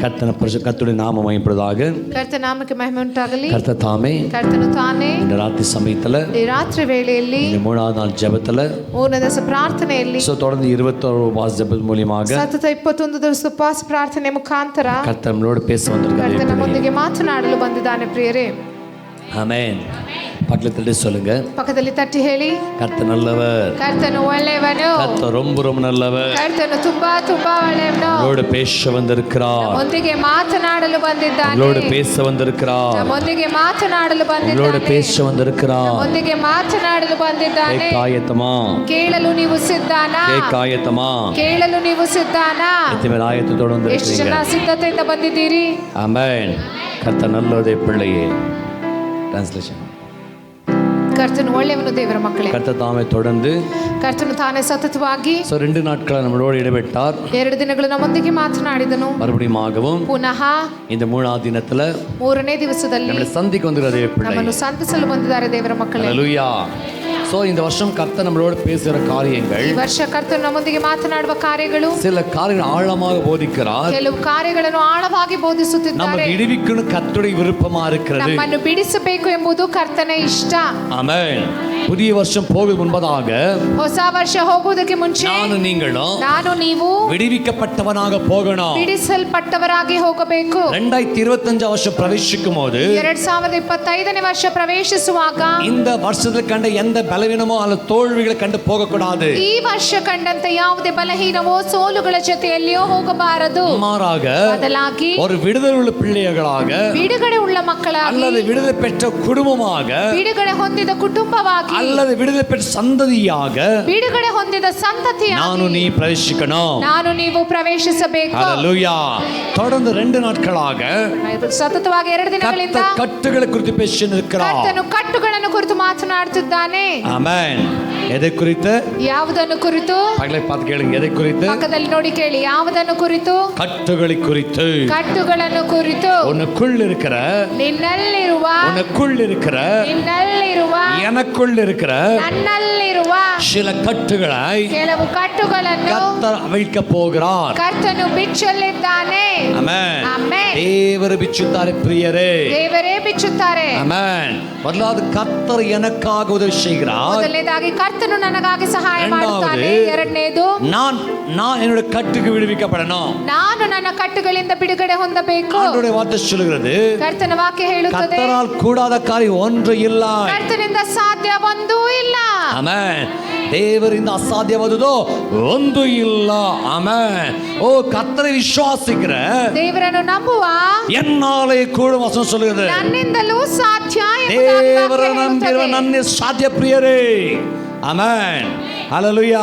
கர்த்தருடைய நாமம் மகிமைப்படுவதாக. ಕರ್ತನ ನಾಮಕ್ಕೆ ಮಹಿಮೆ ಉಂಟಾಗಲಿ. கர்த்தனு தாமே இந்த ராத்திரி சமயத்துல ಈ ರಾತ್ರಿ ವೇಳೆಯಲ್ಲಿ இந்த 3வது நாள் ஜெபத்துல 3ನೇ ದಿವಸ ಪ್ರಾರ್ಥನೆಯಲ್ಲಿ தொடர்ந்து 21 ಉಪವಾಸ ಜಪದ ಮೂಲಕ ಸತತ 21 ದಿವಸ ಉಪವಾಸ ಪ್ರಾರ್ಥನೆ ಮುಖಾಂತರ ಕರ್ತನ நம்மளோடு பேச வந்திருக்கிறார். ಕರ್ತನ ನಮ್ಮೊಂದಿಗೆ ಮಾತನಾಡಲು ಬಂದಿದ್ದಾನೆ ಪ್ರಿಯರೇ. ಆಮೆನ್. பக்கத்துல சொல்லுங்க, ಪಕ್ಕದಲ್ಲಿ ತಟ್ಟಿ ಹೇಳಿ, கர்த்தர் நல்லவர், ಕರ್ತನು ಒಳ್ಳೆಯವನು, கர்த்தர் ரொம்ப ரொம்ப நல்லவர், ಕರ್ತನು ತುಂಬಾ ತುಂಬಾ ಒಳ್ಳೆಯವನು, நம்மளோடு பேச வந்திருக்கிறார், ನಮ್ಮೊಂದಿಗೆ ಮಾತನಾಡಲು ಬಂದಿದ್ದಾನೆ, நம்மளோடு பேச வந்திருக்கிறார், ನಮ್ಮೊಂದಿಗೆ ಮಾತನಾಡಲು ಬಂದಿದ್ದಾನೆ, நம்மளோடு பேச வந்திருக்கிறார், ನಮ್ಮೊಂದಿಗೆ ಮಾತನಾಡಲು ಬಂದಿದ್ದಾನೆ. ಕಾಯತಮಾ ಕೇಳಲು ನೀವು ಸಿದ್ಧನಾ? ಕಾಯತಮಾ ಕೇಳಲು ನೀವು ಸಿದ್ಧನಾ? ಆಯತೋடு ಎಷ್ಟು ಜನ ಸಿದ್ಧತೆಯಿಂದ ಬಂದಿದ್ದೀರಿ? ಆಮೆನ್. ಕರ್ತನ நல்லதே பிள்ளையே. ಟ್ರಾನ್ಸ್ಲೇಷನ್. ಕರ್ತನು ಒಳ್ಳೆಯವನು ದೇವರ ಮಕ್ಕಳೇ. கர்த்தர் தாமே தொடர்ந்து ಕರ್ತನು ತಾನೇ ಸತತವಾಗಿ 2 நாட்கள் நம்மளோடு இடைப்பட்டார். 2 ದಿನಗಳು ನಮ್ಮೊಂದಿಗೆ ಮಾತನಾಡಿದನು. மறுபடியும் ಪುನಃ இந்த 3வது ದಿನத்துல 3ನೇ ದಿವಸದಲ್ಲಿ நம்மை சந்திக்க வந்திருக்கிற தேவ பிள்ளை, ನಮ್ಮನ್ನು ಸಂಧಿಸಲು ಬಂದಿದ್ದಾರೆ ದೇವರ ಮಕ್ಕಳೇ. ஹalleluya. இந்த வருஷம் கர்த்தர் நம்மளோடு பேசுகிற காரியங்கள், ಈ ವರ್ಷ ಕರ್ತನು ನಮ್ಮೊಂದಿಗೆ ಮಾತನಾಡುವ ಕಾರ್ಯಗಳು, சில காரியங்கள் ஆழமாக போதிக்கிறார், ಕೆಲವು ಕಾರ್ಯಗಳನ್ನು ಆಳವಾಗಿ ಬೋಧಿಸುತ್ತಿದ್ದಾರೆ. நம்ம விடுவிக்கணும் கர்த்தருடைய விருப்பமா இருக்கிறது, ನಮ್ಮನ್ನು ಬಿಡಿಸಬೇಕು ಎಂಬುದು ಕರ್ತನ ಇಷ್ಟ. ஆமென். புதிய வருஷம் போகும் முன்பதாக ಹೊಸ ವರ್ಷ ಹೋಗುವುದಕ್ಕೆ ಮುಂಚೆ ನಾನು ನೀವು விடுவிக்கப்பட்டவனாக போகணும், ಬಿಡಿಸಲ್ಪಟ್ಟವರಾಗಿ ಹೋಗಬೇಕು. 2025 வருஷம் பிரவேசிக்கும் போது 2025ನೇ ವರ್ಷ ಪ್ರವೇಶಿಸುವಾಗ இந்த வருஷத்தில் கண்ட எந்த பலவீனமோ அல்லது தோல்விகளை கண்டு போகக்கூடாது. ಈ ವರ್ಷ ಕಂಡಂತೆ ಯಾವುದೇ ಬಲಹೀನವೋ ಸೋಲುಗಳ ಜೊತೆಯಲ್ಲಿಯೋ ಹೋಗಬಾರದು. மாறாக ಬದಲಾಗಿ ஒரு விடுதலை உள்ள பிள்ளைகளாக, ಬಿಡುಗಡೆ ಉಳ್ಳ ಮಕ್ಕಳಾಗಿ, அல்லது விடுதலை பெற்ற குடும்பமாக, ಬಿಡುಗಡೆ ಹೊಂದಿದ ಕುಟುಂಬವಾಗಿ, அல்லது விடுதலை பெற்ற சந்ததியாக ಬಿಡುಗಡೆ ಹೊಂದಿದ ಸಂತತಿಯಾಗಿ ನಾನು ನೀ ಪ್ರವೇಶಿಸணும், ನಾನು ನೀವು ಪ್ರವೇಶಿಸಬೇಕು. ஹalleluya. தொடர்ந்து 2 நாட்களாக ಸತತವಾಗಿ 2 ದಿನಗಳಿಂದ ಕಟ್ಟುಗಳ ಕುರಿತು பேசியிருக்கிறார். ಕರ್ತನು ಕಟ್ಟುಗಳನ್ನು ಕುರಿತು ಮಾತನಾಡುತ್ತಿದ್ದಾನೆ. ಆಮೆನ್. ಎதை குறித்து? ಯಾವುದನ್ನು ಕುರಿತು? பக்கத்துல பார்த்து கேளுங்க. எதை குறித்து? ಪಕ್ಕದಲ್ಲಿ ನೋಡಿ ಕೇಳಿ. ಯಾವುದನ್ನು ಕುರಿತು? கட்டுகளை குறித்து. ಕಟ್ಟುಗಳನ್ನು ಕುರಿತು. உனக்குள் இருக்கிற, ನಿನ್ನಲ್ಲಿರುವ, உனக்குள் இருக்கிற, ನಿನ್ನಲ್ಲಿರುವ, எனக்குள் இருக்கிற ನನ್ನಲ್ಲಿರುವ சில கட்டுகளை ಕೆಲವು ಕಟ್ಟುಗಳನ್ನು கர்த்தர் அவிழ்க்க போகிறார். ಕರ್ತನು ಬಿಚ್ಚಲಿದ್ದಾನೆ. ಆಮೆನ್. ಆಮೆನ್. ದೇವರು ಬಿಚ್ಚುತ್ತಾರೆ ಪ್ರಿಯರೇ. ದೇವರೇ ಬಿಚ್ಚುತ್ತಾರೆ. ಆಮೆನ್. ಮೊದಲಾவது கர்த்தர் எனக்காக உதவி செய்கிறார். ಮೊದಲನೇದಾಗಿ ಕರ್ತನು ನನಗಾಗಿ ಸಹಾಯ ಮಾಡುತ್ತಾನೆ. ಎರಡನೇದು நான் என்னுடைய கட்டுக்கு விடுவிக்கப்படணும். ನಾನು ನನ್ನ ಕಟ್ಟುಗಳಿಂದ ಬಿಡುಗಡೆ ಹೊಂದಬೇಕು. ஆண்டவருடைய வார்த்தை சொல்கிறது, ಕರ್ತನ ವಾಕ್ಯ ಹೇಳುತ್ತದೆ, கர்த்தரால் கூடாத காரியம் ஒன்று ಇಲ್ಲ. ಕರ್ತನಿಂದ ಸಾಧ್ಯ ಒಂದೂ ಇಲ್ಲ. ಆಮೆನ್. ದೇವರಿಂದ ಅಸಾಧ್ಯವಾದುದು ಒಂದು ಇಲ್ಲ. ಆಮೆನ್. ಓ ಕರ್ತரை ವಿಶ್ವಾಸಿக்கிற, ದೇವರನ್ನು ನಂಬುವ, என்னாலே கூடும் வசனம் சொல்கிறது, ನನ್ನಿಂದಲೂ ಸಾಧ್ಯ ದೇವರ ನಂಬಿರುವ ನನ್ನ ಸಾಧ್ಯ ಪ್ರಿಯರೇ. ಆಮೆನ್. ஹalleluya.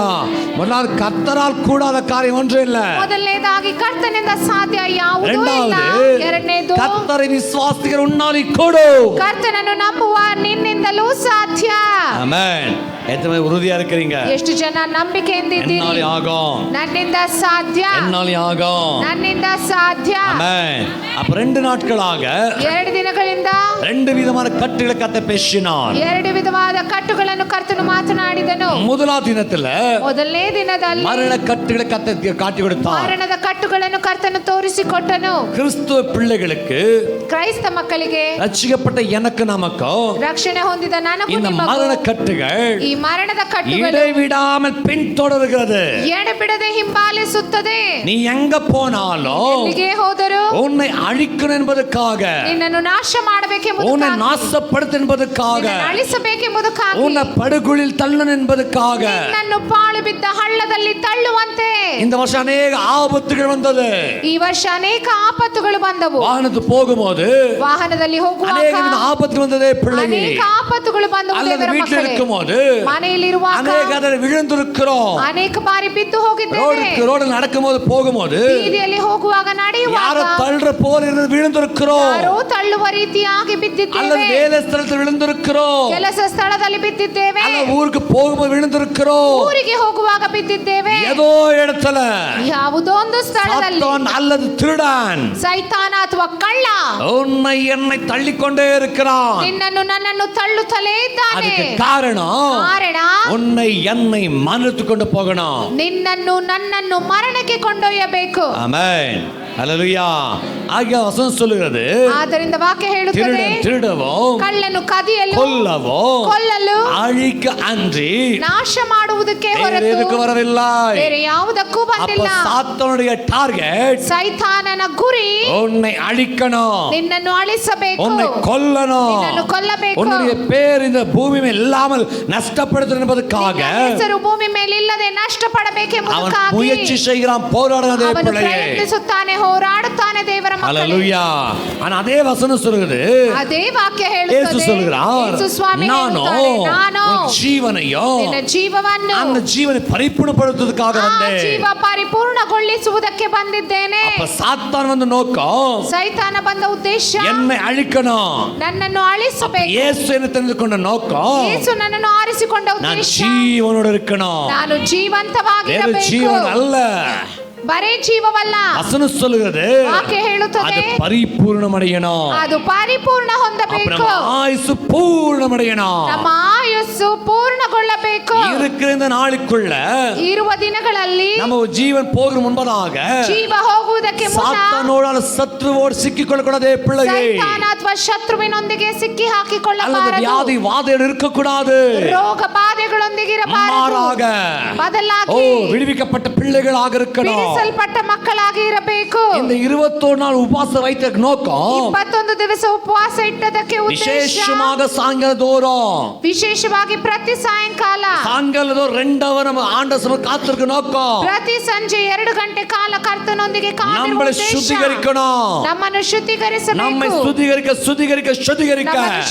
ಮೊದಲಾದ ಕರ್ತರಾல் கூடாத காரியம் ஒன்று ಇಲ್ಲ. ಮೊದಲನೇದಾಗಿ ಕರ್ತನಿಂದ ಸಾಧ್ಯ ಯಾವುದೂ ಇಲ್ಲ. ಎರಡನೇದು ಕರ್ತரை ವಿಶ್ವಾಸಿக்கிற உன்னாலே கூடும். ಕರ್ತನನ್ನು ನಂಬುವ ನಿನ್ನಿಂದಲೂ ಸಾಧ್ಯ. ಆಮೆನ್. எத்தனை உறுதியா இருக்கிறீங்க? ಎಷ್ಟು ಜನ ನಂಬಿಕೆಯಿಂದ ಇದ್ದೀರಿ? என்னாலே ஆகும், ನನ್ನಿಂದ ಸಾಧ್ಯ, என்னாலே ஆகும், ನನ್ನಿಂದ ಸಾಧ್ಯ. ஆமென். அப்ப 2 நாட்களாக 2 ದಿನಗಳಿಂದ 2 விதமான கட்டுகளை கர்த்தர் பேசினார். 2 ವಿಧವಾದ ಕಟ್ಟುಗಳನ್ನು ಕರ್ತನು ಮಾತನಾಡಿದನು. முதலாவது தினத்துல ಮೊದಲನೇ ದಿನದಲ್ಲಿ மரண கட்டுகளை கர்த்தர் காட்டி கொடுத்தார். ಮರಣದ ಕಟ್ಟುಗಳನ್ನು ಕರ್ತನು ತೋರಿಸಿಕೊಟ್ಟನು. கிறிஸ்துவ பிள்ளைகளுக்கு, ಕ್ರೈಸ್ತ ಮಕ್ಕಳಿಗೆ, ரட்சிக்கப்பட்ட எனக்கு நமக்கு ರಕ್ಷಣೆ ಹೊಂದಿದ ನನಗೂ இந்த ನಿಮಗೂ மரண கட்டுகள் ಈ ಮರಣದ ಕಟ್ಟುಗಳು இடைவிடாமல் பின்தொடர்கிறது. ಎಡೆಬಿಡದೆ ಹಿಂಬಾಲಿಸುತ್ತದೆ. நீ எங்க போனாலும் ಎಲ್ಲಿಗೆ ಹೋದರೂ உன்னை அழிக்கணும் என்பதற்காக, ನಿನ್ನನ್ನು ನಾಶ உன்னை ಮಾಡಬೇಕೆಂಬುದಕ್ಕಾಗಿ, நாசப்படுத்த என்பதற்காக, ನಿನ್ನನ್ನು ಅಳಿಸಬೇಕೆಂಬುದಕ್ಕಾಗಿ, உன்னை படுகுழியில் தள்ளணும் என்பதற்காக ನಿನ್ನನ್ನು ಪಾಳು ಬಿದ್ದ ಹಳ್ಳದಲ್ಲಿ ತಳ್ಳುವಂತೆ இந்த வருஷம் அநேக ஆபத்துகள் வந்தது. ಈ ವರ್ಷ ಅನೇಕ ಆಪತ್ತುಗಳು ಬಂದವು. வாகனத்து போகும்போது ವಾಹನದಲ್ಲಿ ಹೋಗುವಾಗ அநேக ஆபத்துகள் வந்ததே பிள்ளைகளே. ಅನೇಕ ಆಪತ್ತುಗಳು ಬಂದವು. அல்லது ದೇವರ வீட்டில் ಮಕ್ಕಳೇ, இருக்கும்போது ಮನೆಯಲ್ಲಿರುವಾಗ அநேக விழுந்திருக்கிறோம். ಅನೇಕ ಬಾರಿ ಬಿದ್ದು ಹೋಗಿದ್ದೇವೆ. ரோடு நடக்கும்போது போகும்போது ಬೀದಿಯಲ್ಲಿ ಹೋಗುವಾಗ, ನಡೆಯುವಾಗ யாரோ தள்ளுற போல இருந்து விழுந்திருக்கிறோம். ಯಾರೋ ತಳ್ಳುವ ರೀತಿಯಾಗಿ ಬಿದ್ದಿದ್ದೇವೆ. அல்லது வேலை ஸ்தலத்தில் விழுந்திருக்கிறோம். ಕೆಲಸ ಸ್ಥಳದಲ್ಲಿ ಬಿದ್ದಿದ್ದೇವೆ. அல்லது ஊருக்கு போகும்போது விழுந்திருக்கிறோம். ಊರಿಗೆ ಹೋಗುವಾಗ ಬಿದ್ದಿದ್ದೇವೆ. ஏதோ இடத்துல ಯಾವುದೋ ಒಂದು ಸ್ಥಳದಲ್ಲಿ சாத்தான் அல்லது திருடன், ಸೈತಾನ ಅಥವಾ ಕಳ್ಳ உன்னை என்னை தள்ளிக்கொண்டே இருக்கிறான். ನಿನ್ನನ್ನು ನನ್ನನ್ನು ತಳ್ಳುತ್ತಲೇ ಇದ್ದಾನೆ. அதுக்கு காரணம் உன்னை என்னை மரணத்துக்கு கொண்டு போகணும். ನಿನ್ನನ್ನು ನನ್ನನ್ನು ಮರಣಕ್ಕೆ ಕೊಂಡೊಯ್ಯಬೇಕು. ಆಮೆನ್. அல்லேலூயா. ஆகிய வசனம் சொல்லுகிறது, ಆದ್ದರಿಂದ ವಾಕ್ಯ ಹೇಳುತ್ತದೆ, திருடன் திருடவோ ಕಳ್ಳನು ಕದಿಯಲು கொல்லவோ ಕೊಲ್ಲಲು அழிக்க அன்றி ನಾಶ ಮಾಡುವುದಕ್ಕೆ வேறு எதுக்கு ಹೊರತು வரவில்லை. ಬೇರೆ ಯಾವುದಕ್ಕೂ அப்ப ಬಂದಿಲ್ಲ. சாத்தானுடைய டார்கெட் ಸೈತಾನನ ಗುರಿ உன்னை அழிக்கணும், ನಿನ್ನನ್ನು ಅಳಿಸಬೇಕು, உன்னை கொல்லணும், ನಿನ್ನನ್ನು ಕೊಲ್ಲಬೇಕು, உன்னுடைய பேர் இந்த பூமி மேல் இல்லாமல் நஷ்டப்படுத்தணும் என்பதற்காக ನಿನ್ನ ಹೆಸರು ಭೂಮಿ ಮೇಲೆ ಇಲ್ಲದೆ அவன் ನಷ್ಟಪಡಬೇಕೆಂಬುದಕ್ಕಾಗಿ முயற்சி செய்கிறான், போராடுறதே ಅವನು பிள்ளையே. ಪ್ರಯತ್ನಿಸುತ್ತಾನೆ, ಹೋರಾಡುತ್ತಾನೆ ದೇವರ ಮಕ್ಕಳೇ. ஹல்லேலூயா. ஆனா அதே வசனம் சொல்லுகிறது, ಅದೇ ವಾಕ್ಯ இயேசு ಹೇಳುತ್ತದೆ, சொல்கிறார், ಯೇಸು ಸ್ವಾಮಿ நானோ ಹೇಳುತ್ತಾನೆ, ನಾನು உன் ஜீவனையும் ನಿನ್ನ ಜೀವವನ್ನು அந்த ஜீவனை பரிபூர்ணப்படுத்துவதற்காக ಆ வந்தேன். ಜೀವ ಪರಿಪೂರ್ಣಗೊಳಿಸುವುದಕ್ಕೆ ಬಂದಿದ್ದೇನೆ. அப்ப சாத்தான் வந்து நோக்கம் ಸೈತಾನ ಬಂದ ಉದ್ದೇಶ என்னை அழிக்கணும். ನನ್ನನ್ನು ಅಳಿಸಬೇಕು. இயேசு என்ன தெரிந்து கொண்ட நோக்கம், ಯೇಸು ನನ್ನನ್ನು ಆರಿಸಿಕೊಂಡ நான் ಉದ್ದೇಶ ஜீவனோடு இருக்கணும், ನಾನು வேறு ಜೀವಂತವಾಗಿರಬೇಕು. ஜீவன் அல்ல. ಬರೇ ಜೀವವಲ್ಲ, வசனம் சொல்லுகிறது, ವಾಕ್ಯ ಹೇಳುತ್ತದೆ, அது பரிபூர்ணமடையணும், ಅದು ಪರಿಪೂರ್ಣ ಹೊಂದಬೇಕು, அப்புறம் ஆயுசு பூர்ணமடையணும். ನಮ್ಮ ಆಯುಸ್ಸು ಪೂರ್ಣಗೊಳ್ಳಬೇಕು. இருக்கிற இந்த நாளுக்குள்ள ಇರುವ ದಿನಗಳಲ್ಲಿ நம்ம ஜீவன் போகும் முன்பதாக ಜೀವ ಹೋಗುವುದಕ್ಕೆ ಮುನ್ನ சாத்தானோட சத்ருவோடு சிக்கிக்கொள்ளக்கூடாதே பிள்ளையே. ಸೈತಾನ ಅಥವಾ ಶತ್ರುವಿನೊಂದಿಗೆ ಸಿಕ್ಕಿ அல்லது ಹಾಕಿಕೊಳ್ಳಬಾರದು. வியாதி வாதையோடு இருக்கக்கூடாது. ರೋಗ ಬಾಧೆಗಳೊಂದಿಗೆ ಇರಬಾರದು. மாறாக ಬದಲಾಗಿ விடுவிக்கப்பட்ட பிள்ளைகளாக இருக்கணும். ಬಿಡಿಸಲ್ಪಟ್ಟ ಮಕ್ಕಳಾಗಿ ಇರಬೇಕು. இந்த 21 நாள் உபவாச வைத்த நோக்கம் 21 ದಿವಸ ಉಪವಾಸ ಇಟ್ಟದಕ್ಕೆ ಉದ್ದೇಶ விசேஷமாக சாயங்கால தோறும் ವಿಶೇಷವಾಗಿ ಪ್ರತಿ ಸಾಯಂಕಾಲ சாயங்கால தோறும் 2 hour நம்ம ஆண்டவர் காத்திருக்க நோக்கம் ಪ್ರತಿ ಸಂಜೆ 2 ಗಂಟೆ ಕಾಲ ಕರ್ತನೊಂದಿಗೆ ಕಾದಿರುವ நம்மளை ಉದ್ದೇಶ சுத்திகரிக்கணும். ನಮ್ಮನ್ನು ಶುದ್ಧೀಕರಿಸಬೇಕು. நம்மை சுத்திகரிக்க ನಮ್ಮನ್ನು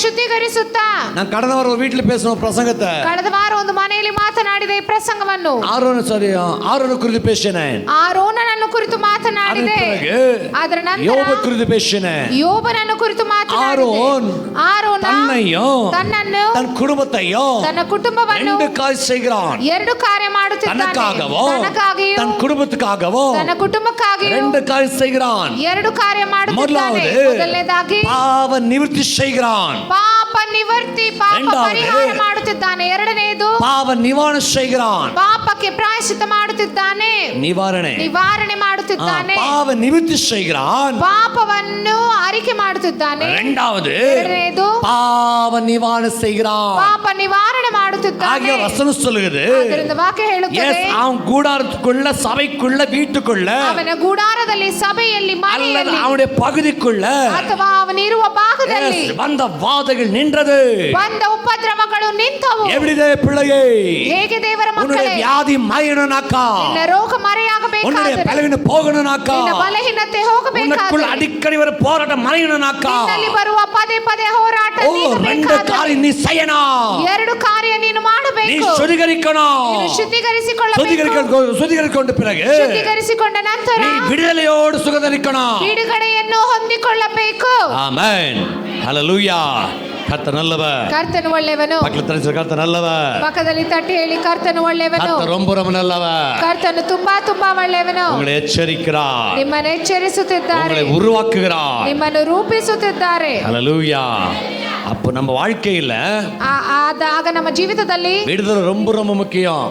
ಶುದ್ಧೀಕರಿಸುತ್ತಾ நான் கடந்த வாரம் ஒரு வீட்டுல பேசின பிரசங்கத்தை ಕಳೆದ ವಾರ ಒಂದು ಮನೆಯಲ್ಲಿ ಮಾತನಾಡಿದ ಈ ಪ್ರಸಂಗವನ್ನು ஆரோன குறித்து பேசினேன். ಆರೋನನನ್ನು ಕುರಿತು ಮಾತನಾಡಿದೆ. ಅದರ யோப ನಂತರ குறித்து பேசினேன். ಯೋಬನನ್ನು ಕುರಿತು ஆரோன் ಆರೋನ தன்னையும் ತನ್ನನ್ನು தன் குடும்பத்தையும் ತನ್ನ ಕುಟುಂಬವನ್ನು 2 காரியம் செய்கிறான். 2 ಕಾರ್ಯ ಮಾಡುತ್ತಿದ್ದಾನೆ. தனக்காகவோ ತನಗಾಗಿಯೂ தன் குடும்பத்துக்காகவோ ತನ್ನ ಕುಟುಂಬಕ್ಕಾಗಿಯೂ 2 காரியம் செய்கிறான். 2 ಕಾರ್ಯ ಮಾಡುತ್ತಿದ್ದಾನೆ. முதலாவது ಮೊದಲನೇದಾಗಿ பாவ நிவர்த்தி செய்கிறான். ಪಾಪ ನಿವರ್ತಿ, ಪಾಪ இரண்டாவது ಪರಿಹಾರ ಮಾಡುತ್ತಿದ್ದಾನೆ. ಎರಡನೆಯದು பாவ நிவாரண செய்கிறான். ಪಾಪಕ್ಕೆ ಪ್ರಾಯಶ್ಚಿತ್ತ ಮಾಡುತ್ತಿದ್ದಾನೆ, ನಿವಾರಣೆ ಮಾಡುತ್ತಿದ್ದಾನೆ. பாவ நிவர்த்தி செய்கிறான். ಪಾಪವನ್ನು ಅರಿಕೆ ಮಾಡುತ್ತಿದ್ದಾನೆ. இரண்டாவது ಎರಡನೆಯದು பாவ நிவாரண செய்கிறான். ಪಾಪ ನಿವಾರಣೆ ಮಾಡುತ್ತಿದ್ದಾನೆ. ஆகிய வசனம் சொல்லுகிறது, ಆದ್ದರಿಂದ ವಾಕ್ಯ ಹೇಳುತ್ತದೆ, அவன் கூடாரத்துக்குள்ள சபைக்குள்ள வீட்டுக்குள்ள ಅವನ ಗುಡಾರದಲ್ಲಿ, ಸಭೆಯಲ್ಲಿ, அல்லது ಮನೆಯಲ್ಲಿ அவனுடைய பகுதிக்குள்ள ಅಥವಾ ಅವನಿರುವ ಭಾಗದಲ್ಲಿ வந்த வாதைகள் நின்றது. ಬಂದ ಉಪದ್ರವಗಳು ನಿಂತವು. எப்படிதே பிள்ளையே, ಹೇಗೆ ದೇವರ உன்னுடைய ಮಕ್ಕಳೇ, வியாதி மறையணும்னாக்கா, ನಿನ್ನ ರೋಗ உன்னுடைய ಮರೆಯಾಗಬೇಕಾದರೆ, பலவீனம் போகணும்னாக்கா, ನಿನ್ನ ಬಲಹೀನತೆ உனக்குள்ள ಹೋಗಬೇಕಾದರೆ, அடிக்கடி வர போராட்டம் மறையணும்னாக்கா, ನಿನ್ನಲ್ಲಿ ಬರುವ ಪದೇ ಪದೇ ಹೋರಾಟ 2 ನೀಗಬೇಕಾದರೆ, காரியம் நீ செய்யணும். 2 ಕಾರ್ಯ ನೀನು நீ ಮಾಡಬೇಕು. சுத்திகரிக்கணும். ನೀನು ಶುದ್ಧೀಕರಿಸಿಕೊಳ್ಳಬೇಕು. சுத்திகரிக்கொண்ட பிறகு ಶುದ್ಧೀಕರಿಸಿಕೊಂಡ ನಂತರ நீ விடுதலையோடு சுகந்தரிக்கணும். ಬಿಡುಗಡೆಯನ್ನು ಹೊಂದಿಕೊಳ್ಳಬೇಕು. ஆமென். ஹல்லேலூயா. கர்த்தர் நல்லவர். ಕರ್ತನು ಒಳ್ಳೆಯವನು. பக்கத்துல தெரிஞ்ச கர்த்தர் நல்லவர். ಪಕ್ಕದಲ್ಲಿ ತಟ್ಟಿ ಹೇಳಿ, ಕರ್ತನು ಒಳ್ಳೆಯವನು. கர்த்தர் ரொம்ப ரொம்ப நல்லவர். ಕರ್ತನು ತುಂಬಾ ತುಂಬಾ ಒಳ್ಳೆಯವನು. உங்களை எச்சரிக்கிறார், ನಿಮ್ಮನ್ನು ಎಚ್ಚರಿಸುತ್ತಿದ್ದಾರೆ, உங்களை உருவாக்குகிறார். ನಿಮ್ಮನ್ನು ರೂಪಿಸುತ್ತಿದ್ದಾರೆ. ஹல்லேலூயா. அப்போ நம்ம வாழ்க்கையில ಆಗ ನಮ್ಮ ಜೀವಿತದಲ್ಲಿ விடுதலை ரொம்ப ரொம்ப முக்கியம்.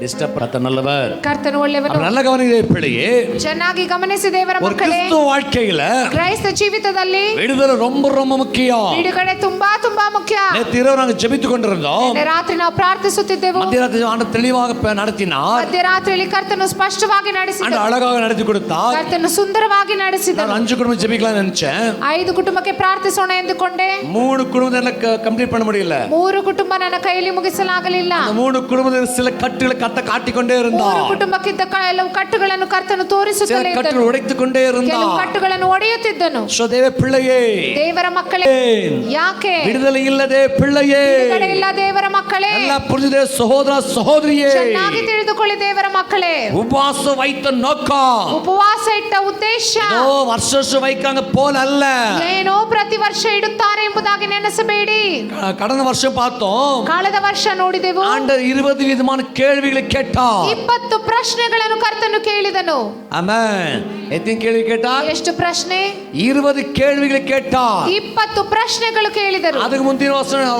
டிஸ்டர்ப் கர்த்தர் நல்லவர். ಕರ್ತನು ಒಳ್ಳೆಯವನು. நல்ல கவனிக்கிற பிள்ளையே, ಚೆನ್ನಾಗಿ ಗಮನಿಸಿ ದೇವರ ஒரு ಮಕ್ಕಳೇ, கிறிஸ்துவ வாழ்க்கையில ಕ್ರೈಸ್ತ ಜೀವಿತದಲ್ಲಿ விடுதலை ரொம்ப ரொம்ப முக்கியம். ಬಿಡುಗಡೆ ತುಂಬಾ ತುಂಬಾ ಮುಖ್ಯ. நேற்று இரவு நாங்கள் ஜெபித்து கொண்டிருந்தோம். ನಿನ್ನೆ ರಾತ್ರಿ ನಾವು ಪ್ರಾರ್ಥಿಸುತ್ತಿದ್ದೆವು. மத்தியராத்திரி ஆண்டவர் தெளிவாக நடத்தினார். ಮಧ್ಯರಾತ್ರಿಯಲ್ಲಿ ಕರ್ತನು ಸ್ಪಷ್ಟವಾಗಿ ನಡೆಸಿದ, ஆண்டவர் அழகாக நடத்தி கொடுத்தார். ಕರ್ತನು ಸುಂದರವಾಗಿ ನಡೆಸಿದನು. நான் 5 குடும்பம் ஜெபிக்கலாம் நினைச்சேன். 5 ಕುಟುಂಬಕ್ಕೆ ಪ್ರಾರ್ಥಿಸೋಣ ಎಂದುಕೊಂಡೆ. 3 ಕುಟುಂಬದನ್ನ ಕಂಪ್ಲೀಟ್ பண்ண முடியல. 3 ಕುಟುಂಬ ನನ್ನ ಕೈಯಲ್ಲಿ ಮುಗಿಸಲಾಗಲಿಲ್ಲ. அந்த 3 குடும்பத்தில் சில கட்டுகளை கத்த காட்டிக்கொண்டே இருந்தார். 3 ಕುಟುಂಬಕ್ಕಿದ್ದ ಕೆಲವು ಕಟ್ಟುಗಳನ್ನು ಕರ್ತನು சில ತೋರಿಸುತ್ತಲೇ கட்டுகள் ಇದ್ದನು. உடைத்துக் கொண்டே ಕೆಲವು இருந்தார். ಕಟ್ಟುಗಳನ್ನು ಒಡೆಯುತ್ತಿದ್ದನು. சோ தேவ பிள்ளையே, ದೇವರ ಮಕ್ಕಳೇ, ಯಾಕೆ விடுதலை இல்லதே பிள்ளையே, ಬಿಡುಗಡೆ ಇಲ್ಲ ದೇವರ ಮಕ್ಕಳೇ? ಎಲ್ಲ புரிஞ்சுதே சகோதர சகோதரியே, ಚೆನ್ನಾಗಿ ತಿಳಿದುಕೊಳ್ಳಿ ದೇವರ ಮಕ್ಕಳೇ. உபவாச வைத்த நோக்கம் ಉಪವಾಸ ಇಟ್ಟ ಉದ್ದೇಶ ಉದ್ದೇಶ வருஷ வைக்காங்க போல அல்ல. ಏನೋ ಪ್ರತಿ ವರ್ಷ ಇಡುತ್ತಾರೆ ಎಂಬುದಾಗಿ ನೆನೆಸಬೇಡಿ. கடந்த வருஷம் பார்த்தோம், ಕಳೆದ ವರ್ಷ ನೋಡಿದೆವು, ஆண்டவர் 20 விதமான கேள்விகளை கேட்டார். 20 ಪ್ರಶ್ನೆಗಳನ್ನು ಕರ್ತನು ಕೇಳಿದನು. ஆமென். எத்தனை கேள்வி கேட்டார்? ಎಷ್ಟು ಪ್ರಶ್ನೆ? 20 ಕೇಳ್ವಿகளை கேட்டார். 20 ಪ್ರಶ್ನೆಗಳು ಕೇಳಿದರು. ಅದಕ್ಕೆ ಮುಂದಿನ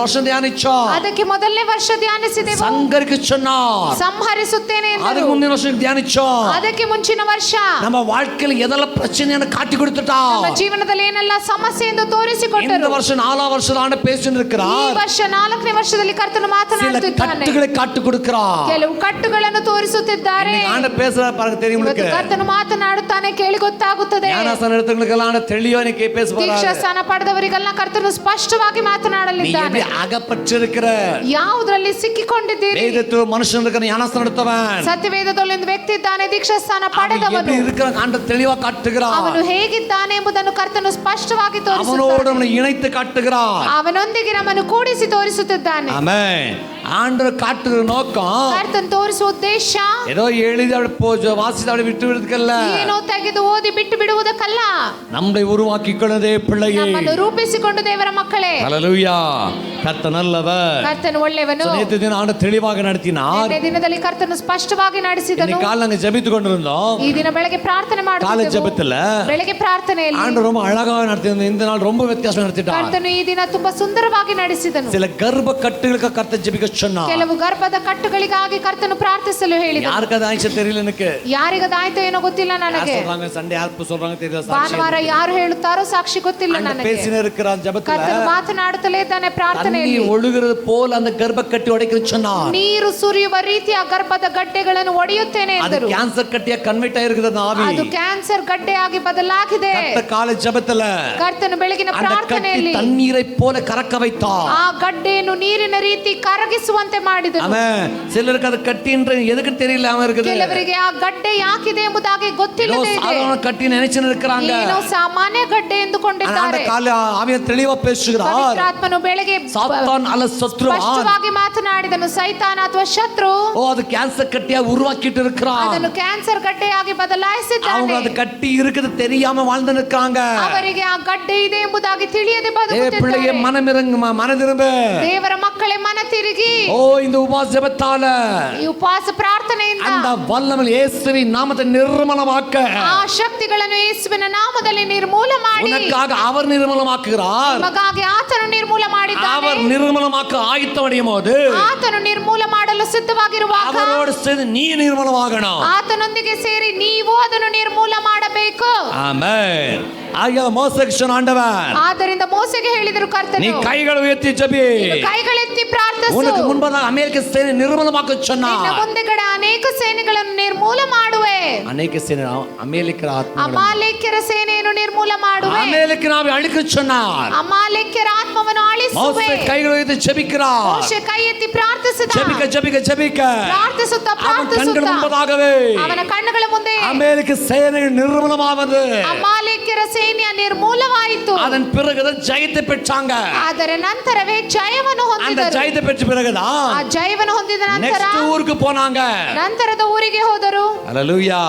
ವರ್ಷ ಧ್ಯಾನಿச்சோம். ಅದಕ್ಕೆ ಮೊದಲನೇ ವರ್ಷ ಧ್ಯಾನಿಸಿದೆವು. ಸಂಗರಿಕ சொன்னார். ಸಂಹರಿಸುತ್ತೇನೆ ಎಂದರು. ಅದಕ್ಕೆ ಮುಂದಿನ ವರ್ಷ ಧ್ಯಾನಿச்சோம். ಅದಕ್ಕೆ ಮುಂಚಿನ ವರ್ಷ ನಮ್ಮ வாழ்க்கையில் எதெல்லாம் பிரச்சனைಯನ್ನು காட்டி கொடுத்துட்டார். ನಮ್ಮ ಜೀವನದಲ್ಲಿ ಏನೆಲ್ಲ ಸಮಸ್ಯೆ ಎಂದು ತೋರಿಸಿಕೊಟ್ಟರು. இந்த வருஷம் 4வது வருஷம் ஆண்டு பேசியிருக்கிறார். ಈ ವರ್ಷ 4ನೇ ವರ್ಷದಲ್ಲಿ ಕರ್ತನು ಮಾತನಾಡುತ್ತಿದ್ದಾನೆ. ಕಟ್ಟುகளை ಕಾಟಿ கொடுக்கிறார். ಕೆಲವು ಕಟ್ಟುಗಳನ್ನು ತೋರಿಸುತ್ತಿದ್ದಾರೆ. ஆண்டு பேசுற பாருங்க தெரியும் உங்களுக்கு. ಕರ್ತನು ಮಾತನಾಡುತ್ತಾನೆ, ಕೇಳಿ ಗೊತ್ತಾಗುತ್ತದೆ. ஞானஸ்நாನ எடுத்தவங்களுக்கெல்லாம் தெளிவாக பேச போறார். ದೀಕ್ಷಾ ಸ್ನಾನ ಪಡೆದವರಿಗೆಲ್ಲ ಕರ್ತನು ಸ್ಪಷ್ಟವಾಗಿ ಮಾತನಾಡಲಿದ್ದಾನೆ. நீ ಅಗಪಟ್ಟಿರುக்கிற ಯಾವುದರಲ್ಲಿ ಸಿಕ್ಕಿಕೊಂಡಿದ್ದೀರಿ? ವೇದದಲ್ಲಿ ಮನುಷ್ಯನಿಗೆ ஞானஸ்நாನ எடுத்தவன். ಸತ್ಯವೇದದಲ್ಲಿ ಒಂದು ವ್ಯಕ್ತಿ ಇದ್ದಾನೆ, ದೀಕ್ಷಾ ಸ್ನಾನ ಪಡೆದವನು. ஆண்டு தெளிவாக காட்டுகிறார். ಅವನು ಹೇಗಿದ್ದಾನೆ ಎಂಬುದನ್ನು ಕರ್ತನು ಸ್ಪಷ್ಟವಾಗಿ ತೋರಿಸುತ್ತಾನೆ. அவனோடு நம்மை இணைத்து காட்டுகிறார். ಅವನೊಂದಿಗೆ ನಮ್ಮನ್ನು ಕೂಡಿಸಿ ತೋರಿಸುತ್ತಿದ್ದಾನೆ. ಆಮೆನ್. ஆண்டவர் காட்டுற நோக்கம், ಕರ್ತನು ತೋರಿಸುವ ಉದ್ದೇಶ ஏதோ எழுதி வாசித்து அவளை விட்டு விடுறதுக்கல்ல, ಏನೋ ತೆಗೆದು ಓದಿ ಬಿಟ್ಟು ಬಿಡುವುದಕ್ಕಲ್ಲ. நம்மை உருவாக்கிಕೊಳ್ಳதே பிள்ளையே, ನಮ್ಮನ್ನು ರೂಪಿಸಿಕೊಂಡು ದೇವರ ಮಕ್ಕಳೇ. ஹல்லேலூயா. கர்த்தர் நல்லவர், ಕರ್ತನು ಒಳ್ಳೆಯವನು. நேற்று தினம் ஆண்டு தெளிவாக நடத்தினார். ಈ ದಿನದಲ್ಲಿ ಕರ್ತನು ಸ್ಪಷ್ಟವಾಗಿ ನಡೆಸಿದನು. இன்னைக்கு காலைல நாங்க ஜெபித்து கொண்டிருந்தோம். ಈ ದಿನ ಬೆಳಗ್ಗೆ ಪ್ರಾರ್ಥನೆ காலை ಮಾಡುತ್ತಿದ್ದೆವು. ஜெபத்துல ಬೆಳಗ್ಗೆ ಪ್ರಾರ್ಥನೆಯಲ್ಲಿ ஆண்டு ரொம்ப அழகாக நடத்தினார். இந்த நாள் ரொம்ப வித்தியாசமா நடத்திட்டார். ಕರ್ತನು ಈ ದಿನ ತುಂಬಾ ಸುಂದರವಾಗಿ ನಡೆಸಿದನು. சில கர்ப்ப கட்டுகளுக்கு கர்த்தர் ஜெபிக்க சொன்னார். ಕೆಲವು ಗರ್ಭದ ಕಟ್ಟುಗಳಿಗಾಗಿ ಕರ್ತನು ಪ್ರಾರ್ಥಿಸಲು ಹೇಳಿದನು. யாருக்கு அது ஆயிடுச்சு தெரியல எனக்கு. ಯಾರಿಗದಾಯ್ತೋ ಏನೋ ಗೊತ್ತಿಲ್ಲ ನನಗೆ. சொல்றாங்க சண்டே ஆல்ப் சொல்றாங்க தெரியல. ಭಾನುವಾರ ಯಾರು ಹೇಳುತ್ತಾರೋ ಸಾಕ್ಷಿ ಗೊತ್ತಿಲ್ಲ ನನಗೆ. பேசினே இருக்கிறார் ஜெபத்துல. ಕರ್ತನು ಮಾತನಾಡುತ್ತಲೇ ಇದ್ದಾನೆ ಪ್ರಾರ್ಥನೆಯಲ್ಲಿ. தண்ணி ஒழுகிறது போல அந்த கர்ப்ப கட்டி உடைக்க சொன்னார். ನೀರು ಸುರಿಯುವ ರೀತಿಯ ಗರ್ಭದ ಗಡ್ಡೆಗಳನ್ನು ಒಡೆಯುತ್ತೇನೆ அது ಎಂದರು. ಕ್ಯಾನ್ಸರ್ ಕಟ್ಟಿಯ ಕನ್ವರ್ಟ್ ಆಗಿರುತ್ತದೆ ಆವಿ. ಅದು ಕ್ಯಾನ್ಸರ್ ಗಡ್ಡೆಯಾಗಿ ಬದಲಾಗಿದೆ. கர்த்தர் காலை ஜெபத்துல ಕರ್ತನು ಬೆಳಗಿನ அந்த கட்டி ಪ್ರಾರ್ಥನೆಯಲ್ಲಿ தண்ணீரை போல கறக்க வைத்தார். ಆ ಗಡ್ಡೆಯನ್ನು ನೀರಿನ ರೀತಿ ಕರಗಿಸುವಂತೆ ಮಾಡಿದನು. ஆமென். சிலருக்கு அது கட்டின்ற எதுக்கு தெரியல இருக்குது. ಕೆಲವರಿಗೆ ಆ ಗಡ್ಡೆ ಯಾಕಿದೆ ಎಂಬುದಾಗಿ ಗೊತ್ತಿಲ್ಲದೆ ಇದೆ. சாதாரண கட்டி நினைச்சு இருக்கிறாங்க. ಏನೋ ಸಾಮಾನ್ಯ ಗಡ್ಡೆ ಎಂದುಕೊಂಡಿದ್ದಾರೆ. காலை ஆவிய தெளிவா பேசுகிறார். ಪವಿತ್ರಾತ್ಮನು ಬೆಳಗ್ಗೆ சாத்தான் அல்ல சத்ரு ಸ್ಪಷ್ಟವಾಗಿ ಮಾತನಾಡಿದನು. ಸೈತಾನ ಅಥವಾ ಶತ್ರು அது கேன்சர் கட்டியா உருவாக்கிட்டு இருக்கிறான். ಅದನ್ನು ಕ್ಯಾನ್ಸರ್ ಗಡ್ಡೆಯಾಗಿ ಬದಲಾಯಿಸಿದ್ದಾನೆ. அவங்க ಅದು கட்டி இருக்குது தெரியாம வாழ்ந்து நிற்காங்க. ಅವರಿಗೆ ಆ ಗಡ್ಡೆ ಇದೆ ಎಂಬುದಾಗಿ ತಿಳಿಯದೆ பிள்ளையே ಬದುಕುತ್ತಿದ್ದಾರೆ. மனதிரும்ப ದೇವರ ಮಕ್ಕಳೇ ಮನ ತಿರುಗಿ. இந்த உபவாச ஜெபத்தால ಈ ಉಪವಾಸ ಪ್ರಾರ್ಥನೆಯಿಂದ அந்த வல்லமை இயேசுவின் நாமத்தை நிர்மலமாக்க ಆ ಶಕ್ತಿಗಳನ್ನು ಯೇಸುವಿನ ನಾಮದಲ್ಲಿ ನಿರ್ಮೂಲ ಮಾಡಿ உனக்காக அவர் நிர்மலமாக்குகிறார். ನಿಮಗಾಗಿ ಆತನು ನಿರ್ಮೂಲ ಮಾಡಿದ್ದಾನೆ. அவர் நிர்மலமாக்க ஆயத்தமடையும் போது ಆತನು ನಿರ್ಮೂಲ ಮಾಡಲು ಸಿದ್ಧವಾಗಿರುವಾಗ அவரோடு சேர்ந்து நீ நிர்மலமாகணும். ಆತನೊಂದಿಗೆ ಸೇರಿ ನೀವು ಅದನ್ನು ನಿರ್ಮೂಲ ಮಾಡಬೇಕು. ஆமென். ஆகிய மோசேக்கு சொன்ன ஆண்டவர், ಆದ್ದರಿಂದ ಮೋಸೆಗೆ ಹೇಳಿದರು ಕರ್ತನು, நீ கைகளை உயர்த்தி ஜெபி. ಕೈಗಳೆತ್ತಿ ಪ್ರಾರ್ಥಿಸು. உனக்கு முன்பாக அமெரிக்க சேனை நிர்மலமாக்க ನಿನ್ನ சொன்னார். ಮುಂದೆಗಡೆ ಅನೇಕ ಸೇನೆಗಳನ್ನು ನಿರ್ಮೂಲ ಮಾಡುವೆ. அநேக சேனை அமெரிக்க ಅಮಾಲೇಕ್ಯರ ಸೇನೆಯನ್ನು ನಿರ್ಮೂಲ ಮಾಡುವೆ. அமெரிக்கனாவை அழிக்க சொன்னார். ಅಮಾಲೇಕ್ಯರ ಆತ್ಮವನ್ನು ಅಳಿಸುವೆ. மோசே கைகளை உயர்த்தி ஜெபிக்கிறார். ಮೋಶೆ ಕೈ ಎತ್ತಿ ಪ್ರಾರ್ಥಿಸಿದ. ஜெபிக்க ஜெபிக்க ஜெபிக்க ಪ್ರಾರ್ಥಿಸುತ್ತಾ அவன் கண்கள் ಪ್ರಾರ್ಥಿಸುತ್ತಾ முன்பதாகவே ಅವನ ಕಣ್ಣುಗಳ ಮುಂದೆ அமெரிக்க சேனைகள் நிர்மலமாவது. ಅಮಾಲೇಕ್ಯರ ಸೇನೆಯ ನಿರ್ಮೂಲವಾಯಿತು. அதன் பிறகுதான் ஜெயத்தை பெற்றாங்க. ಆದರೆ ನಂತರವೇ ಜಯವನ್ನು அந்த ಹೊಂದಿದರು. ஜெயத்தை பெற்ற பிறகுதான் ಆ ಜಯವನ್ನು ಹೊಂದಿದ ನಂತರ நெக்ஸ்ட் ஊருக்கு போனாங்க. ನಂತರದ ಊರಿಗೆ ಹೋದರು. ஹல்லேலூயா.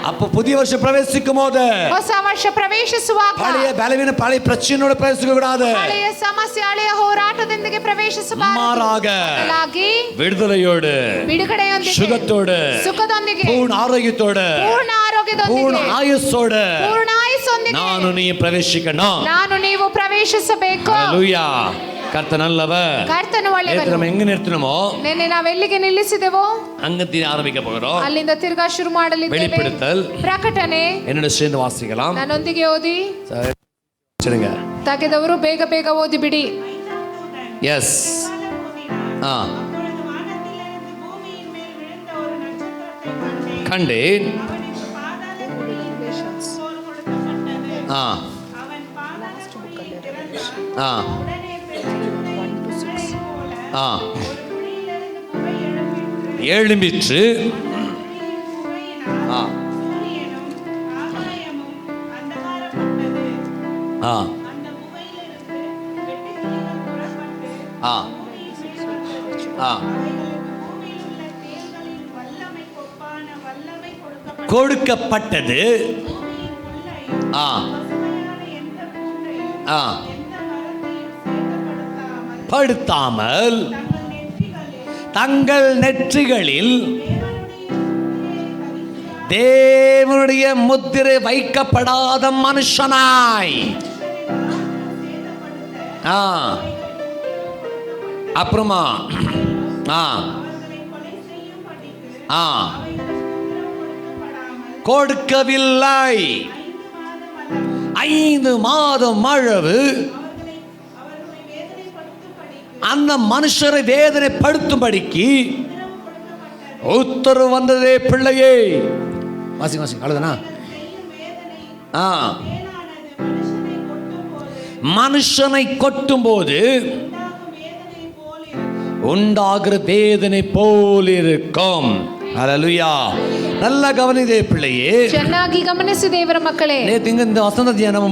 அப்ப புதிய வருஷம் பிரவேசிக்கும் போது ಹೊಸ ವರ್ಷ ಪ್ರವೇಶಿಸುವಾಗ பழைய பலவீன பழைய பிரச்சனையோட பிரவேசிக்க கூடாது. ಹಳೆಯ ಸಮಸ್ಯೆ ಹಳೆಯ ಹೋರಾಟದೊಂದಿಗೆ ಪ್ರವೇಶಿಸಬಾರದು. மாறாக ಬದಲಾಗಿ விடுதலையோடு ಬಿಡುಗಡೆಯೊಂದಿಗೆ சுகத்தோடு ಸುಖದೊಂದಿಗೆ பூர்ண ஆரோக்கியத்தோடு ಪೂರ್ಣ ಆರೋಗ್ಯದೊಂದಿಗೆ பூர்ண ஆயுசோடு ಪೂರ್ಣ ಆಯುಸ್ಸೊಂದಿಗೆ ನಾನು ನೀ பிரவேசிக்கணும். ನಾನು ನೀವು ಪ್ರವೇಶಿಸಬೇಕು. ஹல்லேலூயா. கர்த்தர் நல்லவர். ಕರ್ತನು ಒಳ್ಳೆಯವನು. நம்ம எங்க நிறுத்தணுமோ ನೆನ್ನೆ ನಾವೆಲ್ಲಿಗೆ ನಿಲ್ಲಿಸಿದೆವೋ அங்கத்தின் ஆரம்பிக்க போகிறோம். ಅಲ್ಲಿಂದ ತಿರ್ಗಾ ಶುರು ಮಾಡಲಿದ್ದೇವೆ. வெளிப்படுத்தல் ಪ್ರಕಟಣೆ என்னோட சேர்ந்து வாசிக்கலாம். ನನ್ನೊಂದಿಗೆ ಓದಿ. சரிங்க. ತೆಗೆದವರು ಬೇಗ ಬೇಗ ಓದಿ ಬಿಡಿ. எஸ். கண்டேன். எழும்பிற்று. கொடுக்கப்பட்டது. ஆ ஆ படுத்தாமல் தங்கள் நெற்றிகளில் தேவனுடைய முத்திரை வைக்கப்படாத மனுஷனாய் அப்புறமா கொடுக்கவில்லை 5 மாதம் அளவு அந்த மனுஷரை வேதனைப்படுத்தும்படிக்கு உத்தரவு வந்ததே பிள்ளையே. வாசிங்க வாசிங்க, அவ்வளவுதானா? மனுஷனை கொட்டும் போது உண்டாகிற வேதனை போல் இருக்கும். ஹல்லேலூயா. நல்ல கவனிதே பிள்ளையே, ಚೆನ್ನಾಗಿ ಗಮನಿಸಿ ದೇವರ ಮಕ್ಕಳೇ. இந்த வசனத்தை நம்ம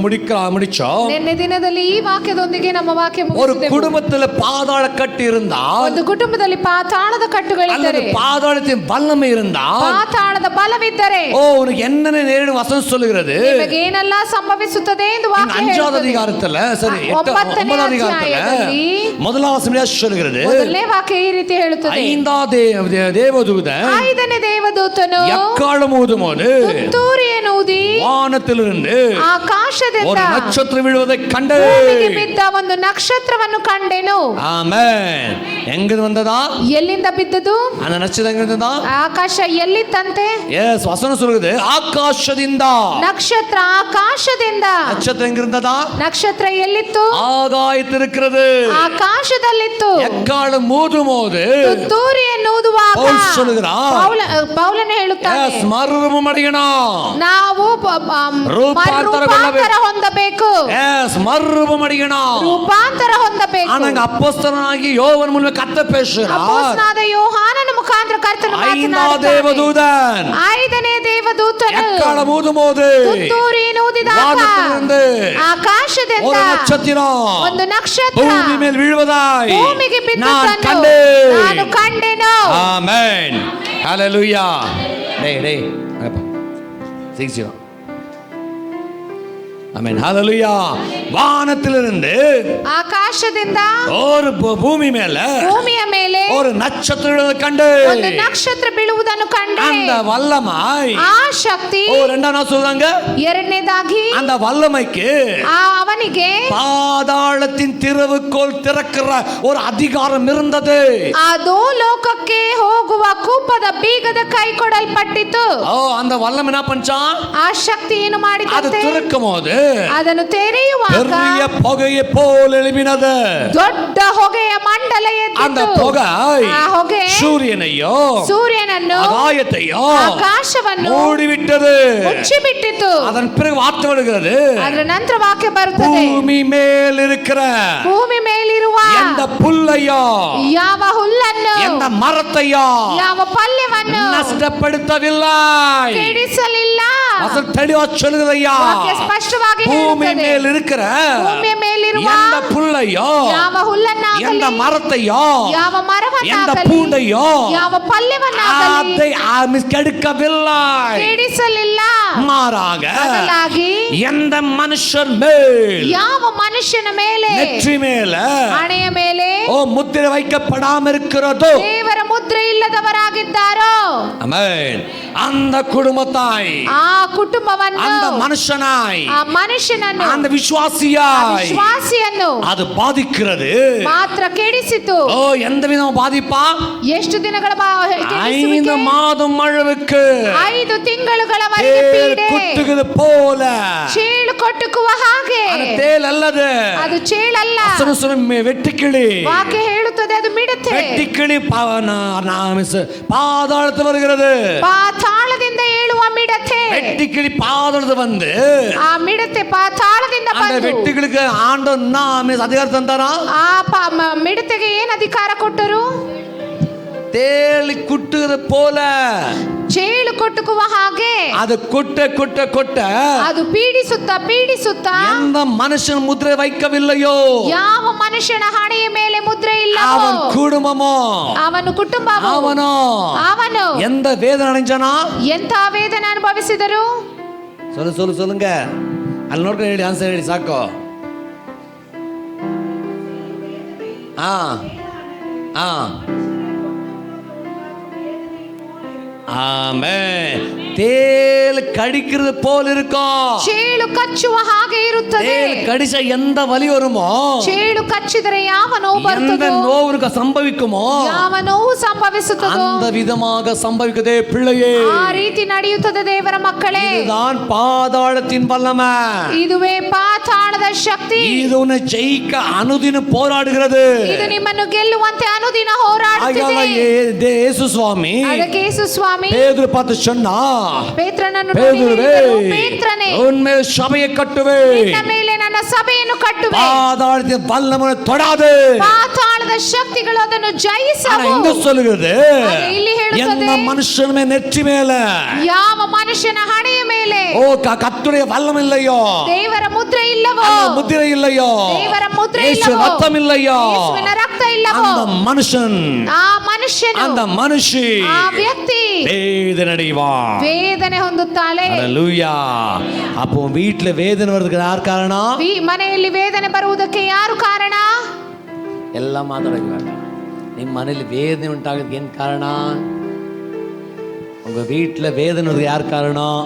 முடிச்சோம். ನಿನ್ನೆ ದಿನದಲ್ಲಿ ಈ ವಾಕ್ಯದೊಂದಿಗೆ ನಮ್ಮ ವಾಕ್ಯ ஒரு ಮುಗಿಸಿದೆವು. குடும்பத்துல பாதாள கட்டு இருந்தால், ಒಂದು ಕುಟುಂಬದಲ್ಲಿ ಪಾತಾಳದ ಕಟ್ಟುಗಳಿದ್ದರೆ, பாதாளத்தின் வல்லமை இருந்தால், ಪಾತಾಳದ ಬಲವಿದ್ದರೆ, உனக்கு என்னென்ன நேரிடும் வசனம் சொல்லுகிறது? ನಿಮಗೆ ಏನೆಲ್ಲ ಸಂಭವಿಸುತ್ತದೆ ಎಂದು ವಾಕ್ಯ 5வது அதிகாரத்துல, சரி 9வது அதிகாரத்துல முதலாம் வசனம் சொல்லுகிறது. ಮೊದಲನೇ ವಾಕ್ಯ ಈ ರೀತಿ ಹೇಳುತ್ತದೆ. 5ನೇ தேவதூதன் 5ನೇ ದೇವದೂತನು எக்காளம் ஊதும்போது ತುತ್ತೂರಿಯನ್ನು ಊದಿ வானத்திலிருந்து ಆಕಾಶದಿಂದ ஒரு நட்சத்திரம் விழுவதை கண்டேன். ಭೂಮಿಗೆ ಬಿದ್ದ ಒಂದು ನಕ್ಷತ್ರವನ್ನು ಕಂಡೆನು. ಆಮೆನ್. எங்கிருந்து வந்ததா? ಎಲ್ಲಿಂದ ಬಿದ್ದದು? அந்த நட்சத்திரம் எங்கிருந்து வந்ததா? ಆಕಾಶ ಎಲ್ಲಿತ್ತಂತೆ? எஸ், வசனம் சொல்லுது ஆகாசದಿಂದ. ನಕ್ಷತ್ರ ಆಕಾಶದಿಂದ. நட்சத்திரம் எங்கிருந்ததா? ನಕ್ಷತ್ರ ಎಲ್ಲಿತ್ತು? ஆகாயத்தில் இருக்கிறது. ಆಕಾಶದಲ್ಲಿತ್ತು. எக்காளம் ஊதும்போது ತುತ್ತೂರಿಯನ್ನು ಊದುವಾಗ பவுல் சொல்லுகிறார், ಪೌಲನು ಹೇಳುತ್ತಾನೆ, எஸ், மறுரூபம் அடையணும். ನಾವು ರೂಪಾಂತರ ಹೊಂದಬೇಕು. எஸ், மறுரூபம் அடையணும். ರೂಪಾಂತರ ಹೊಂದಬೇಕು. ஆனாங்க அப்போஸ்தலனாகிய யோவான் மூலமா கர்த்தர் பேசுகிறார். ಅಪೊಸ್ತಲನಾದ ಯೋಹಾನನ ಮುಖಾಂತರ ಕರ್ತನು ಮಾತನಾಡುತ್ತಾನೆ. தேவதூதன் 5ನೇ ದೇವದೂತನು எக்காளம் ஊதும்போது ತುತ್ತೂರಿಯನ್ನು ಊದಿದಾಗ வானத்திலிருந்து ಆಕಾಶದಿಂದ ஒரு நட்சத்திரம் ಒಂದು ನಕ್ಷತ್ರ பூமி மேல் விழுவதாய் ಭೂಮಿಗೆ நான் ಬಿದ್ದುದನ್ನು கண்டேன். ನಾನು ಕಂಡೆನು. ஆமென். ஹல்லேலூயா. டேய் அப்பா 60. ஆமென். ஹல்லேலூயா. வானத்திலிருந்து ಆಕಾಶದಿಂದ ஒரு பூமி மேல ಭೂಮಿಯ ಮೇಲೆ ஒரு நட்சத்திரம் கண்டு ಒಂದು ನಕ್ಷತ್ರ ಬೀಳುವುದನ್ನು ಕಂಡೆ. அந்த வல்லமை ಆ ಶಕ್ತಿ ரெண்டாவது சொல்றாங்க, ಎರಡನೇದಾಗಿ அந்த வல்லமைக்கு ಅವನಿಗೆ பாதாளத்தின் திறவுகோல் திறக்கிற ஒரு அதிகாரம் இருந்தது. ಅದು ಲೋಕಕ್ಕೆ ಹೋಗುವ ಕೂಪದ ಬೀಗದ ಕೈ ಕೊಡಲ್ಪಟ್ಟಿತು. அந்த வல்லமை என்ன பண்ணான்? ಆ ಶಕ್ತಿ ಏನು அது ಮಾಡಿದಂತೆ? திறக்கும் போது ಅದನ್ನು ತೆರೆಯುವಾಗ பெரிய புகையை போல் எழுப்பினது. ದೊಡ್ಡ ಹೊಗೆಯ ಮಂಡಲ அந்த ಎದ್ದಿತು. புகை ಆ ಹೊಗೆ சூரியனையோ ಸೂರ್ಯನನ್ನು ஆகாயத்தையோ ಆಕಾಶವನ್ನು மூடிவிட்டது. ಮುಚ್ಚಿಬಿಟ್ಟಿತು. அதன் பிறகு வார்த்தை வருகிறது, ಅದರ ನಂತರ ವಾಕ್ಯ ಬರುತ್ತದೆ, பூமி மேல் இருக்கிற ಭೂಮಿ ಮೇಲಿರುವ எந்த புல்லையோ ಯಾವ ಹುಲ್ಲನ್ನು எந்த மரத்தையோ ಯಾವ ಪಲ್ಯವನ್ನು நஷ்டப்படுத்தவில்லை. ಕೆಡಿಸಲಿಲ್ಲ. வசனம் தெளிவா சொல்லுதையா, ವಾಕ್ಯ ಸ್ಪಷ್ಟವಾಗಿ பூமி ಹೇಳುತ್ತದೆ. மேல் இருக்கிற ಭೂಮಿಯ ಮೇಲಿರುವ எந்த புல்லையோ ಯಾವ ಹುಲ್ಲನ್ನಾಗಲಿ எந்த மரத்தையோ ಯಾವ எந்த ಮರವನ್ನಾಗಲಿ பூண்டையೋ ಯಾವ ಪಲ್ಯವನ್ನಾಗಲಿ அதை கெடுக்கவில்லை. ಕೆಡಿಸಲಿಲ್ಲ. மாறாக ಬದಲಾಗಿ எந்த மனுஷன் மேல் ಯಾವ ಮನುಷ್ಯನ ಮೇಲೆ நெற்றி மேல ಹಣೆಯ ಮೇಲೆ முத்திரை வைக்கப்படாம இருக்கிறதோ, ದೇವರ ಮುದ್ರೆ ಇಲ್ಲದವರಾಗಿದ್ದಾರೋ, ஆமென், அந்த குடும்பத்தாய், ಆ ಕುಟುಂಬವನ್ನು, அந்த மனுஷனாய், ಆ ಮನುಷ್ಯನನ್ನು, அந்த விசுவாசியாய் ವಿಶ್ವಾಸಿಯನ್ನು அது பாதிக்கிறது. ಮಾತ್ರ ಕೆಡಿಸಿತು. எந்த விதம் பாதிப்பா? ಎಷ್ಟು ದಿನಗಳ 5 மாதம் அளவுக்கு 5 ತಿಂಗಳುಗಳವರೆಗೆ ಪೀಡೆ, குட்டுகிறது போல. ಚೇಳು ಕೊಟ್ಟುಕುವ ಹಾಗೆ. அது தேல் அல்லது, ಅದು ಚೇಳಲ್ಲ. வெட்டுக்கிளி. ವಾಕ್ಯ ಹೇಳುತ್ತದೆ ಅದು ಮಿಡತೆ. வெட்டுக்கிளி பாதாளத்தில் வருகிறது. ಪಾತಾಳದಿಂದ ಏಳುವ ಮಿಡತೆ. வெட்டுக்கிளி பாதாளத்தில் வந்து ಆ ಮಿಡತೆ ಪಾತಾಳದಿಂದ அந்த ಬಂದು வெட்டுக்கிளிக்கு ஆண்டவன் அதிகாரம் தந்தாரா? ಆ ಮಿಡತೆಗೆ ಏನು ಅಧಿಕಾರ ಕೊಟ್ಟರು? தேளி குட்டுகிறது போல, ಚೇಳು ಕೊಟ್ಟುಕುವ ಹಾಗೆ. அது கொட்ட ಅದು ಪೀಡಿಸುತ್ತಾ எந்த மனுஷன் முத்திரை வைக்கவில்லையோ, ಯಾವ ಮನುಷ್ಯನ ಹಣೆಯ ಮೇಲೆ ಮುದ್ರೆ ಇಲ್ಲವೋ, அவன் குடும்பமோ, ಅವನು ಕುಟುಂಬವೋ, ಅವನು எந்த வேதனை அடைஞ்சானா? ಎಂಥ ವೇದನೆ ಅನುಭವಿಸಿದರು? சொல்லுங்க. ಅಲ್ಲಿ ನೋಡ್ಕೊಂಡು ಹೇಳಿ, ಆನ್ಸರ್ ಹೇಳಿ ಸಾಕು. ஆ ஆ ஆமென். தேல் கடிக்கிறது போல் இருக்கும். ಚೇಳು ಕಚ್ಚುವ ಹಾಗೆ ಇರುತ್ತದೆ. தேல் கடிச்ச எந்த வலி வருமோ, ಚೇಳು ಕಚ್ಚಿದರೆ ಯಾವ ನೋವು எந்த ಬರುತ್ತದೋ, நோவுக்கு சம்பவிக்குமோ, ಯಾವ ನೋವು ಸಂಭವಿಸುತ್ತದೋ அந்த விதமாக சம்பவிக்கதே பிள்ளையே. ಆ ರೀತಿ ನಡೆಯುತ್ತದೆ ದೇವರ ಮಕ್ಕಳೇ. இதுதான் பாதாளத்தின் வல்லமை. ಇದುವೇ ಪಾತಾಳದ ಶಕ್ತಿ. இது உன்னை ஜெயிக்க அனுதினம் போராடுகிறது. ಇದು ನಿಮ್ಮನ್ನು ಗೆಲ್ಲುವಂತೆ ಅನುದಿನ ಹೋರಾಡುತ್ತಿದೆ. இயேசு சுவாமி ಅದಕ್ಕೆ ಯೇಸು ಸ್ವಾಮಿ பேதுரு பார்த்து சொன்னா, ಪೇತ್ರನನ್ನು ನೋಡಿ பேதுருவே, ಹೇಳಿದರು, ಪೇತ್ರನೇ, உன்மேல் சபையை கட்டுவே, ನಿನ್ನ ಮೇಲೆ ನನ್ನ ಸಭೆಯನ್ನು ಕಟ್ಟುವೆ. பாதாளத்தின் வல்லமை தொடாது. ಪಾತಾಳದ ಶಕ್ತಿಗಳು ಅದನ್ನು ஆனா ಜಯಿಸವು. இங்க சொல்லுகிறது, ಇಲ್ಲಿ ಹೇಳುತ್ತದೆ, என்ன மனுஷன் மேல் நெற்றி மேல, ಯಾವ ಮನುಷ್ಯನ ಹಣೆಯ ಮೇಲೆ ஓ கர்த்தருடைய வல்லமை இல்லையோ, ದೇವರ ಮುದ್ರೆ ಇಲ್ಲವೋ, அந்த முத்திரை இல்லையோ, ದೇವರ ಮುದ್ರೆ இயேசு ಇಲ್ಲವೋ, ரத்தம் இல்லையோ, ಯೇಸುವಿನ ರಕ್ತ ಇಲ್ಲವೋ, அந்த மனுஷன், ಆ ಮನುಷ್ಯನು, அந்த மனுஷி ಆ ವ್ಯಕ್ತಿ வேதனை அடைவான். ವೇದನೆ ಹೊಂದುತ್ತಾಳೆ. ஹalleluya. அப்போ வீட்ல வேதனை வர்றதுக்கு யார் காரணம்? ಮನೆಯಲ್ಲಿ ವೇದನೆ ಬರುವುದಕ್ಕೆ ಯಾರು ಕಾರಣ? ಎಲ್ಲ ಮಾತಾಡೋಕೆ ಬೇಡ. ನಿಮ್ಮ ಮನೇಲಿ ವೇದನೆ ಉಂಟಾಗೋದಕ್ಕೆ ಏನು ಕಾರಣ? உங்க வீட்டுல வேதனை வருது யார் காரணம்?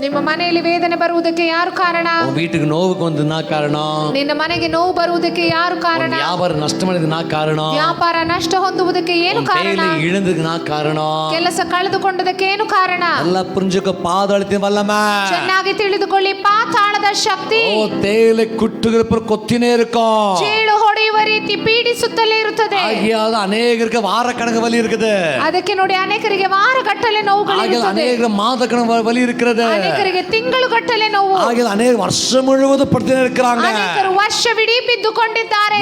ನಿಮ್ಮ ಮನೆಯಲ್ಲಿ ವೇದನೆ ಬರುವುದಕ್ಕೆ ಯಾರು ಕಾರಣ? உங்க வீட்டுக்கு நோவுக்கு வந்து ನಾ ಕಾರಣம். ನಿನ್ನ ಮನೆಗೆ ನೋವು ಬರುವುದಕ್ಕೆ ಯಾರು ಕಾರಣ? ವ್ಯಾಪಾರ ನಷ್ಟ ಮಾಡಿದ ನಾ ಕಾರಣம். ವ್ಯಾಪಾರ ನಷ್ಟ ಹೊಂದುವುದಕ್ಕೆ ಏನು ಕಾರಣ? ಇಳಿದಕ್ಕೆ ನಾ ಕಾರಣம். ಕೆಲಸ ಕಳೆದುಕೊಂಡದಕ್ಕೆ ಏನು ಕಾರಣ? ಎಲ್ಲ ಪುಂಜಕ ಪಾದಾಳತಿನ ವಲ್ಲಮೆ. ಚೆನ್ನಾಗಿ ತಿಳಿದುಕೊಳ್ಳಿ, ಪಾತಾಳದ ಶಕ್ತಿ. ಓ ತೇಲೆ ಕುಟ್ಟುಗಳ ಕೊತ್ತಿನೇ இருக்கும். ಚೇಳು ಹೊಡೆಯುವ ರೀತಿ ಪೀಡಿಸುತ್ತಲೇ ಇರುತ್ತದೆ. ಆಗಿಯಾದ ಅನೇಕರಿಗೆ ವಾರ ಕಣಕ ವಲಿ இருக்குது. ಅದಕ್ಕೆ ನೋಡಿ, ಅನೇಕರಿಗೆ ವಾರಗಟ್ಟಲೆ ನೋವುಗಳು ಇರುತ್ತದೆ. ಅನೇಕರಿಗೆ ಮಾದ ಕಣಕ ವಲಿ இருக்கிறது. ಅನೇಕರಿಗೆ ತಿಂಗಳುಗಟ್ಟಲೆ ನೋವು. ಹಾಗೆ ಅನೇಕ ವರ್ಷ ಮುழுவதும் ಪಡ್ತಾನೆ ಇರ್ಕறாங்க. ಅನೇಕರು ವರ್ಷವಿಡೀ ಬಿದ್ದುಕೊಂಡಿದ್ದಾರೆ.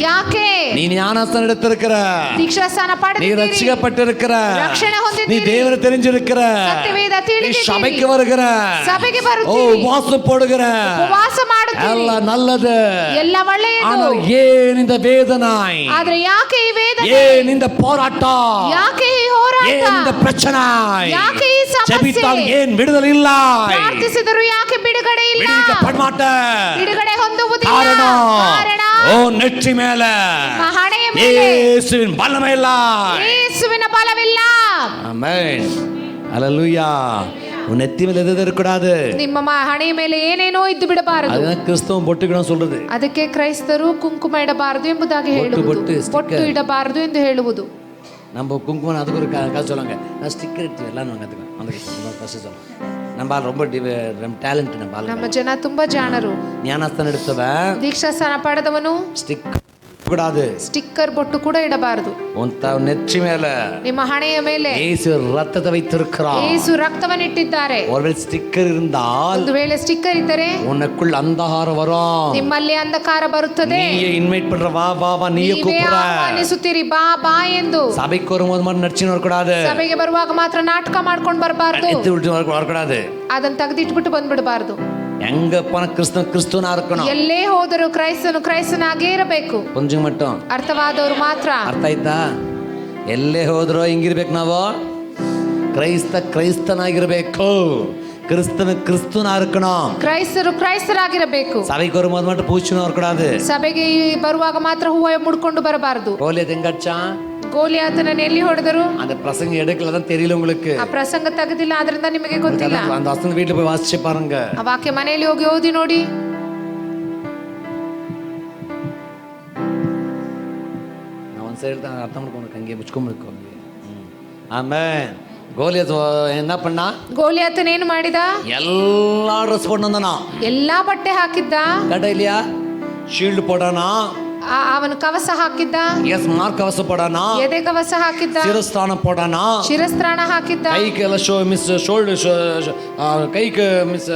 ಯಾಕೆ? ನೀ ஞானஸ்தானம் எடுத்திருக்கிற, ದೀಕ್ಷಾಸ್ನಾನ நீ ಪಡೆದಿದ್ದೀರಿ, ரட்சிக்கப்பட்டிருக்கிற, ರಕ್ಷಣೆ நீ ಹೊಂದಿದ್ದೀರಿ, தேவனை தெரிஞ்சிருக்கிற, ಸತ್ಯವೇದ நீ ತಿಳಿದಿದ್ದೀರಿ, சபைக்கு வருகிற, ಸಭೆಗೆ ஓ ಬರುತ್ತೀರಿ, உபவாசம் போடுகிற, ಉಪವಾಸ ಮಾಡುತ್ತೀರಿ, ಎಲ್ಲ நல்லது. ಎಲ್ಲ ಒಳ್ಳೆಯದು. ஆனால் ஏன் இந்த வேதனை? ಆದ್ರೆ ಯಾಕೆ ಈ ವೇದನೆ? ஏன் இந்த போராட்டம்? ಯಾಕೆ ಈ ಹೋರಾಟ? ஏன் இந்த பிரச்சனை? ಯಾಕೆ ಈ ಸಮಸ್ಯೆ? ஜெபித்தால் ஏன் விடுதலை இல்லை? ಪ್ರಾರ್ಥಿಸಿದರೂ ಯಾಕೆ ಬಿಡುಗಡೆ ಇಲ್ಲ? ಬಿಡುಗಡೆ ಬಿಡುಗಡೆ ಹೊಂದುವುದಿಲ್ಲ. ಕಾರಣ ಓ ನೆಟ್ಟಿ ಮೇಲೆ ಹಣೆಯ ಮೇಲೆ ಯೇಸುವಿನ ಬಲವೇ ಇಲ್ಲ. ಯೇಸುವಿನ ಬಲವಿಲ್ಲ. ಆಮೆನ್. ಹalleluya. உன் நெத்தி மேல எது இருக்கக்கூடாது. ನಿಮ್ಮ ಹಣೆಯ ಮೇಲೆ ಏನೇನೋ ಇದ್ದು ಬಿಡಬಾರದು. ಅದನ್ನ ಕ್ರಿಸ್ತವ ಬೊಟ್ಟುಗಳನ್ನು சொல்றது. ಅದಕ್ಕೆ ಕ್ರೈಸ್ತರು ಕುಂಕುಮ ಇಡಬಾರದು ಎಂಬುದಾಗಿ ಹೇಳುವುದು. ಬೊಟ್ಟು ಇಡಬಾರದು ಎಂದು ಹೇಳುವುದು. நம்ம குங்குமம் அதுக்கு ஒரு கதை சொல்லுவாங்க. நான் ஸ்டிக்கர் இட்டு எல்லாம் அதுக்கு அந்த ஃபர்ஸ்ட் சொல்லுவாங்க. நம்ம ரொம்ப ಟ್ಯಾಲೆಂಟ್ ನಮ್ಮ ಜನ ತುಂಬಾ ಜಾಣರು. ಜ್ಞಾನಸ್ತಾನ எடுத்தவன், ದೀಕ್ಷಾಸ್ನಾನ ಪಡೆದವನು ಸ್ಟಿಕ್ கூடாது, ಸ್ಟಿಕ್ಕರ್ ಬೊಟ್ಟು ಕೂಡ ಇಡಬಾರದು. நெற்றி மேல ನಿಮ್ಮ ಹಣೆಯ ಮೇಲೆ இயேசு ரத்தத்தை வைத்திருக்கிறார். ಯೇಸು ರಕ್ತವನ್ನಿಟ್ಟಿದ್ದಾರೆ. ஒருவேளை ஸ்டிக்கர் இருந்தால், ಒಂದು ವೇಳೆ ಸ್ಟಿಕ್ಕರ್ ಇದ್ದರೆ உனக்குள் அந்தகாரம் வரும். ನಿಮ್ಮಲ್ಲಿ ಅಂಧಕಾರ ಬರುತ್ತದೆ. நீயே இன்வைட் பண்ற வா வா வா நீயே கூப்பிடுற. ಆಹ್ವಾನಿಸುತ್ತೀರಿ, ಬಾ ಬಾ ಎಂದು. சபைக்கு வரும்போது மட்டும் நடிச்சுன்னு வரக்கூடாது. ಸಭೆಗೆ ಬರುವಾಗ ಮಾತ್ರ ನಾಟಕ ಮಾಡ್ಕೊಂಡು ಬರಬಾರದು. எத்து விட்டு வரக்கூடாது. ಅದನ್ನ ತೆಗೆದಿಟ್ಬಿಟ್ಟು ಬಂದ್ಬಿಡಬಾರದು. எங்க போன கிறிஸ்துவனா இருக்கணும். ಎಲ್ಲೇ ಹೋದರೂ ಕ್ರೈಸ್ತನು ಕ್ರೈಸ್ತನಾಗೇ ಇರಬೇಕು. கொஞ்சம் மட்டும் ಅರ್ಥವಾದವರು ಮಾತ್ರ. ಅರ್ಥ ಆಯ್ತಾ? ಎಲ್ಲೇ ಹೋದ್ರೋ ಹಿಂಗಿರ್ಬೇಕು ನಾವು. ಕ್ರೈಸ್ತನಾಗಿರ್ಬೇಕು. கிறிஸ்துவனா இருக்கணும். ಕ್ರೈಸ್ತರು ಕ್ರೈಸ್ತರಾಗಿರಬೇಕು. சபைக்கு வரும்போது மட்டும் பூச்சின்னு வரக்கூடாது. ಸಭೆಗೆ ಬರುವಾಗ ಮಾತ್ರ ಹೂವ ಮುಡ್ಕೊಂಡು ಬರಬಾರದು. கோலியத் எங்க அடிச்சா? ಗೋಲಿಯಾತನನ್ನು ಎಲ್ಲಿ ಹೊಡೆದರು? அந்த பிரசங்க எடுக்கல தான் தெரியல உங்களுக்கு. ಆ ಪ್ರಸಂಗ ತೆಗೆದಿಲ್ಲ, ಅದರಿಂದ ನಿಮಗೆ ಗೊತ್ತಿಲ್ಲ. அந்த வசனம் வீட்டுல போய் வாசிச்சு பாருங்க. ಆ ವಾಕ್ಯ ಮನೆಯಲ್ಲಿ ಹೋಗಿ ಓದಿ ನೋಡಿ. நான் ಒಂದು ಸೈಡ್ தான் ಅರ್ಥ ಮಾಡ್ಕೊಂಡು ಹಂಗೆ ಮುಚ್ಕೊಂಡ್ಬಿಡ್ಕೊ. ಆಮೇನ್. கோலியத் என்ன பண்ணா? ಗೋಲಿಯಾತನ ಏನು ಮಾಡಿದ? எல்லா ட்ரெஸ் போட்டு வந்தானா, ಎಲ್ಲಾ ಬಟ್ಟೆ ಹಾಕಿದ್ದ. கேட்டா இல்லையா? ஷீல்டு போடானா, ಅವನು ಕವಸ ಹಾಕಿದ್ದ. எஸ் மார்க் கவசம் போடானா, ಎದೆ ಕವಸ ಹಾಕಿದ್ದ. சிரஸ்தானம் போடானா, ಶಿರಸ್ತ್ರಾಣ ಹಾಕಿದ್ದ. கைக்கு மிஸ் ஷோல்டர் கைக்கு மிஸ்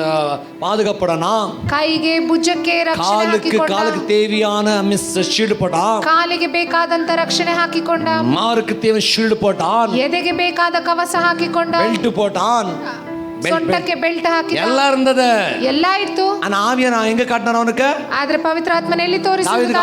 பாதுகாப்படானா, ಕೈಗೆ ಭುಜಕ್ಕೆ ರಕ್ಷಣೆ ಹಾಕಿಕೊಂಡ. காலுக்கு தேவையான மிஸ் ஷீல்டு போட்டான். ಕಾಲಿಗೆ ಬೇಕಾದಂತ ರಕ್ಷಣೆ ಹಾಕಿಕೊಂಡ. மாருக்கு தேவை ஷீல்டு போட்டான். ಎದೆಗೆ ಬೇಕಾದ ಕವಸ ಹಾಕಿಕೊಂಡ. பெல்ட் போட்டான். ಸೊಂಟಕ್ಕೆ ಬೆಲ್ಟ್ ಹಾಕಿ எல்லாம் இருந்தது. ಎಲ್ಲ ಇತ್ತು. ஆனா ஆவியான எங்க காட்டினார் அவனுக்கு? ಆದ್ರೆ ಪವಿತ್ರ ಆತ್ಮನ ಎಲ್ಲಿ ತೋರಿಸಿದ?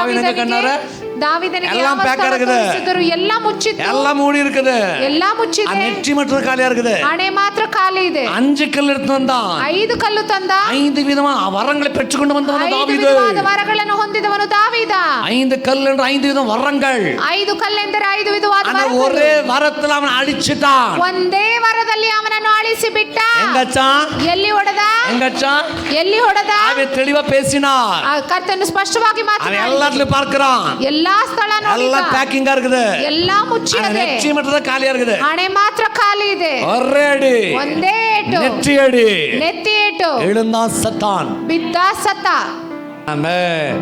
தாவீதನಿಗೆ எல்லாம் ಯಾವ pack ಸ್ಥಳ இருக்குது. ತೋರಿಸಿದ್ರು ಎಲ್ಲ ಮುಚ್ಚಿತ್ತು, எல்லாம் மூடி இருக்குது. ಎಲ್ಲ ಆ ಮುಚ್ಚಿದೆ, நெற்றி மட்டும் காலியா இருக்குது. ಹಣೆ ಮಾತ್ರ ಖಾಲಿ ಇದೆ. 5 கல் எடுத்து வந்தான். 5 ಕಲ್ಲು ತಂದ, 5 விதமா வரங்களை பெற்றுக்கொண்டு வந்தவன் 5 தாவீது. ವಿಧವಾದ ವರಗಳನ್ನು ಹೊಂದಿದವನು ದಾವೀದ. 5 கல் என்று 5 விதம் வரங்கள். 5 ಕಲ್ಲೆಂದರೆ 5 ವಿಧವಾದ ஆனா ವರಗಳು. ஒரೇ வரத்துல அவன் அடிச்சிட்டான். ಒಂದೇ ವರದಲ್ಲಿ ಅವನನ್ನು ಅಳಿಸಿ ಬಿಟ್ಟ. எங்கச்சான்? ಎಲ್ಲಿ ಹೊಡೆದ? எங்கச்சான்? ಎಲ್ಲಿ ಹೊಡೆದ? அவன் தெளிவா பேசினார். ಆ ಕರ್ತನು ಸ್ಪಷ್ಟವಾಗಿ அவன் ಮಾತನಾಡಿದ. எல்லாத்துலயும் பார்க்கறான். ಎಲ್ಲಾ ಸ್ಥಳ ನೋಡಿದ, எல்லாம் பேக்கிங்கா இருக்குது. ಎಲ್ಲಾ ಮುಚ್ಚಿದೆ, நெற்றி மட்டும் தான் காலியா இருக்குது. ಹಣೆ ಮಾತ್ರ ಖಾಲಿ ಇದೆ. ஒரே அடி, ಒಂದೇ ಏಟು, நெற்றி அடி, ನೆತ್ತಿ ಏಟು, எழுந்தான் சத்தான். ಬಿದ್ದ ಸತ್ತ. ஆமென்.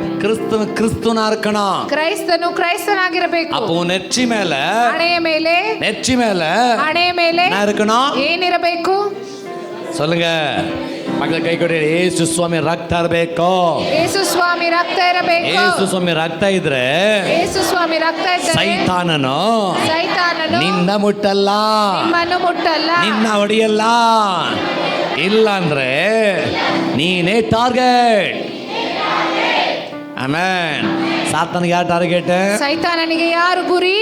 கிறிஸ்துவனா இருக்கணும். ಕ್ರೈಸ್ತನು ಕ್ರೈಸ್ತನಾಗಿರಬೇಕು. அப்போ நெற்றி மேல, ಹಣೆಯ ಮೇಲೆ, நெற்றி மேல ಹಣೆಯ ಮೇಲೆ என்ன இருக்கணும்? ಏನಿರಬೇಕು? சொல்லுங்க ಮಕ್ಕಳ ಕೈ ಕೊಡಿ. ಯೇಸು ಸ್ವಾಮಿ ರಕ್ತ ಇರಬೇಕು. ಯೇಸು ಸ್ವಾಮಿ ರಕ್ತ ಇರಬೇಕು. ಯೇಸು ಸ್ವಾಮಿ ರಕ್ತ ಇದ್ರೆ ಯೇಸು ಸ್ವಾಮಿ ರಕ್ತ ಇದ್ದರೆ ಸೈತಾನನು ನಿನ್ನ ಮುಟ್ಟಲ್ಲ, ನಿಮ್ಮನ್ನು ಮುಟ್ಟಲ್ಲ, ನಿನ್ನ ಹೊಡೆಯಲ್ಲ. ಇಲ್ಲ ಅಂದ್ರೆ ನೀನೇ ಟಾರ್ಗೆಟ್. ಆಮೆನ್. ಸಾತಾನಿಗೆ ಯಾರು ಟಾರ್ಗೆಟ್? ಸೈತಾನನಿಗೆ ಯಾರು ಗುರಿ?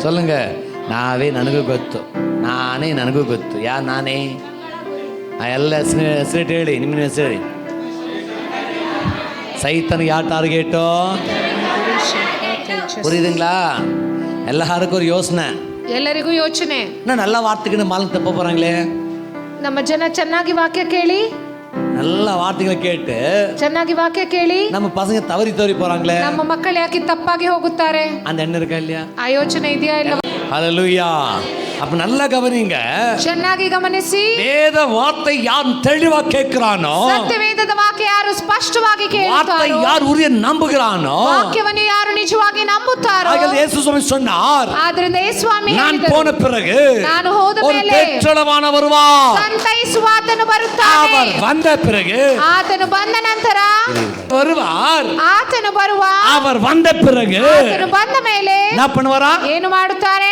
சொல்லுங்க. ನಾವೇ ನನಗೂ ಗೊತ್ತು, ನಾನೇ ನನಗೂ ಗೊತ್ತು. ನಾನೇ? ಎಲ್ಲ ಹೆಸರಿಟ್ಟು ಹೇಳಿ, ನಿಮ್ಮ ಹೆಸರು ಹೇಳಿ. ಸೈತನಿಗೆ ಯಾವ ಟಾರ್ಗೆಟು? புரியுதுங்களா? எல்லாருக்கும் ஒரு யோசனை. ಎಲ್ಲರಿಗೂ ಯೋಚನೆ. நான் நல்ல வார்த்தைக்கு மாலம் தப்ப போறாங்களே. ನಮ್ಮ ಜನ ಚೆನ್ನಾಗಿ ವಾಕ್ಯ ಕೇಳಿ, நல்ல வார்த்தைகளை கேட்டு ಚೆನ್ನಾಗಿ ವಾಕ್ಯ ಕೇಳಿ நம்ம பசங்க தவறி போறாங்களே. ನಮ್ಮ ಮಕ್ಕಳು ಯಾಕೆ ತಪ್ಪಾಗಿ ಹೋಗುತ್ತಾರೆ? அந்த எண்ணம் இருக்கா இல்லையா? ಆ ಯೋಚನೆ ಇದೆಯಾ ಇಲ್ಲ? ஹல்லேலூயா. அப்ப நல்லா கவனிங்க. ಚೆನ್ನಾಗಿ ಗಮನಿಸಿ. வேத வார்த்தை யார் தெளிவா கேட்கிறானோ, ಸತ್ಯವೇದದ ವಾಕ್ಯ ಯಾರು ಸ್ಪಷ್ಟವಾಗಿ வார்த்தை ಕೇಳುತ್ತಾರೋ, யார் உரிய நம்புகிறானோ, ವಾಕ್ಯವನ್ನು ಯಾರು ನಿಜವಾಗಿ ನಂಬುತ್ತಾರೋ, ஆகையால் இயேசு சுவாமி சொன்னார், ಆದ್ರಿಂದ ಯೇಸು ಸ್ವಾಮಿ நான் ಹೇಳಿದರು, போன பிறகு ನಾನು ಹೋದ ஒரு ಮೇಲೆ பெற்றளவான வருவார். ಸಂತೈಸುವ ಆತನು ಬರುತ್ತಾನೆ. அவர் வந்த பிறகு, ಆತನು ಬಂದ ನಂತರ வருவார். ಆತನು ಬರುವ, அவர் வந்த பிறகு ಆತನು ಬಂದ ಮೇಲೆ என்ன பண்ணுவாரா? ಏನು ಮಾಡುತ್ತಾರೆ?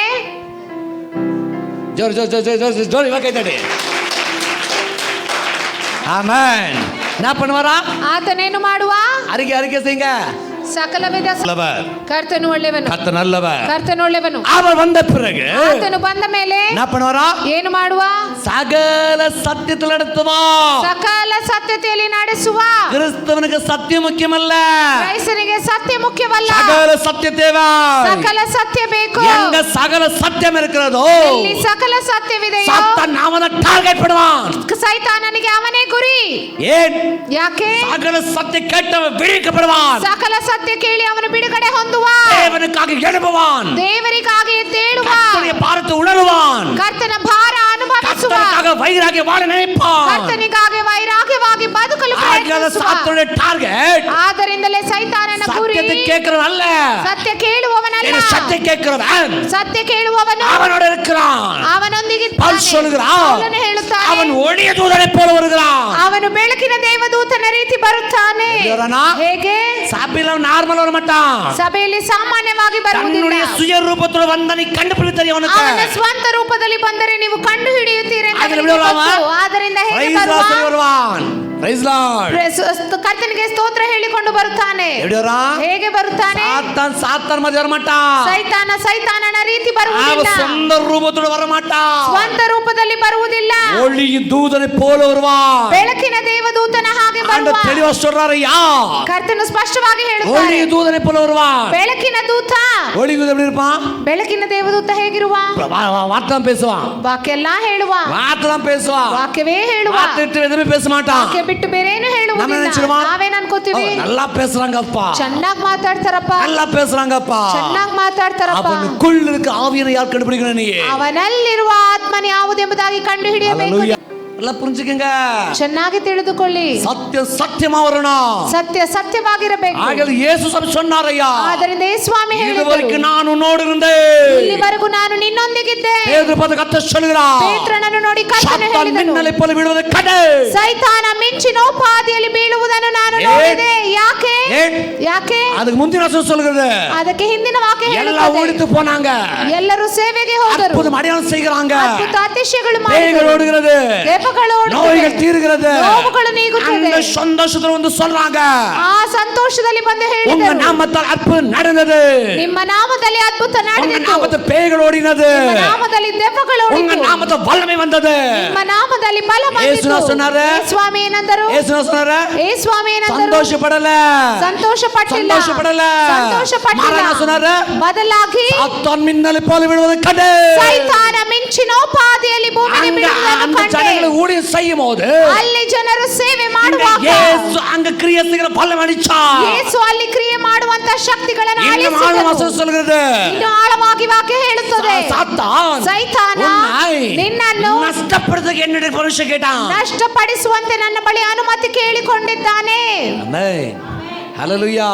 ಜೋರ್ ಜೋರ್ ಜೋರ್ ಜೋರ್ ಜೋರ್ ಜೋರ್ ಇವಾಗ ಕೈತಡಿ. ಆಮೆನ್. என்ன பண்ணுவாரா? ಆತನೇನು ಮಾಡುವ? அறிக்கை அறிக்கை செய்யுங்க. ಸಕಲ ವಿಧ நல்லவர், ಕರ್ತನು ಒಳ್ಳೆಯವನು, கர்த்தர் நல்லவர். ಕರ್ತನು ಒಳ್ಳೆಯವನು. அவர் வந்த பிறகு ಆತನು ಬಂದ ಮೇಲೆ என்ன பண்ணுவாரா? ಏನು ಮಾಡುವ? சகல சத்தியத்தில் நடத்துவா. ಸಕಲ ಸತ್ಯತೆಯಲ್ಲಿ ನಡೆಸುವ. கிறிஸ்தவனுக்கு சத்தியம் முக்கியமல்ல, ಕ್ರೈಸ್ತನಿಗೆ ಸತ್ಯ ಮುಖ್ಯವಲ್ಲ, சகல சத்திய தேவை. ಸಕಲ ಸತ್ಯ ಬೇಕು. எங்க சகல சத்தியம் இருக்கிறதோ, ಎಲ್ಲಿ ಸಕಲ ಸತ್ಯವಿದೆಯೋ சத்தான் அவனை டார்கெட் பண்ணுவான். ಸೈತಾನನಿಗೆ ಅವನೇ ಗುರಿ. ஏன்? ಯಾಕೆ? சகல சத்திய கேட்டவன் விடுவிக்கப்படுவான். ಸಕಲ ಸತ್ಯ ಕೇಳಿ ಅವನು ಬಿಡುಗಡೆ ಹೊಂದುವ, தேவனுக்காக எழும்புவான், ದೇವರಿಗಾಗಿ ಎದ್ದೇಳುವ, கர்த்தருடைய பாரத்தை உணருவான், ಕರ್ತನ ಭಾರ ಅನುಭವಿಸುವ, கர்த்தருக்காக வைராகிய வாழ நினைப்பான். ಕರ್ತನಿಗಾಗಿ ವೈರಾಗ್ಯವಾಗಿ ಬದುಕಲು ಪ್ರಯತ್ನಿಸುವ. சாத்தானுடைய டார்கெட் ಆದ್ದರಿಂದಲೇ ಸೈತಾನನ ಗುರಿ சத்தியத்தை கேட்கிறவன் அல்ல, ಸತ್ಯ ಕೇಳುವವನಲ್ಲ, சத்திய கேட்கிறவன் ಸತ್ಯ ಕೇಳುವವನು அவனோட இருக்கிறான். ಅವನೊಂದಿಗಿದ್ದಾನೆ. பவுல் சொல்கிறான், ಪೌಲನು ಹೇಳುತ್ತಾನೆ, அவன் ஒளிய தூதனை போல வருகிறான். ಅವನು ಬೆಳಕಿನ ದೇವದೂತನ ರೀತಿ ಬರುತ್ತಾನೆ. ಹೇಗೆ? சபையில நார்மல் வர மாட்டான், ಸಭೆಯಲ್ಲಿ ಸಾಮಾನ್ಯವಾಗಿ ಬರುವುದಿಲ್ಲ. தன்னுடைய சுய ரூபத்தோட வந்த நீ கண்டுபிடித்து தெரியும் அவனுக்கு. ಅವನ ಸ್ವಂತ ರೂಪದಲ್ಲಿ ಬಂದರೆ ನೀವು ಕಂಡು ಹಿಡಿಯುತ್ತೀರಿ ಎಂದು ಹಾಗೆ ನಿಮಗೆ ಬಿಡುವವ? ಗೊತ್ತು. ಆದ್ದರಿಂದ ಹೇಗೆ Praise ಬರುವ? Lord சொல்லி வருவான். Praise Lord. ಕರ್ತನಿಗೆ ಸ್ತೋತ್ರ ಹೇಳಿಕೊಂಡು ಬರುತ್ತಾನೆ. எப்படி வரான்? ಹೇಗೆ ಬರುತ್ತಾನೆ? சாத்தான் மாதிரி வர மாட்டான். ಸೈತಾನನ ರೀತಿ அவன் ಬರುವುದಿಲ್ಲ, சொந்த ரூபத்தோட வர மாட்டான். ಸ್ವಂತ ರೂಪದಲ್ಲಿ ಬರುವುದಿಲ್ಲ, ஒளி தூதனை போல வருவான். ಬೆಳಕಿನ ದೇವದೂತನ ಹಾಗೆ அந்த ಬರುವ. தெளிவா சொல்றாரு யா. ಕರ್ತನು ಸ್ಪಷ್ಟವಾಗಿ ஒளி ಹೇಳುತ್ತಾನೆ, தூதனை போல வருவான். ಬೆಳಕಿನ ದೂತ. ஒளி தூதன் எப்படி இருப்பான்? ಬೆಳಕಿನ ದೇವದೂತ ಹೇಗಿರುವ? வார்த்தை பேசுவான், ವಾಕ್ಯ ಎಲ್ಲ ಹೇಳುವ, வார்த்தை பேசுவான், ವಾಕ್ಯವೇ ಹೇಳುವ, வார்த்தை விட்டு எதுவுமே பேச மாட்டான். ವಾಕ್ಯ ಬಿಟ್ಟು ಬೇರೇನು நம்ம ಹೇಳುವುದಿಲ್ಲ. நினைச்சிருவோம், ನಾವೇನ್ ಅನ್ಕೋತೀವಿ? நல்லா பேசுறாங்கப்பா, ಚೆನ್ನಾಗಿ ಮಾತಾಡ್ತಾರಪ್ಪ, நல்லா பேசுறாங்கப்பா. ಚೆನ್ನಾಗಿ ಮಾತಾಡ್ತಾರಪ್ಪ. அவனுக்குள் இருக்க ஆவியனை யார் கண்டுபிடிக்கணும்? நீ ಅವನಲ್ಲಿರುವ ಆತ್ಮನ ಯಾವುದೆಂಬುದಾಗಿ ಕಂಡು ಹಿಡಿಯಬೇಕು. Hallelujah. எல்லாம் புரிஞ்சுக்கங்க. ಚೆನ್ನಾಗಿ ತಿಳಿದುಕೊಳ್ಳಿ. சத்தியம் சத்தியமா வரணும். ಸತ್ಯ ಸತ್ಯವಾಗಿರಬೇಕು. ஆகவே இயேசு சொன்னாரையா, ಆದ್ದರಿಂದ ಯೇಸು ಸ್ವಾಮಿ ಹೇಳಿದರು, இதுவரைக்கும் நான் உன்னோடு இருந்தேன், ಇಲ್ಲಿವರೆಗೂ ನಾನು ನಿನ್ನೊಂದಿಗಿದ್ದೆ. பேதுரு பார்த்து கர்த்தர் சொல்கிறார், ಪೇತ್ರನನ್ನು ನೋಡಿ ಕರ್ತನು சாத்தான் ಹೇಳಿದನು, மின்னலை போல விழுவதை கண்டு. ಸೈತಾನ ಮಿಂಚಿನೋಪಾದಿಯಲ್ಲಿ ಬೀಳುವುದನ್ನು ನಾನು ನೋಡಿದೆ. ಯಾಕೆ? ಯಾಕೆ? அதுக்கு முந்தின வசனம் சொல்கிறது, ಅದಕ್ಕೆ ಹಿಂದಿನ ವಾಕ್ಯ எல்லாம் ಹೇಳುತ್ತದೆ, ஓடித்து போனாங்க, ಎಲ್ಲರೂ ಸೇವೆಗೆ ಹೋದರು, அற்புதம் அடையாளம் செய்கிறாங்க, ಅದ್ಭುತ ಅತಿಶಯಗಳು பேய்கள் ಮಾಡಿದರು, ஓடுகிறது, ದೆವ್ವಗಳು ಓಡುತ್ತವೆ, நோய்கள் தீருகிறது, ನೋವುಗಳು ನೀಗುತ್ತದೆ. அந்த சந்தோஷத்துல வந்து சொல்றாங்க, ಆ ಸಂತೋಷದಲ್ಲಿ ಬಂದು உங்க ಹೇಳಿದರು, நாமத்தால் அற்புதம் நடந்தது, ನಿಮ್ಮ ನಾಮದಲ್ಲಿ ಅದ್ಭುತ உங்க ನಡೆದಿತು, நாமத்தில் பேய்கள் ஓடினது, ನಿಮ್ಮ ನಾಮದಲ್ಲಿ ದೆವ್ವಗಳು உங்க ಓಡಿತು, நாமத்தில் வல்லமை வந்தது. ನಿಮ್ಮ ನಾಮದಲ್ಲಿ ಬಲ ಯೇಸು ಬಂದಿತು. சொன்னாரு, ಸ್ವಾಮಿ ಏನಂದರು? ಯೇಸು சொன்னாரு, ಸ್ವಾಮಿ ಏನಂದರು? சந்தோஷப்படல, ಸಂತೋಷಪಟ್ಟಿಲ್ಲ, சந்தோஷப்படல. ಸಂತೋಷಪಟ್ಟಿಲ್ಲ, மாறான சொன்னாரு, ಬದಲಾಗಿ சாத்தான் மின்னலை போல விழுவதை கண்டே. ಸೈತಾನ ಮಿಂಚಿನೋಪಾದಿಯಲ್ಲಿ ಭೂಮಿಗೆ ಬೀಳುವುದನ್ನು அந்த ಕಂಡೆ. ஜனங்களை ஊழியம் செய்யும் போது ಅಲ್ಲಿ ಜನರು ಸೇವೆ ಮಾಡುವಾಗ ಯೇಸು அங்க கிரியை செய்கிற பலம் அடிச்சா. ಯೇಸು ಅಲ್ಲಿ ಕ್ರಿಯೆ ಮಾಡುವಂತ ಶಕ್ತಿಗಳನ್ನು இன்னும் ಅಳಿಸಿದನು. ஆழமா சொல்கிறது, ಇನ್ನು ಆಳವಾಗಿ ವಾಕ್ಯ ಹೇಳುತ್ತದೆ, சாத்தான் ಸೈತಾನ உன்னை ನಿನ್ನನ್ನು நஷ்டப்படுறதுக்கு என்னுடைய பரிசு கேட்டான். ನಷ್ಟಪಡಿಸುವಂತೆ ನನ್ನ ಬಳಿ ಅನುಮತಿ ಕೇಳಿಕೊಂಡಿದ್ದಾನೆ. ஆமென், ஹல்லேலூயா.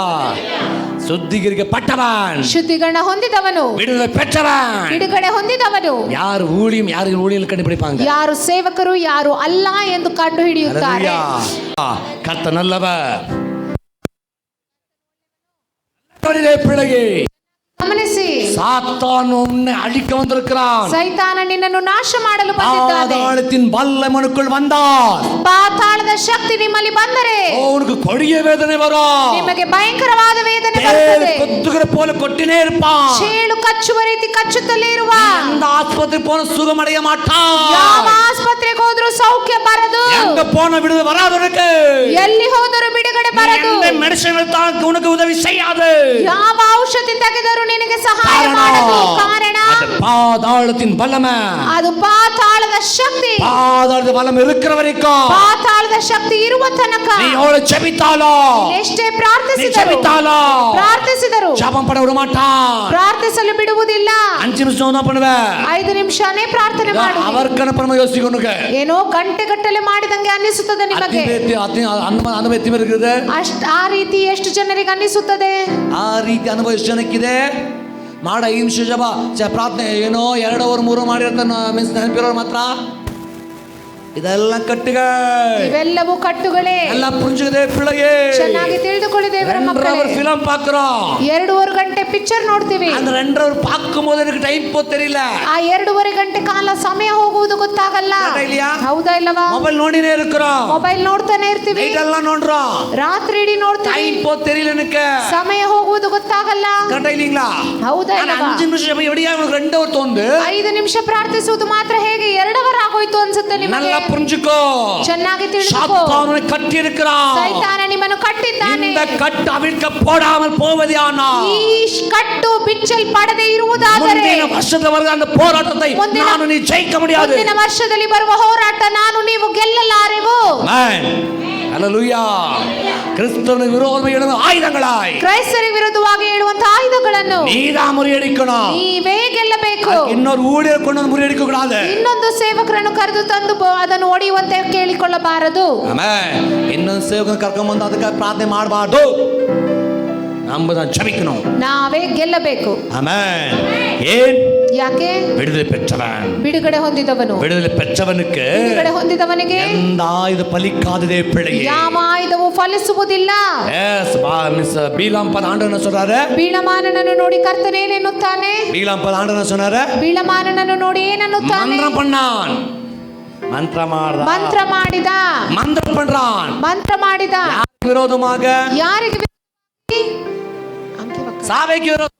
சுத்திகரிக்கப்பட்டவன், ಶುದ್ಧೀಕರಣ ಹೊಂದಿದವನು, விடுதலை பெற்றவன். ಬಿಡುಗಡೆ ಹೊಂದಿದವನು. யார் ஊழியம், யாரு ஊழியம் கண்டுபிடிப்பாங்க? ಯಾರು ಸೇವಕರು ಯಾರು ಅಲ್ಲ ಎಂದು ಕಂಡು ಹಿಡಿಯುತ್ತಾರೆ. ஹல்லேலூயா. கர்த்தர் நல்லவர். பிள்ளையே, ಗಮನಿಸಿ, சாத்தான் உன்னை அழிக்க வந்திருக்கிறான். ಸೈತಾನ ನಿನ್ನನ್ನು ನಾಶ ಮಾಡಲು ಬಂದಿದ್ದಾನೆ. பாதாளத்தின் வல்லமை உனக்குள் வந்தால் ಪಾತಾಳದ ಶಕ್ತಿ ನಿಮ್ಮಲ್ಲಿ ಬಂದರೆ உனக்கு கொடிய வேதனை வரும். ನಿಮಗೆ ಭಯಂಕರವಾದ ವೇದನೆ தேள் ಬರುತ್ತದೆ. கொத்துகிற போல கொட்டினே இருப்பான். ಚೇಳು ಕಚ್ಚುವ ರೀತಿ ಕಚ್ಚುತ್ತಲೇ ಇರುವ, அந்த ஆஸ்பத்திரி போன சுகமடைய மாட்டான். ಯಾವ ಆಸ್ಪತ್ರೆಗೆ ಹೋದ್ರೂ ಸೌಖ್ಯ ಬರದು, எங்க போன விடுதலை வராது உனக்கு. ಎಲ್ಲಿ ಹೋದರೂ ಬಿಡುಗಡೆ ಬರದು, எந்த மெடிசன் எடுத்தாலும் உனக்கு உதவி செய்யாது. ಯಾವ ಔಷಧಿ ತೆಗೆದರೂ ನಿನಗೆ ಸಹಾಯ ಮಾಡದು. ಕಾರಣ அது பாதாளத்தின் வல்லமை. ಅದು ಪಾತಾಳದ ಶಕ್ತಿ. பாதாளத்தின் வல்லமை இருக்கிற வரைக்கும் ಪಾತಾಳದ ಶಕ್ತಿ ಇರುವ ತನಕ நீ எவ்வளவு ஜெபித்தாலோ, ಎಷ್ಟೇ நீ ಪ್ರಾರ್ಥಿಸಿದರು ஜெபம் பண்ண விட மாட்டான். ಪ್ರಾರ್ಥಿಸಲು ಬಿಡುವುದಿಲ್ಲ. 5 நிமிஷம் தான் பண்ணுவேன். 5 ನಿಮಿಷನೇ ಪ್ರಾರ್ಥನೆ ಮಾಡು. அவர்க்கான பரம யோசிக்கணுங்க. ಏನೋ ಗಂಟೆಗಟ್ಟಲೆ ಮಾಡಿದಂಗೆ ಅನ್ನಿಸುತ್ತದೆ ನಿಮಗೆ. ಅನುಭವ இருக்குது. ಆ ರೀತಿ ಎಷ್ಟು ಜನರಿಗೆ ಅನ್ನಿಸುತ್ತದೆ? ಆ ರೀತಿ ಅನುಭವ ಎಷ್ಟು ಜನಕ್ಕಿದೆ? ಮಾಡ 5 ನಿಮಿಷ ಜಪ ಪ್ರಾರ್ಥನೆ ಏನೋ 2 ಅವರ್ 3 ಮಾಡಿರ್ತಾನ ಮೀನ್ಸ್ ನೆನಪಿರೋರು ಮಾತ್ರ. ಇದೆಲ್ಲ ಕಟ್ಟಿಗೆ, ಇವೆಲ್ಲವೂ ಕಟ್ಟುಗಳೇ. ಎಲ್ಲ ಪುಂಜದೆ ಪಿಳ್ಳಗೆ ಚೆನ್ನಾಗಿ ತಿಳಿದುಕೊಳ್ಳಿ ದೇವರ ಮಕ್ಕಳೇ. ಫಿಲಂ ಪಾಕ್ರೋ 2.5 ಗಂಟೆ ಪಿಕ್ಚರ್ ನೋಡ್ತೀವಿ. அந்த 2 அவர் பார்க்கும்போது எனக்கு டைம் போத் தெரியல. ಆ 2.5 ಗಂಟೆ ಕಾಲ ಸಮಯ ಹೋಗುವುದು ಗೊತ್ತಾಗಲ್ಲ. ಹೌದಾ ಇಲ್ಲವಾ? ಮೊಬೈಲ್ ನೋಡಿನೇ ಇರ್ಕறோம். ಮೊಬೈಲ್ ನೋಡ್ತಾನೆ ಇರ್ತೀವಿ. ನೈಟ್ ಎಲ್ಲ ನೋಡ್றோம். ರಾತ್ರಿ ಇಡೀ ನೋಡ್ತೀವಿ. டைம் போத் தெரியல எனக்கு. ಸಮಯ ಹೋಗುವುದು ಗೊತ್ತಾಗಲ್ಲ. கரெக்ட்டா இல்லீங்களா? ಹೌದಾ ಇಲ್ಲವಾ? 5 ನಿಮಿಷ ಎಡಿಯಾ 2 ಅವರ್ ತೋಂದು 5 ನಿಮಿಷ ಪ್ರಾರ್ಥಿಸುವುದು ಮಾತ್ರ ಹೇಗೆ 2 ಅವರ್ ಆಗೋಯ್ತು ಅನ್ಸುತ್ತೆ ನಿಮಗೆ. நல்லா புரிஞ்சுக்கோ. ಚೆನ್ನಾಗಿ ತಿಳಿದುಕೋ. சாத்தானை கட்டி இருக்கிறான். ಸೈತಾನ ನಿಮ್ಮನ್ನು ಕಟ್ಟಿದ್ದಾನೆ. இந்த கட்டு அவிழ்க்க போடாமல் போவதானால் ಈ ಕಟ್ಟು ಬಿಚ್ಚಲ್ಪಡದೆ ಇರುವುದಾದರೆ ಮುಂದಿನ ವರ್ಷದವರೆಗೆ அந்த போராட்டத்தை ನಾನು ನೀ ಜಯಿக்க முடியாது. ಮುಂದಿನ ವರ್ಷದಲ್ಲಿ ಬರುವ ಹೋರಾಟ ನಾನು ನೀವು ಗೆಲ್ಲಲಾರೆವು. Amen, hallelujah. ಕ್ರಿಸ್ತನ ವಿರೋಧವಾಗಿ ಹೇಳುವ ಆಯುಧಗಳಾய் ಕ್ರೈಸ್ತರಿಗೆ ವಿರುದ್ಧವಾಗಿ ಹೇಳುವಂತ ಆಯುಧಗಳನ್ನು ನೀದಾ ಮುರಿಯಡಿக்கணும். ನೀವೇ ಗೆಲ್ಲಬೇಕು. ಇನ್ನೊಂದು ஊழியர் கொண்டு வந்து முறியடிக்க கூடாது. ಇನ್ನೊಂದು ಸೇವಕರನ್ನು ಕರೆದು ತಂದು ಅದನ್ನು ಒಡೆಯುವಂತೆ ಕೇಳಿಕೊಳ್ಳಬಾರದು. ಆಮೆನ್. ಇನ್ನೊಂದು ಸೇವಕರನ್ನು ಕರ್ಕೊಂಡು ಬಂದು ಅದಕ್ಕೆ ಪ್ರಾರ್ಥನೆ ಮಾಡಬಾರದು. ನಮ್ಮದನ್ನು ಜಪಿக்கணும். ನಾವೇ ಗೆಲ್ಲಬೇಕು. ಆಮೆನ್. ಏನ್ ಯಾಕೆ? விடுதலை பெற்றவன், ಬಿಡುಗಡೆ ಹೊಂದಿದವನು. விடுதலை பெற்றவனுக்கு ಬಿಡುಗಡೆ ಹೊಂದಿದವನಿಗೆ எந்த ஆயுத பலிக்காததே பிள்ளையே. ಯಾವ ಆಯುಧವು ಫಲಿಸುವುದಿಲ್ಲ. எஸ் மிஸ் பீலாம் பத ஆண்டவன் சொல்றாரு. ಬೀಳಮಾನನನ್ನು ನೋಡಿ ಕರ್ತನೇನೆನ್ನುತ್ತಾನೆ? பீலாம் பத ஆண்டவன் சொன்னாரு. ಬೀಳಮಾನನನ್ನು ನೋಡಿ ಏನನ್ನುತ್ತಾನೆ? மந்திரம் பண்ணான். ಮಂತ್ರ ಮಾಡಿದ. ಮಂತ್ರ ಮಾಡಿದ. ಮಂತ್ರ பண்றான். ಮಂತ್ರ ಮಾಡಿದ. ವಿರೋಧமாக ಯಾರಿಗೆ ವಿರೋಧವಾಗಿ? ಸಭೆಗೆ ವಿರೋಧವಾಗಿ,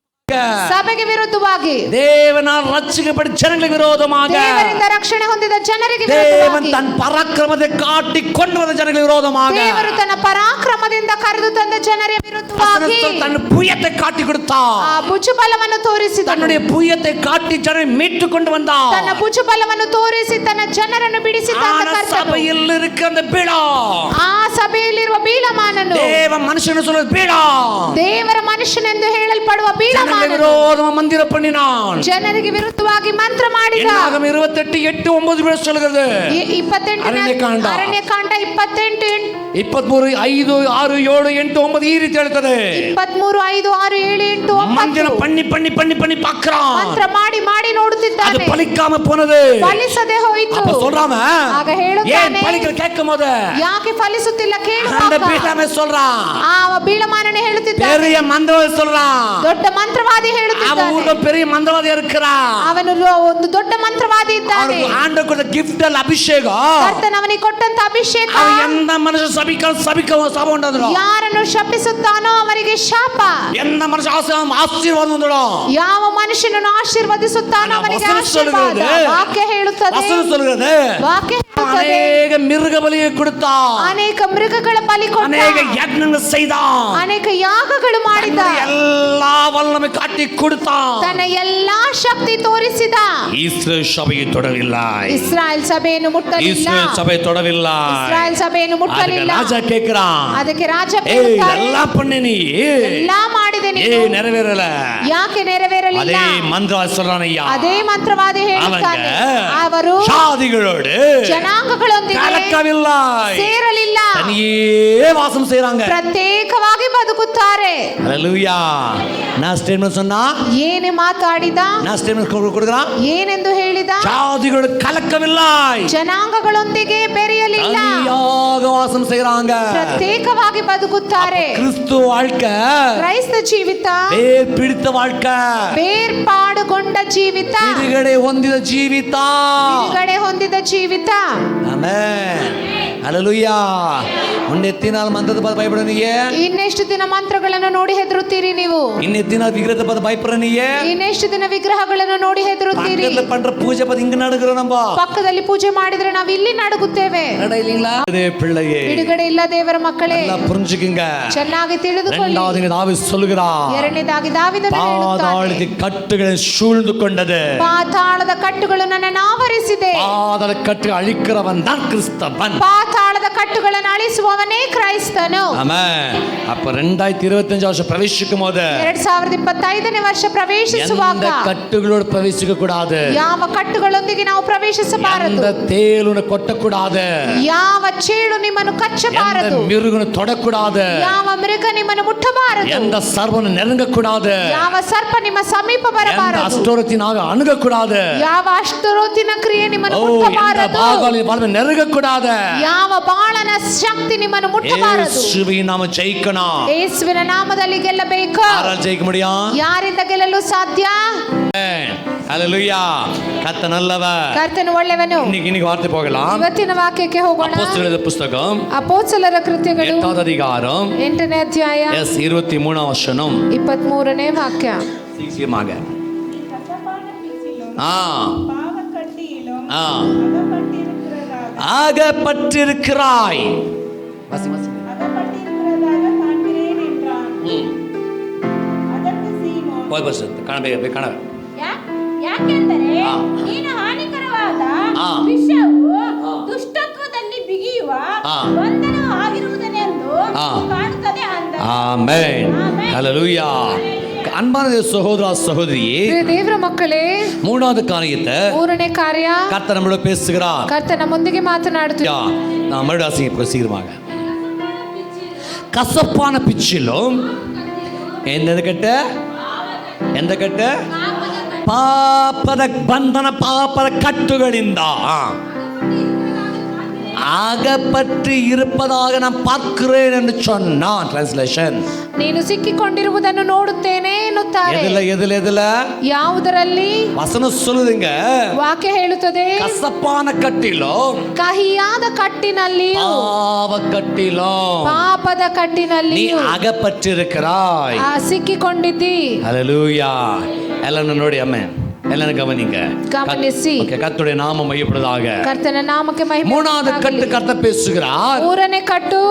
ಸಭೆಗೆ ವಿರುದ್ಧವಾಗಿ, தேவனால் ரட்சிக்கப்பட்ட ஜனங்களுக்கு விரோதமாக, ದೇವರಿಂದ ರಕ್ಷಣೆ ಹೊಂದಿದ ಜನರಿಗೆ தேவன் ವಿರುದ್ಧವಾಗಿ, தன் பராக்கிரமத்தை காட்டி கொண்டு வந்த ஜனங்களுக்கு விரோதமாக, ದೇವರು ತನ್ನ ಪರಾಕ್ರಮದಿಂದ ಕರೆದು ತಂದ ಜನರ ವಿರುದ್ಧವಾಗಿ தன் புயத்தை காட்டி கொடுத்தார். ಆ ಭುಜಬಲವನ್ನು ತೋರಿಸಿ தன்னுடைய புயத்தை காட்டி ஜனரை மீட்டு கொண்டு வந்தார். ತನ್ನ ಭುಜಬಲವನ್ನು ತೋರಿಸಿ ತನ್ನ ಜನರನ್ನು ಬಿಡಿಸಿ ತಂದ ಕರ್ತನು. சபையில் இருக்கிற அந்த பீடம், ಆ ಸಭೆಯಲ್ಲಿರುವ ಬೀಳಮಾನನು தேவ மனுஷன் சொல்றது பீடம், ದೇವರ ಮನುಷ್ಯನೆಂದು ಹೇಳಲ್ಪಡುವ ಬೀಳಮಾನನು விரோதமா மந்திர பண்ணினான். ಜನರಿಗೆ ವಿರುದ್ಧವಾಗಿ ಮಂತ್ರ ಮಾಡಿದ. என்னாகும் 28:8-9 சொல்கிறது. 28 ಅರಣ್ಯಕಾಂಡ 28 23 5 6 7 8 9 ಈ ರೀತಿ ಹೇಳ್ತದೆ. 23 5 6 7 8 9 ಮಂದಿರ பண்ணி பார்க்கறான். ಮಂತ್ರ ಮಾಡಿ ನೋಡುತ್ತಿದ್ದಾನೆ. அது பலிக்காம போனது. ಫಲಿಸದೆ ಹೋಯಿತು. அப்ப சொல்றாம ಆಗ ಹೇಳುತ್ತಾನೆ, ஏன் பலிக்க கேட்கும்போது ಯಾಕೆ ಫಲಿಸುತ್ತಿಲ್ಲ அந்த ಕೇಳುವಾಗ பீடாமே சொல்றான், ಆ ಬೀಳಮಾನನೆ ಹೇಳುತ್ತಿದ್ದಾನೆ, பெரிய மந்திரவாதி சொல்றான், ದೊಡ್ಡ ಮಂತ್ರವಾದಿ அவன் ಹೇಳುತ್ತಿದ್ದಾನೆ, ஊர்ல பெரிய மந்திரவாதி இருக்கிறான், ಅವನು ಒಂದು ದೊಡ್ಡ ಮಂತ್ರವಾದಿ ಇದ್ದಾನೆ. ஆண்டு கொடுத்த கிஃப்ட் அல்ல அபிஷேகம், ಕರ್ತನ ಅವನಿಗೆ ಕೊಟ್ಟಂತ ಅಭಿಷೇಕ. அவன் எந்த மனுஷன் சபிக்க சப உண்டாದ್ರು, ಯಾರನ್ನು ಶಪಿಸುತ್ತಾನೋ ಅವರಿಗೆ ಶಾಪ, எந்த மனுஷன் ஆசீர்வாதம் வந்துடும், ಯಾವ ಮನುಷ್ಯನನ್ನು ಆಶೀರ್ವದಿಸುತ್ತಾನೋ ಅವನಿಗೆ ವಚನ ಆಶೀರ್ವಾದ. சொல்லுகிறது, ವಾಕ್ಯ ಹೇಳುತ್ತದೆ, வசனம் சொல்லுகிறது, ವಾಕ್ಯ ಹೇಳುತ್ತದೆ, அநேக மிருக பலியை கொடுத்தான், ಅನೇಕ ಮೃಗಗಳ ಬಲಿ ಕೊಟ್ಟ, அநேக யಜ್ಞங்கள் செய்தான், ಅನೇಕ ಯಾಗಗಳು ಮಾಡಿದ, எல்லா வல்லமை காட்டி கொடுத்தான், ತನ್ನ ಎಲ್ಲಾ ಶಕ್ತಿ ತೋರಿಸಿದ. இஸ்ரேல் சபையை தொடவில்லை, ಇಸ್ರಾಯೇಲ್ ಸಭೆಯನ್ನು ಮುಟ್ಟಲಿಲ್ಲ, இஸ்ரேல் சபை தொடவில்லை. ಇಸ್ರಾಯೇಲ್ ಸಭೆಯನ್ನು ಮುಟ್ಟಲಿಲ್ಲ. ராஜா கேக்குறான், ಅದಕ್ಕೆ ರಾಜ ஏய் ಕೇಳುತ್ತಾನೆ, எல்லாம் பண்ண நீ ಎಲ್ಲಾ ಮಾಡಿದೆ ನೀನು, ஏய் நிறைவேறல, ಯಾಕೆ ನೆರವೇರಲಿಲ್ಲ? அதே மந்திரவாதி சொல்றான் ஐயா, ಅದೇ ಮಂತ್ರವಾದಿ ಹೇಳುತ್ತಾನೆ, ಅವರು சாதிகளோடு ಜನಾಂಗಗಳೊಂದಿಗೆ கலக்கவில்லை, ಸೇರಲಿಲ್ಲ, தனியே வாசம் செய்றாங்க. ಪ್ರತ್ಯೇಕವಾಗಿ ಬದುಕುತ್ತಾರೆ. ஹalleluya. நான் ஸ்டேட்மென்ட் சொன்னா, ಏನೇ ಮಾತಾಡಿದ, நான் ஸ்டேட்மென்ட் கொடுக்குறான், ಏನೆಂದು ಹೇಳಿದ, சாதிகளோடு கலக்கவில்லை, ಜನಾಂಗಗಳೊಂದಿಗೆ ಬೆರೆಯಲಿಲ್ಲ, தனியாக வாசம் செய்றாங்க. ಪ್ರತ್ಯೇಕವಾಗಿ ಬದುಕುತ್ತಾರೆ. கிறிஸ்துவ வாழ்க்கை ಕ್ರೈಸ್ತ ಜೀವಿತ வேர் பிடித்த வாழ்க்கை, ಬೇರ್ಪಾಡುಗೊಂಡ ಜೀವಿತ, ಬಿಡುಗಡೆ ಹೊಂದಿದ ಜೀವಿತ. ಬಿಡುಗಡೆ ಹೊಂದಿದ ಜೀವಿತ. ಆಮೆನ್. ಹalleluya. ಒಂದೆತ್ತಿನಾಲ್ ಮಂತ್ರದ ಪದ ಭಯಪಡನಿಯೇ, ಇನ್ನೆಷ್ಟು ದಿನ ಮಂತ್ರಗಳನ್ನು ನೋಡಿ ಹೆದರುತ್ತೀರಿ ನೀವು? ಇನ್ನೆತ್ತಿನ ವಿಗ್ರಹದ ಪದ ಭಯಪಡನಿಯೇ, ಇನ್ನೆಷ್ಟು ದಿನ ವಿಗ್ರಹಗಳನ್ನು ನೋಡಿ ಹೆದರುತ್ತೀರಿ? பக்கத்துல பண்ற பூஜை பத்தி இங்க நடக்குறோம் நம்ம, ಪಕ್ಕದಲ್ಲಿ ಪೂಜೆ ಮಾಡಿದ್ರೆ ನಾವು ಇಲ್ಲಿ ನಡುಗುತ್ತೇವೆ. அதே பிள்ளையே, ಬಿಡುಗಡೆ ಇಲ್ಲ ದೇವರ ಮಕ್ಕಳೇ, நல்லா புரிஞ்சுக்குங்க. ಚೆನ್ನಾಗಿ ತಿಳಿದುಕೊಳ್ಳಿ. இரண்டாவது தாவீது சொல்லுகிறார், ಎರಡನೇದಾಗಿ ದಾವೀದನು ಹೇಳುತ್ತಾನೆ, பாதாளத்தின் கட்டுகளை சூழ்ந்து கொண்டது, ಪಾತಾಳದ ಕಟ್ಟುಗಳು ನನ್ನನ್ನು ಆವರಿಸಿದೆ. பாதாள கட்டு அழிக்கிறவன் தான் கிறிஸ்தவன். ಪಾತಾಳದ ಕಟ್ಟುಗಳನ್ನು ಅಳಿಸುವವನೇ ಕ್ರೈಸ್ತನು. ஆமென். அப்ப 2025 வருஷம் பிரவேசிக்கும் போது 2025ನೇ ವರ್ಷ ಪ್ರವೇಶಿಸುವಾಗ எந்த கட்டுகளோடு பிரவேசிக்க கூடாது, ಯಾವ ಕಟ್ಟುಗಳೊಂದಿಗೆ ನಾವು ಪ್ರವೇಶಿಸಬಾರದು, எந்த தேலுன கொட்டக்கூடாது, ಯಾವ ಚೇಳು ನಿಮ್ಮನ್ನು ಕಚ್ಚಬಾರದು, எந்த மிருகன தொடக்கூடாது, ಯಾವ ಮೃಗ ನಿಮ್ಮನ್ನು ಮುಟ್ಟಬಾರದು, எந்த சர்வன நெருங்கக்கூடாது, ಯಾವ ಸರ್ಪ ನಿಮ್ಮ ಸಮೀಪ எந்த ಬರಬಾರದು, அஷ்டோரத்தினாக அணுகக்கூடாது, ಯಾವ ಅಷ್ಟರೋತಿನ ಕ್ರಿಯೆ ನಿಮ್ಮನ್ನು எந்த ಮುಟ್ಟಬಾರದು, பாகாலின் நெருங்கக்கூடாது. ಯಾವ ಬಾಳನ ಶಕ್ತಿ ನಿಮ್ಮನ್ನು ಮುಟ್ಟಬಾರದು. இயேசுவின் நாம ஜெயிக்கணும். ಯೇಸುವಿನ ನಾಮದಲ್ಲಿ ಗೆಲ್ಲಬೇಕು. யாரால் ஜெயிக்க முடியும்? ಯಾರಿಂದ ಗೆಲ್ಲಲು ಸಾಧ್ಯ? ஹalleluya. கர்த்தர் நல்லவர். ಕರ್ತನು ಒಳ್ಳೆಯವನು. இன்னைக்கு வார்த்தை போகலாம். ಇವತ್ತಿನ ವಾಕ್ಯಕ್ಕೆ ಹೋಗೋಣ. அப்போஸ்தலರ புத்தகம் ಅಪೊಸ್ತಲರ ಕೃತ್ಯಗಳು 8வது அதிகாரம் 8ನೇ ಅಧ್ಯಾಯ 23వ వచనం 23ನೇ ವಾಕ್ಯ. சீக்கிரமாக அகப்பட்டிருக்கிறாய். ಯಾಕೆಂದರೆ ನೀನು ಹಾನಿಕರವಾದ ವಿಷವು ದುಷ್ಟತ್ವದಲ್ಲಿ ಬಿಗಿಯುವ ಬಂಧನ ಆಗಿರುವುದೆಂದು ಕಾಣುತ್ತದೆ ಅಂದ. ಆಮೆನ್. ஹalleluya. அன்பான சகோதர சகோதரியே, ದೇವರ ಮಕ್ಕಳೇ, மூணாவது காரியத்தை ಮೂರನೇ ಕಾರ್ಯ கர்த்தர் நம்மளோட பேசுகிறார். ಕರ್ತನ ಮುಂದಿಗೆ ಮಾತನಾಡುತ್ತಾರೆ. நான் மறுபடியும் சீக்கிரமாக கசப்பான பிச்சிலும் எந்த கட்டு ಪಾಪದ ಬಂಧನ, ಪಾಪದ ಕಟ್ಟುಗಳಿಂದ அகப்பட்டு இருப்பதாக நான் பார்க்கிறேன் என்று சொன்னான். டிரான்ஸ்லேஷன், ನೀನು ಸಿಕ್ಕಿಕೊಂಡಿರುವುದನ್ನು ನೋಡುತ್ತೇನೆ ಎನ್ನುತ್ತಾರೆ. எதுல ಯಾವುದರಲ್ಲಿ? வசனம் சொல்லுதுங்க, ವಾಕ್ಯ ಹೇಳುತ್ತದೆ, கசப்பான கட்டிலும் ಕಹಿಯಾದ ಕಟ್ಟಿನಲ್ಲಿಯೂ பாவ கட்டிலும் ಪಾಪದ நீ ಕಟ್ಟಿನಲ್ಲಿಯೂ அகப்பட்டிருக்கிறாய். ಸಿಕ್ಕಿಕೊಂಡಿದ್ದಿ. ஹalleluya. எல்லாரும் ನೋಡಿ அம்மே, எல்லாரும் கவனிங்க, ಗಮನಿಸಿ. கர்த்தருடைய நாமம் மையப்படுவதாக. ಕರ್ತನ ನಾಮಕ್ಕೆ ಮಹಿಮೆ. மூணாவது கட்டு கர்த்தர் பேசுகிறார். ಮೂರನೇ ಕಟ್ಟು,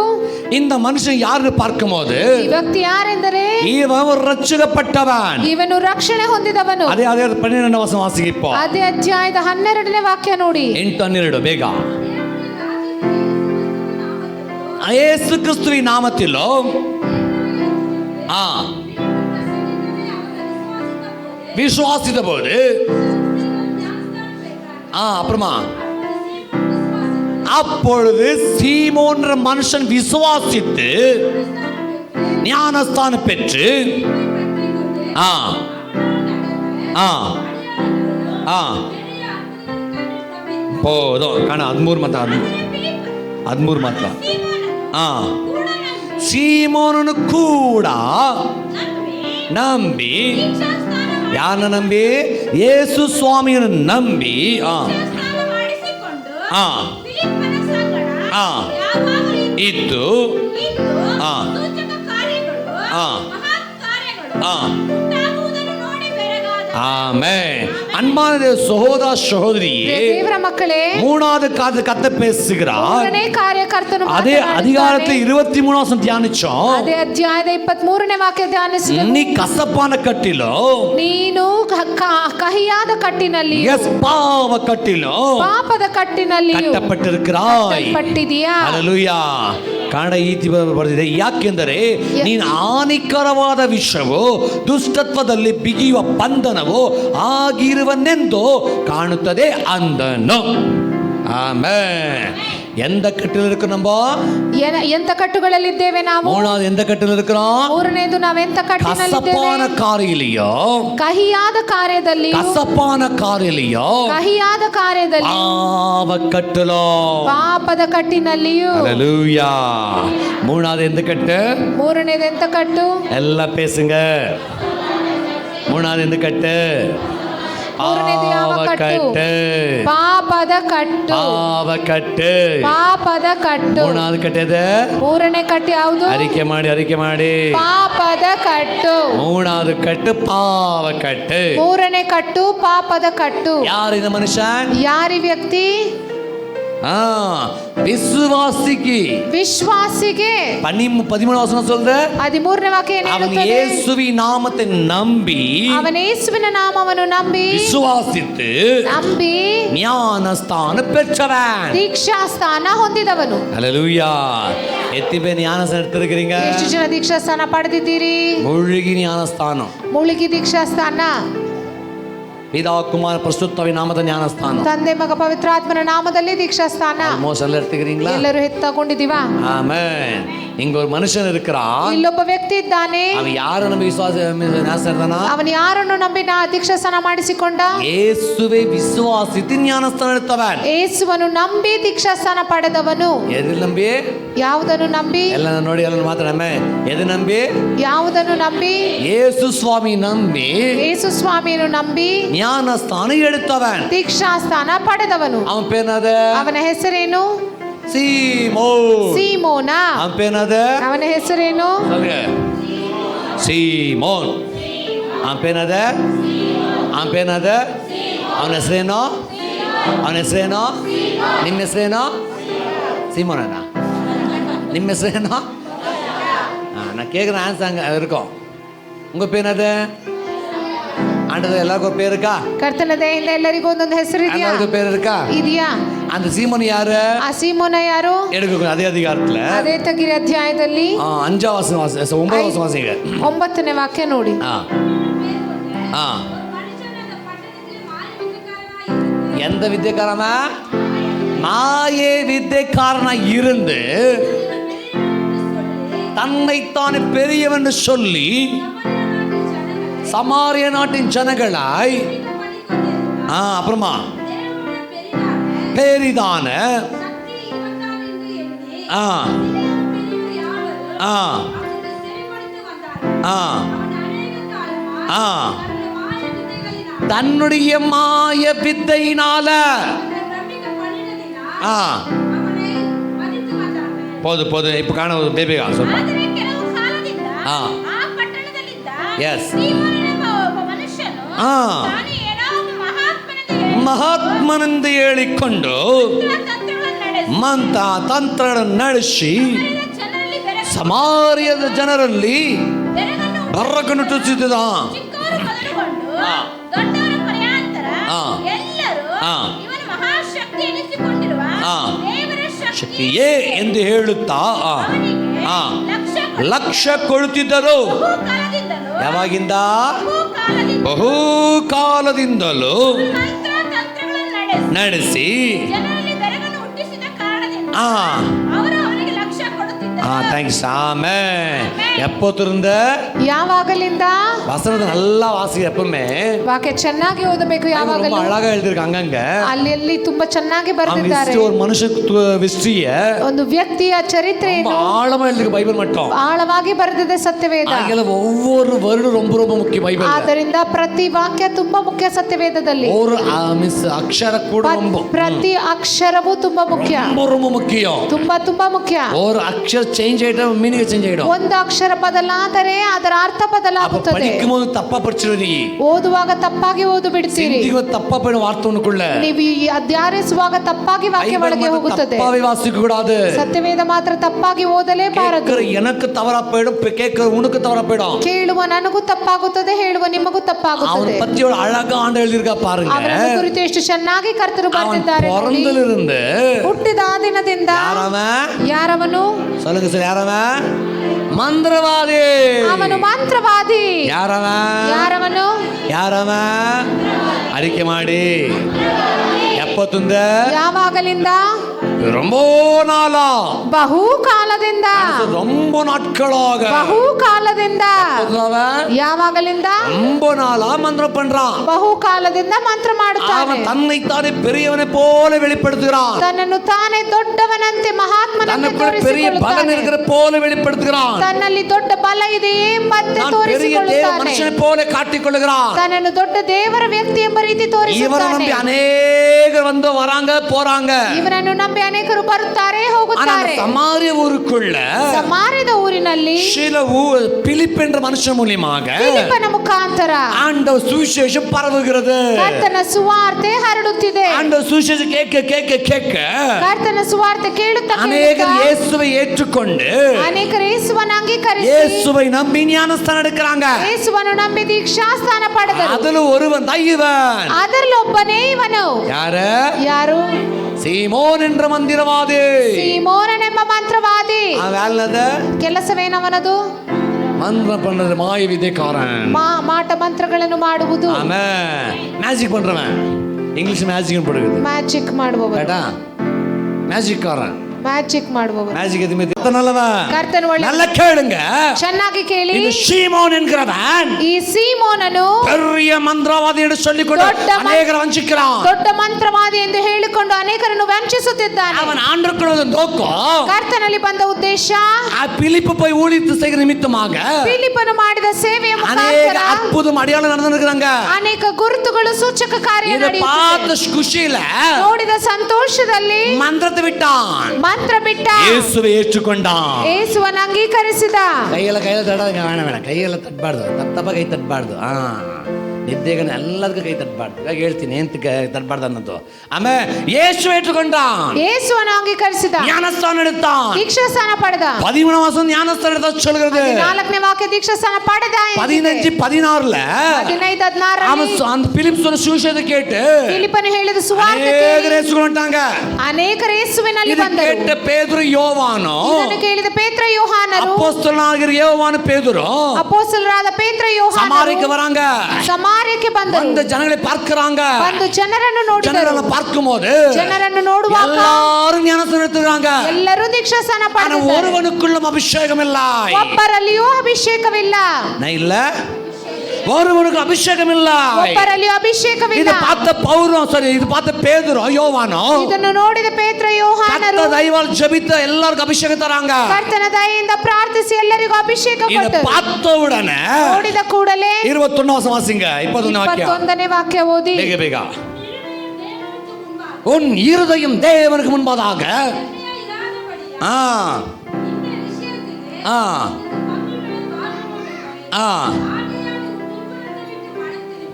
இந்த மனுஷன் யாருன்னு பார்க்கும்போது ಈ ವ್ಯಕ್ತಿ ಯಾರೆಂದರೆ இவன் ஒரு ரட்சிக்கப்பட்டவன். ಇವನು ರಕ್ಷಣೆ ಹೊಂದಿದವನು. ಅದೇ 12ನೇ ವಚನ ವಾಸಿಗಿಪ್ಪ. ಅದೇ ಅಧ್ಯಾಯದ 12ನೇ ವಾಕ್ಯ ನೋಡಿ. 8:12 ಬೇಗ. ಯೇಸು ಕ್ರಿಸ್ತುವಿನ ನಾಮத்திலோ விசுவாசித்த போது அப்புறமா அப்பொழுது சீமோன்ற மனுஷன் விசுவாசித்து ஞானஸ்தானம் பெற்று போதும் ಕಾಣ 13 ಮಾತ್ರ ಸೀಮೋನನು ಕೂಡ ನಂಬಿ, ದೀಕ್ಷಾಸ್ನಾನ ಯಾರನ್ನ ನಂಬಿ? ಯೇಸು ಸ್ವಾಮಿಯನ್ನು ನಂಬಿ ಮಾಡಿಸಿಕೊಂಡು ಆ ಫಿಲಿಪ್ಪನ ಸಂಗಡ ಆ ಯಾವಾಗಲೂ ಇದ್ದು ಆ ಸೂಚಕ ಕಾರ್ಯಗಳು ಆ ಮಹತ್ ಕಾರ್ಯಗಳು ಆ ಉಂಟಾಗುವುದನ್ನು ನೋಡಿ ಬೆರಗಾದ. ஆமென். அன்பான சகோதர சகோதரியே, ದೇವರ ಮಕ್ಕಳೇ, மூணாவது காரியத்தை கத்த பேசுகிறார். ಮೂರನೇ ಕಾರ್ಯಕರ್ತನು அதே அதிகாரத்தை 23 வசனம் தியானிச்சோம். ಅದೇ ಅಧ್ಯಾಯದ 23ನೇ ವಾಕ್ಯ ಧ್ಯಾನಿಸಿದ. நீ கசப்பான கட்டிலோ, ನೀನು ಕಹಿಯಾದ ಕಟ್ಟಿನಲ್ಲಿ, எஸ் பாவ கட்டிலோ ಪಾಪದ ಕಟ್ಟಿನಲ್ಲಿಯೂ ಕಟ್ಟಪಟ್ಟಿರುಕ್கிறாய். ಕಟ್ಟಲ್ಪಟ್ಟಿದೀಯಾ? ಹಲ್ಲೆಲೂಯಾ. ಕನ್ನಡ ಈತಿ ಬರೆದಿದೆ. ಯಾಕೆಂದರೆ ನೀನು ಹಾನಿಕರವಾದ ವಿಷವು ದುಷ್ಟತ್ವದಲ್ಲಿ ಬಿಗಿಯುವ ಬಂಧನವು ಆಗಿರುವನೆಂದು ಕಾಣುತ್ತದೆ ಅಂದನು. ಆಮೆನ್. எந்த கட்டில் இருக்கு நம்ம? ಎಂತ ಕಟ್ಟುಗಳಲ್ಲಿದ್ದೇವೆ ನಾವು? மூணாவது எந்த கட்டில் இருக்கிறோம்? ಮೂರನೇದು ನಾವೆಂತ ಕಟ್ಟಿನಲ್ಲಿದ್ದೇವೆ? கசப்பான காரியிலையோ, ಕಹಿಯಾದ ಕಾರ್ಯದಲ್ಲಿ, கசப்பான காரியிலையோ, ಕಹಿಯಾದ ಕಾರ್ಯದಲ್ಲಿ, பாவ கட்டிலோ, ಪಾಪದ ಕಟ್ಟಿನಲ್ಲಿಯೂ. ஹல்லேலூயா. மூணாவது எந்த கட்டு? ಮೂರನೇದು ಎಂತ ಕಟ್ಟು? எல்லாம் பேசுங்க. மூணாவது எந்த கட்டு? ಮೂರನೇದು ಯಾವ ಕಟ್ಟು? ಪಾಪದ ಕಟ್ಟು. பாவ கட்டு. ಪಾಪದ ಕಟ್ಟು. மூணாவது கட்டு எது? ಮೂರನೇ ಕಟ್ಟು ಯಾವುದು? அறிக்கை ಮಾಡಿ. ಪಾಪದ ಕಟ್ಟು. மூணாவது கட்டு பாவ கட்டு. ಮೂರನೇ ಕಟ್ಟು ಪಾಪದ ಕಟ್ಟು. யார் இந்த மனுஷன்? ಯಾರಿ ವ್ಯಕ್ತಿ? விசுவாசிக்கு, ವಿಶ್ವಾಸಿಗೆ. 13 ವಚನ சொல்லுது. 13ನೇ ವಾಕ್ಯ ಏನು அவன் ಹೇಳುತ್ತದೆ? இயேசுவின் நாமத்தை நம்பி, ಅವನ ಯೇಸುವಿನ ನಾಮವನ್ನು ನಂಬಿ, விசுவாசித்து ನಂಬಿ ஞானஸ்தான பெற்றவன். ದೀಕ್ಷಾ ಸ್ಥಾನ ಹೊಂದಿದವನು. ஹல்லேலூயா. எத்தனை பேர் ஞானஸ்தானம் எடுத்திருக்கிறீங்க? ಎಷ್ಟು ಜನ ದೀಕ್ಷಾ ಸ್ಥಾನ ಪಡೆದಿದ್ದೀರಿ? முழுகி ஞானஸ்தானம். ಮುಳುಗಿ ದೀಕ್ಷಾ ಸ್ಥಾನ. பிதா குமார பரிசுத்தாவி நாமದ ஞானஸ்தானம். ತಂದೆ ಮಗ ಪವಿತ್ರಾತ್ಮನ ನಾಮದಲ್ಲಿ ದೀಕ್ಷಾ ಸ್ಥಾನ. ஆல்மோஸ்ட் எல்லாம் எடுத்துக்கிறீங்களா? ಎಲ್ಲರೂ ತಗೊಂಡಿದ್ದೀವಾ? ஆமென். இங்க ஒரு மனுஷன் இருக்கிறான். ಇಲ್ಲೊಬ್ಬ ವ್ಯಕ್ತಿ ಇದ್ದಾನೆ. அவன் யாரை நம்பி ஞானஸ்தானம்? ಅವನು ಯಾರನ್ನು ನಂಬಿ ದೀಕ್ಷಾ ಸ್ಥಾನ ಮಾಡಿಸಿಕೊಂಡ? இயேசுவை விசுவாசித்து ஞானஸ்தானம் எடுத்தவன். ಯೇಸುವನ್ನು ನಂಬಿ ದೀಕ್ಷಾ ಸ್ಥಾನ ಪಡೆದವನು. எது நம்பி? ಯಾವುದನ್ನು ನಂಬಿ? ಎಲ್ಲ ನೋಡಿ ಎಲ್ಲ ಮಾತಾಡಮ್ಮ. ಎದು ನಂಬಿ? ಯಾವುದನ್ನು ನಂಬಿ? ಯೇಸು ಸ್ವಾಮಿ ನಂಬಿ, ಯೇಸು ಸ್ವಾಮಿಯನ್ನು ನಂಬಿ ஞானஸ்தான எடுத்தவன். ದೀಕ್ಷಾ ಸ್ಥಾನ ಪಡೆದವನು. அவன் பேனது? ಅವನ ಹೆಸರೇನು? சீமோன். ಸೀಮೋನ. அவன் பேனது? ಅವನ ಹೆಸರೇನು? சொல்லுங்க. சீமோன். அவன் பேனது? அவன் பேನದ? ಅವನ ಹೆಸರೇನೋ? ಅವನ ಹೆಸರೇನೋ? ನಿಮ್ಮ ಹೆಸರೇನೋ? சீமோனா? ನಿಮ್ಮ ಹೆಸರೇನೋ? நான் கேட்குற ஆன்சர் அங்கே இருக்கும். உங்கள் பேர் என்னது? ஆண்டது எல்லாருக்கும் பேர் இருக்கா? ಕರ್ತನ ದಯೆಯಿಂದ ಎಲ್ಲರಿಗೂ ಒಂದೊಂದು ಹೆಸರು ಇದೆಯಾ? எல்லாருக்கும் பேர் இருக்கா? ಇದೆಯಾ? அந்த சீமோன் யாரு? ಆ ಸೀಮೋನ ಯಾರು? எடுக்க அதே அதிகாரத்தில் ಅದೇ ತಗಿರಿ ಅಧ್ಯಾಯದಲ್ಲಿ 5வது வசனம் 9வது வசனம் வாசிங்க. 9ನೇ ವಾಕ್ಯ ನೋಡಿ. எந்த வித்தியக்காரம? மாயே வித்தியக்காரனா இருந்து தன்னைத்தானே பெரியவன் சொல்லி சமாரிய நாட்டின் ஜனங்களாய் அப்புறமா பெரிதான தன்னுடைய மாய வித்தையினால போது இப்ப காண பேபிகா சொல்லுங்க. எஸ், ಮಹಾತ್ಮನೆಂದು ಹೇಳಿಕೊಂಡು ಮಂತ ತಂತ್ರ ನಡೆಸಿ ಸಮಾರ್ಯದ ಜನರಲ್ಲಿ ಬೆರಗನ್ನು ಹುಟ್ಟಿಸಿದ. ಶಕ್ತಿಯೇ ಎಂದು ಹೇಳುತ್ತಾ ಲಕ್ಷ್ಯ ಕೊಡುತ್ತಿದ್ದರು. ಯಾವಾಗಿಂದ? ಬಹು ಕಾಲದಿಂದಲೂ ನಡೆಸಿ தேங்க்ஸ் ஆமே. எப்போத்திருந்து? ಯಾವಾಗಲಿಂದ? வசனத்தை நல்லா வாசி எப்பவுமே. ವಾಕ್ಯ ಚೆನ್ನಾಗಿ ಓದಬೇಕು ரொம்ப ಯಾವಾಗಲೂ. அழகா எழுதிருக்காங்க அங்க. ಅಲ್ಲಿ ತುಂಬಾ ಚೆನ್ನಾಗಿ ಬರೆದಿದ್ದಾರೆ. ஒரு மனுஷ விஸ்ட்ரிய ಒಂದು ವ್ಯಕ್ತಿಯ ಚರಿತ್ರೆಯನ್ನು ஆழமா எழுதிருக்கு பைபிள் மட்டும். ಆಳವಾಗಿ ಬರೆದಿದೆ ಸತ್ಯವೇದ. ஆகையால ஒவ்வொரு ವರ್ಡ್ ரொம்ப ரொம்ப ಮುಖ್ಯ ಬೈಬಲ್. ಆದ್ದರಿಂದ ಪ್ರತಿ ವಾಕ್ಯ ತುಂಬಾ ಮುಖ್ಯ ಸತ್ಯವೇದದಲ್ಲಿ. ஒரு ಅಕ್ಷರ ಕೂಡ ಪ್ರತಿ ಅಕ್ಷರವೂ ತುಂಬಾ ಮುಖ್ಯ. ரொம்ப முக்கியம். ತುಂಬಾ ತುಂಬಾ ಮುಖ್ಯ. ஒரு ಅಕ್ಷರ ಚೇಂಜ್ ಆಯ್ತಾ ಮೀನಿಂಗ್ ಚೇಂಜ್ ಆಯ್ತು. ಒಂದು ಅಕ್ಷರ ಬದಲಾದರೆ ಅದರ ಅರ್ಥ ಬದಲಾಗುತ್ತದೆ. படிக்கும்போது தப்பா படிச்சிருவீ. ಓದುವಾಗ ತಪ್ಪಾಗಿ ಓದು ಬಿಡ್ತೀರಿ. சிந்திக்கும்போது தப்பா படின வார்த்தைக்குள்ள. ನೀವು ಅಧ್ಯಾಯಿಸುವಾಗ ತಪ್ಪಾಗಿ ವಾಕ್ಯ ಒಳಗೆ ಹೋಗುತ್ತದೆ. தப்பாவே வாசிக்க கூடாது. ಸತ್ಯವೇದ ಮಾತ್ರ ತಪ್ಪಾಗಿ ಓದಲೇಬಾರದು. எனக்கு தவறா போய்டும், கேட்கிற உனக்கு தவறா போய்டும். ಕೇಳುವ ನನಗೂ ತಪ್ಪಾಗುತ್ತದೆ, ಹೇಳುವ ನಿಮಗೂ ತಪ್ಪಾಗುತ್ತದೆ. அவன் பத்தி அழகா ஆண்டு எழுதிருக்கா பாருங்க. ಅವರ ಕುರಿತು ಎಷ್ಟು ಚೆನ್ನಾಗಿ ಕರ್ತರು ಬರೆದಿದ್ದಾರೆ. பிறந்ததிலிருந்து ಹುಟ್ಟಿದ ದಿನದಿಂದ ಯಾರವನು? சொல்லுங்க சார், யாரவன்? ಮಂತ್ರವಾದಿ. ಅವನು ಮಂತ್ರವಾದಿ. ಯಾರವನು? ಅರಿಕೆ ಮಾಡಿ. ಎಪ್ಪತ್ತೊಂದ ಯಾವಾಗಲಿಂದ? ரொம்ப நாளா, ಬಹು ಕಾಲದಿಂದ. ரொம்ப நாட்களாக, ಬಹು ಕಾಲದಿಂದ. ಯಾವಾಗಲಿಂದ? ரொம்ப நாளா மந்திரம் பண்றான். ಬಹು ಕಾಲದಿಂದ ಮಂತ್ರ ಮಾಡುತ್ತಾನೆ. அவன் தன்னை தானே பெரியவனை போல வெளிப்படுத்துகிறான். ತನ್ನನ್ನು ತಾನೇ ದೊಡ್ಡವನಂತೆ ಮಹಾತ್ಮನಂತೆ பெரிய பலம் இருக்கிற போல வெளிப்படுத்துகிறான். ತನ್ನಲ್ಲಿ ದೊಡ್ಡ ಬಲ ಇದೆ ಎಂಬಂತೆ ತೋರಿಸಿಕೊಳ್ಳುತ್ತಾನೆ. ಮನುಷ್ಯನ போல ಕಾಟಿಕೊಳ್ಳುகிறான். ತನ್ನನ್ನು ದೊಡ್ಡ ದೇವರ ವ್ಯಕ್ತಿ ಎಂಬ ರೀತಿ ತೋರಿಸುತ್ತಾನೆ. ಇವರನ್ನು ನಂಬಿ ಅನೇಕರು வந்து வராங்க போறாங்க. ಇವರನ್ನು ನಂಬಿ ಅನೇಕರು ಬರುತ್ತಾರೆ ಹೋಗುತ್ತಾರೆ. ಸಮಾರ್ಯ ಊರುக்குள்ள, ಸಮಾರ್ಯದ ಊರಿನಲ್ಲಿ பிலிப் என்ற மனுஷன் மூலமாக ಫಿಲಿಪ್ಪನ ಮುಖಾಂತರ ஆண்டவர் சுவிசேஷம் பரவுகிறது. ಕರ್ತನ ಸುವಾರ್ತೆ ಹರಡುತ್ತಿದೆ. ஆண்டவர் சுவிசேஷம் கேட்க ಕರ್ತನ ಸುವಾರ್ತೆ ಕೇಳುತ್ತಾ அநேகர் இயேசுவை ஏற்றுக்கொண்டு ಅನೇಕರು ಯೇಸುವನ್ನು ಅಂಗೀಕರಿಸಿ இயேசுவை நம்பி ஞானஸ்தானம் எடுக்கறாங்க. ಯೇಸುವನ್ನು ನಂಬಿ ದೀಕ್ಷಾಸ್ನಾನ ಪಡೆದರು. ಅದರಲ್ಲಿ ஒருவன் ದೈವன். ಅದರಲ್ಲಿ ಒಬ್ಬನೇ ಇವನು. ಯಾರು? ಸೀಮೋನ್ என்ற ಮಂದಿರವಾದಿ. ಸೀಮೋನನೆಂಬ ಮಂತ್ರವಾದಿ. ಕೆಲಸವೇನವನದು? ಮಂತ್ರ ಪண்றது மாய விதைக்காரன். ಮಾಟ ಮಂತ್ರಗಳನ್ನು ಮಾಡುವುದು. ಮ್ಯಾಜಿಕ್ பண்றவன். ಇಂಗ್ಲಿಷ್ ಮ್ಯಾಜಿಕ್ ಪಡುವುದು. ಮ್ಯಾಜಿಕ್ ಮಾಡುವವ. ಬೇಡ, ಮ್ಯಾಜಿಕ್ ಕಾರನ್. ಮ್ಯಾಜಿಕ್ ಮಾಡುವವ. ಮ್ಯಾಜಿಕ್ ಎದುಮೆ ಕರ್ತನಲ್ಲವ. ಕರ್ತನ ಒಳ್ಳೆ. நல்ல கேளுங்க. ಚೆನ್ನಾಗಿ ಕೇಳಿ. ಇದು சீமோன் என்கிறவன். ಈ ಸೀಮೋನನು பெரிய ಮಂತ್ರವಾದಿ ಎಂದು சொல்லிಕೊಂಡು ಅನೇಕರು ವಂಚಿக்கிறான். ದೊಡ್ಡ ಮಂತ್ರವಾದಿ ಎಂದು ಹೇಳಿಕೊಂಡು ಅನೇಕರನ್ನು ವಂಚಿಸುತ್ತಿದ್ದಾನೆ. அவன் ஆண்டவருக்குள்ள நோக்கம், ಕರ್ತನಲ್ಲಿ ಬಂದ ಉದ್ದೇಶ, ಆ பிலிப்பு போய் ஊழியத்தை செய்கிற நிமித்தமாக ಫಿಲಿಪ್ಪನು ಮಾಡಿದ ಸೇವೆಯ ಅನೇಕ ಮುಖಾಂತರ ಅದ್ಭುತ ಅடையாளம் நடந்துருக்காங்க. ಅನೇಕ ಗುರುತುಗಳು ಸೂಚಕ ಕಾರ್ಯ ನಡೆಯುತ್ತಿದೆ. ಖುಷಿயில ನೋಡಿದ ಸಂತೋಷದಲ್ಲಿ ಮಂತ್ರத்தை விட்டான். ಮಂತ್ರ ಬಿಟ್ಟ. ಯೇಸುவை ஏற்றுக்கொண்டான். ಯೇಸುವನ್ನು ಅಂಗೀಕರಿಸಿದ. ಕೈಯೆಲ್ಲ ತಡೋದು ಬೇಡ, ಕೈಯೆಲ್ಲ ತಟ್ಟಬಾರ್ದು, ತಪ್ಪ ಕೈ ತಟ್ಟಬಾರ್ದು. ನಿದ್ದೆಗನ ಎಲ್ಲದಕ್ಕೂ ಕೈ ತಟ್ಟಬಾರ್ದು. ಇವಾಗ ಹೇಳ್ತೀನಿ ಎಂತ ತಟ್ಟಬಾರ್ದು ಅನ್ನೋದು. ಆಮೇಲೆ ಯೇಸು ஏற்றுக்கொண்டான். ಯೇಸುವನ್ನು ಅಂಗೀಕರಿಸಿದ. ஞானஸ்தானம் எடுத்தான். ದೀಕ್ಷಾಸ್ನಾನ ಪಡೆದ. 13 மாசம் ஞானஸ்தானம் எடுத்தா சொல்கிறது. 4ನೇ ವಾಕ್ಯ ದೀಕ್ಷಾಸ್ನಾನ ಪಡೆದ. 15 16ல 15 16 அந்த பிலிப் சொன்ன சுவிசேஷத்தை கேட்டு ಫಿಲಿಪ್ಪನು ಹೇಳಿದ ಸುವಾರ್ತೆ ಅನೇಕರು ಏಸುಕೊಂಡಾங்க. ಅನೇಕರು ಯೇಸುವಿನಲ್ಲಿ ಬಂದರು. ಕೇಟ ಪೇದ್ರು ಯೋಹಾನು, ಇದನ್ನು ಕೇಳಿದ ಪೇತ್ರ ಯೋಹಾನರು, ಅಪೊಸ್ತಲನಾಗಿರುವ ಯೋಹಾನು ಪೇದ್ರು, ಅಪೊಸ್ತಲರಾದ ಪೇತ್ರ ಯೋಹಾನರು ಸಮಾರ್ಯಕ್ಕೆ ಬರಾங்க. ಸಮಾರ್ಯಕ್ಕೆ ಬಂದರು. ಒಂದು ಜನங்களை பார்க்கறாங்க. ಒಂದು ಜನರನ್ನು ನೋಡಿದರು. ಜನರನ್ನು பார்க்கும்போது ಜನರನ್ನು ನೋಡುವಾಗ ಎಲ್ಲರೂ ಜ್ಞಾನಸ್ನಾನ எடுத்துறாங்க. ಎಲ್ಲರೂ ದೀಕ್ಷಾಸ್ನಾನ ಪಡೆದರು. ஒருவனுக்குள்ளும் அபிஷேகம் இல்லை. ಒಬ್ಬರಲ್ಲಿಯೂ ಅಭಿಷೇಕವಿಲ್ಲ. இல்ல, ஒருவனுக்கு அபிஷேகம் ಇಲ್ಲ. ಒಬ್ಬರಲ್ಲಿಯೂ ಅಭಿಷೇಕವಿಲ್ಲ. ಇದು பார்த்த ಪೌರು, ಸರಿ, ಇದು பார்த்த ಪೇದ್ರು ಯೋಹಾನು, ಇದನ್ನು ನೋಡಿದ ಪೇತ್ರ ಯೋಹಾನರು ದೈವಾಲ್ ಜಬಿತ ಎಲ್ಲರಿಗೂ ಅಭಿಷೇಕ ತರಾಂಗ. ಕರ್ತನ ದಯೆಯಿಂದ ಪ್ರಾರ್ಥಿಸಿ ಎಲ್ಲರಿಗೂ ಅಭಿಷೇಕ ಕೊಟ್ಟರು. பார்த்த உடனே ನೋಡಿದ ಕೂಡಲೇ 21 ವಾಸಿಂಗ 21ನೇ ವಾಕ್ಯ ಓದಿ. ಬೇಗ உன் இருதயம் தேவனுக்கு முன்பதாக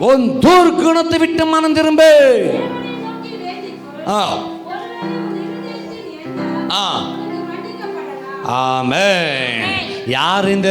உன் துர்க்குணத்தை விட்டு மனம் திரும்பு. ஆமென். ಯಾರು இந்த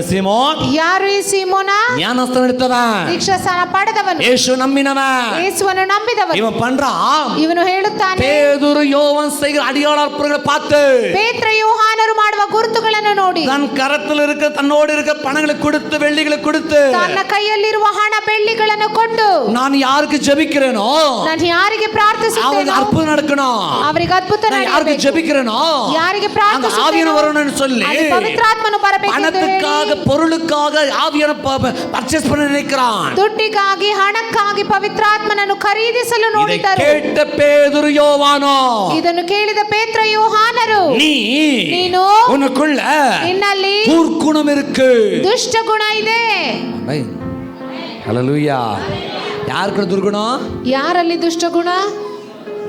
சீமோன்? ಯಾರು ಈ ಸೀಮೋನ? ஞானஸ்தானம் எடுத்தவன், ದೀಕ್ಷಾಸ್ನಾನ ಪಡೆದವನು, இயேசு நம்பினவன். ಯೇಸುವನ್ನು ನಂಬಿದವನು. இவன் பண்றான், ಇವನು ಹೇಳುತ್ತಾನೆ, பேதுரு யோவான் செய்கிற அடியாள அற்புதங்களை பார்த்து ಪೇತ್ರ ಯೋಹಾನರು ಮಾಡುವ ಗುರುತುಗಳನ್ನು ನೋಡಿ தன் கரத்தில் இருக்க தன்னோடு இருக்க பணங்களை கொடுத்து வெள்ளிகளை கொடுத்து ತನ್ನ ಕೈಯಲ್ಲಿರುವ ಹಣ ಬೆಳ್ಳಿಗಳನ್ನು ಕೊಟ್ಟು நான் யாருக்கு ஜெபிக்கிறேனோ ನಾನು ಯಾರಿಗೆ அவருக்கு ಪ್ರಾರ್ಥಿಸುತ್ತೇನೋ அற்புதம் நடக்கணும், ಅವರಿಗೆ ಅದ್ಭುತ நான் யாருக்கு ನಡೆಯಬೇಕು. ஜெபிக்கிறேனோ ಯಾರಿಗೆ அந்த ಪ್ರಾರ್ಥಿಸುತ್ತೇನೋ ஆவியான வரணும்னு சொல்லி ಅಲ್ಲಿ ಪವಿತ್ರಾತ್ಮನು ಬರಬೇಕು ಎಂದು பணத்துக்காக ಹೇಳಿ, பொருளுக்காக ஆவியான பர்ச்சேஸ் பண்ண நினைக்கிறான். ದುಡ್ಡಿಗಾಗಿ ಹಣಕ್ಕಾಗಿ ಪವಿತ್ರಾತ್ಮನನ್ನು ಖರೀದಿಸಲು இதை ನೋಡಿದರು. கேட்ட பேதுரு யோவானோ, ಇದನ್ನು ಕೇಳಿದ ಪೇತ್ರ ಯೋಹಾನರು, ನೀನು உனக்குள்ள ನಿನ್ನಲ್ಲಿ துர்க்குணம் இருக்கு. ದುಷ್ಟ ಗುಣ ಇದೆ. ஹல்லேலூயா. யாருக்கு துர்குணம்? ಯಾರಲ್ಲಿ ದುಷ್ಟ ಗುಣ?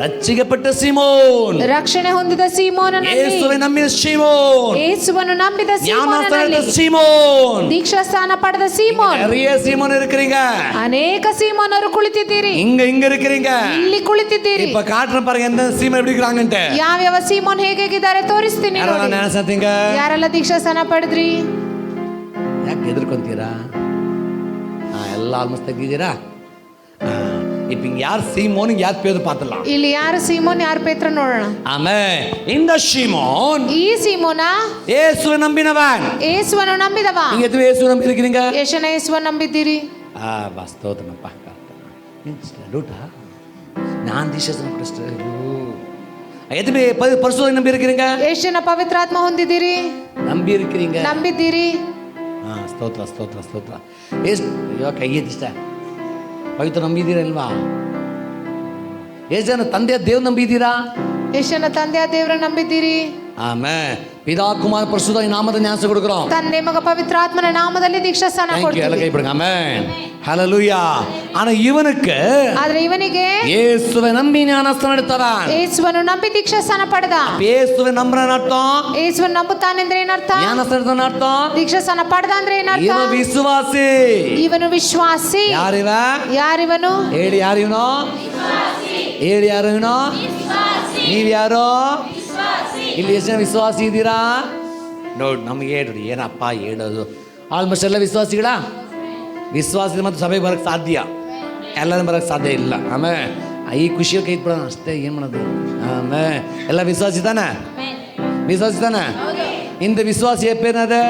ரட்சிக்கப்பட்ட சீமோன், ರಕ್ಷಣೆ ಹೊಂದಿದ ಸೀಮೋನನಲ್ಲಿ, இயேசுவை நம்பின சீமோன், ಯೇಸುವನ್ನು ನಂಬಿದ ஞானஸ்தானம் ಸೀಮೋನನಲ್ಲಿ, எடுத்த சீமோன். ದೀಕ್ಷಾಸ್ನಾನ ಪಡೆದ ಸೀಮೋನ್. நிறைய சீமோன் இருக்கிறீங்க, ಅನೇಕ ಸೀಮೋನರು ಕುಳಿತಿದ್ದೀರಿ, இங்க இருக்கிறீங்க. ಇಲ್ಲಿ ಕುಳಿತಿದ್ದೀರಿ. இப்ப காட்டுற பாருங்க எந்த சீமோன் எப்படி இருக்காங்கன்ட்டு. ಯಾವ್ಯಾವ ಸೀಮೋನ್ ಹೇಗಿದ್ದಾರೆ ತೋರಿಸ್ತೀನಿ ಯಾರೆಲ್ಲ ನೋಡಿ. ನೆನೆಸತ್ತೀங்க? ಯಾರೆಲ್ಲ ದೀಕ್ಷಾಸ್ನಾನ ಪಡೆದ್ರಿ? ಯಾಕೆ ಹೆದರ್ಕೊಂತೀರಾ? ಎಲ್ಲ ಆಲ್ಮೋಸ್ಟ್ ತೆಗಿದ್ದೀರಾ? இப்ப இங்க யார் சீமோன், யார் பேதுரு பார்த்தலாம். ಇಲ್ಲಿ ಯಾರು ಸೀಮೋನ್, ಯಾರು ಪೇತ್ರ ನೋಡೋಣ. ஆமென். இந்த சீமோன் ಈ ಸೀಮೋನ இயேசுவை நம்பினவன். ಯೇಸುವನ್ನು ನಂಬಿದವ. நீங்க எத்தனை இயேசுவை நம்பி இருக்கீங்க? ಯೇಸುನ ಯೇಸುವನ್ನು ನಂಬಿದ್ದೀರಿ? வாஸ்தவத்தனப்பா டூட்டா நான் தீஷாசனம் படிச்சிட்டு எத்தனை பரிசுத்த நம்பி இருக்கிறீங்க? ಯೇಸುನ ಪವಿತ್ರಾತ್ಮ ಹೊಂದಿದ್ದೀರಿ? நம்பி இருக்கிறீங்க? ನಂಬಿದ್ದೀರಿ? ಸ್ತೋತ್ರ ಸ್ತೋತ್ರ ಸ್ತೋತ್ರ. ಅಯ್ಯೋ ಕೈ ಎತ್ತಿಷ್ಟ ಪವಿತ್ರ ನಂಬಿದ್ದೀರಲ್ವಾ? ಎಷ್ಟು ಜನ ತಂದೆಯ ದೇವ್ ನಂಬಿದ್ದೀರಾ? ಯೇಸುನ ತಂದೆಯ ದೇವರ ನಂಬಿದ್ದೀರಿ? ஆமென். பிதா குமார் பரிசுத்த நாமத்தை ஞானஸ்நானம் கொடுக்கிறோம். ತಂದೆ ಮಗ ಪವಿತ್ರಾತ್ಮನ ನಾಮದಲ್ಲಿ ದೀಕ್ಷಾಸ್ನಾನ Thank you. ಎಲ್ಲ ಕೈ ಕೊಡ್ತೀವಿ. ಬಿಡುங்க. ஆமென். ஹல்லேலூயா. ஆனா இவனுக்கு ಆದ್ರೆ ಇವನಿಗೆ இயேசுவை நம்பி ஞானஸ்நானம் எடுத்தவன். ಯೇಸುವನ್ನು ನಂಬಿ ದೀಕ್ಷಾಸ್ನಾನ ಪಡೆದ. இயேசுவை நம்புறன்னு அர்த்தம், ಯೇಸುವನ್ನು ನಂಬುತ್ತಾನೆಂದ್ರೆ ಏನರ್ಥ? ஞானஸ்நானம் எடுத்தவன் அர்த்தம், ದೀಕ್ಷಾಸ್ನಾನ ಪಡೆದ ಅಂದ್ರೆ ಏನರ್ಥ? இவன் விசுவாசி. ಇವನು ವಿಶ್ವಾಸಿ. ಯಾರಿವ? ಯಾರಿವನು? ಹೇಳಿ ಯಾರು ಇವನು? ಹೇಳಿ ಯಾರು ಇವನು? ನೀವು ಯಾರು? ಇಲ್ಲಿ ಎಷ್ಟು ಜನ ವಿಶ್ವಾಸಿ ಇದ್ದೀರಾ? ನೋಡಿ ನಮಗೆ ಹೇಳ್ರಿ ಏನಪ್ಪ ಹೇಳೋದು. ಆಲ್ಮೋಸ್ಟ್ ಎಲ್ಲ ವಿಶ್ವಾಸಿಗಳ ವಿಶ್ವಾಸದ ಮತ್ತು ಸಭೆಗೆ ಬರೋಕ್ಕೆ ಸಾಧ್ಯ, ಎಲ್ಲರೂ ಬರೋಕ್ಕೆ ಸಾಧ್ಯ ಇಲ್ಲ. ಆಮೇಲೆ ಈ ಖುಷಿಯಲ್ಲಿ ಕೈ ಬಿಡೋಣ ಅಷ್ಟೇ, ಏನು ಮಾಡೋದು? ಆಮೇಲೆ ಎಲ್ಲ ವಿಶ್ವಾಸಿ ತಾನೆ? ವಿಶ್ವಾಸಿ ತಾನೆ? இந்த விசுவாசி பேனது?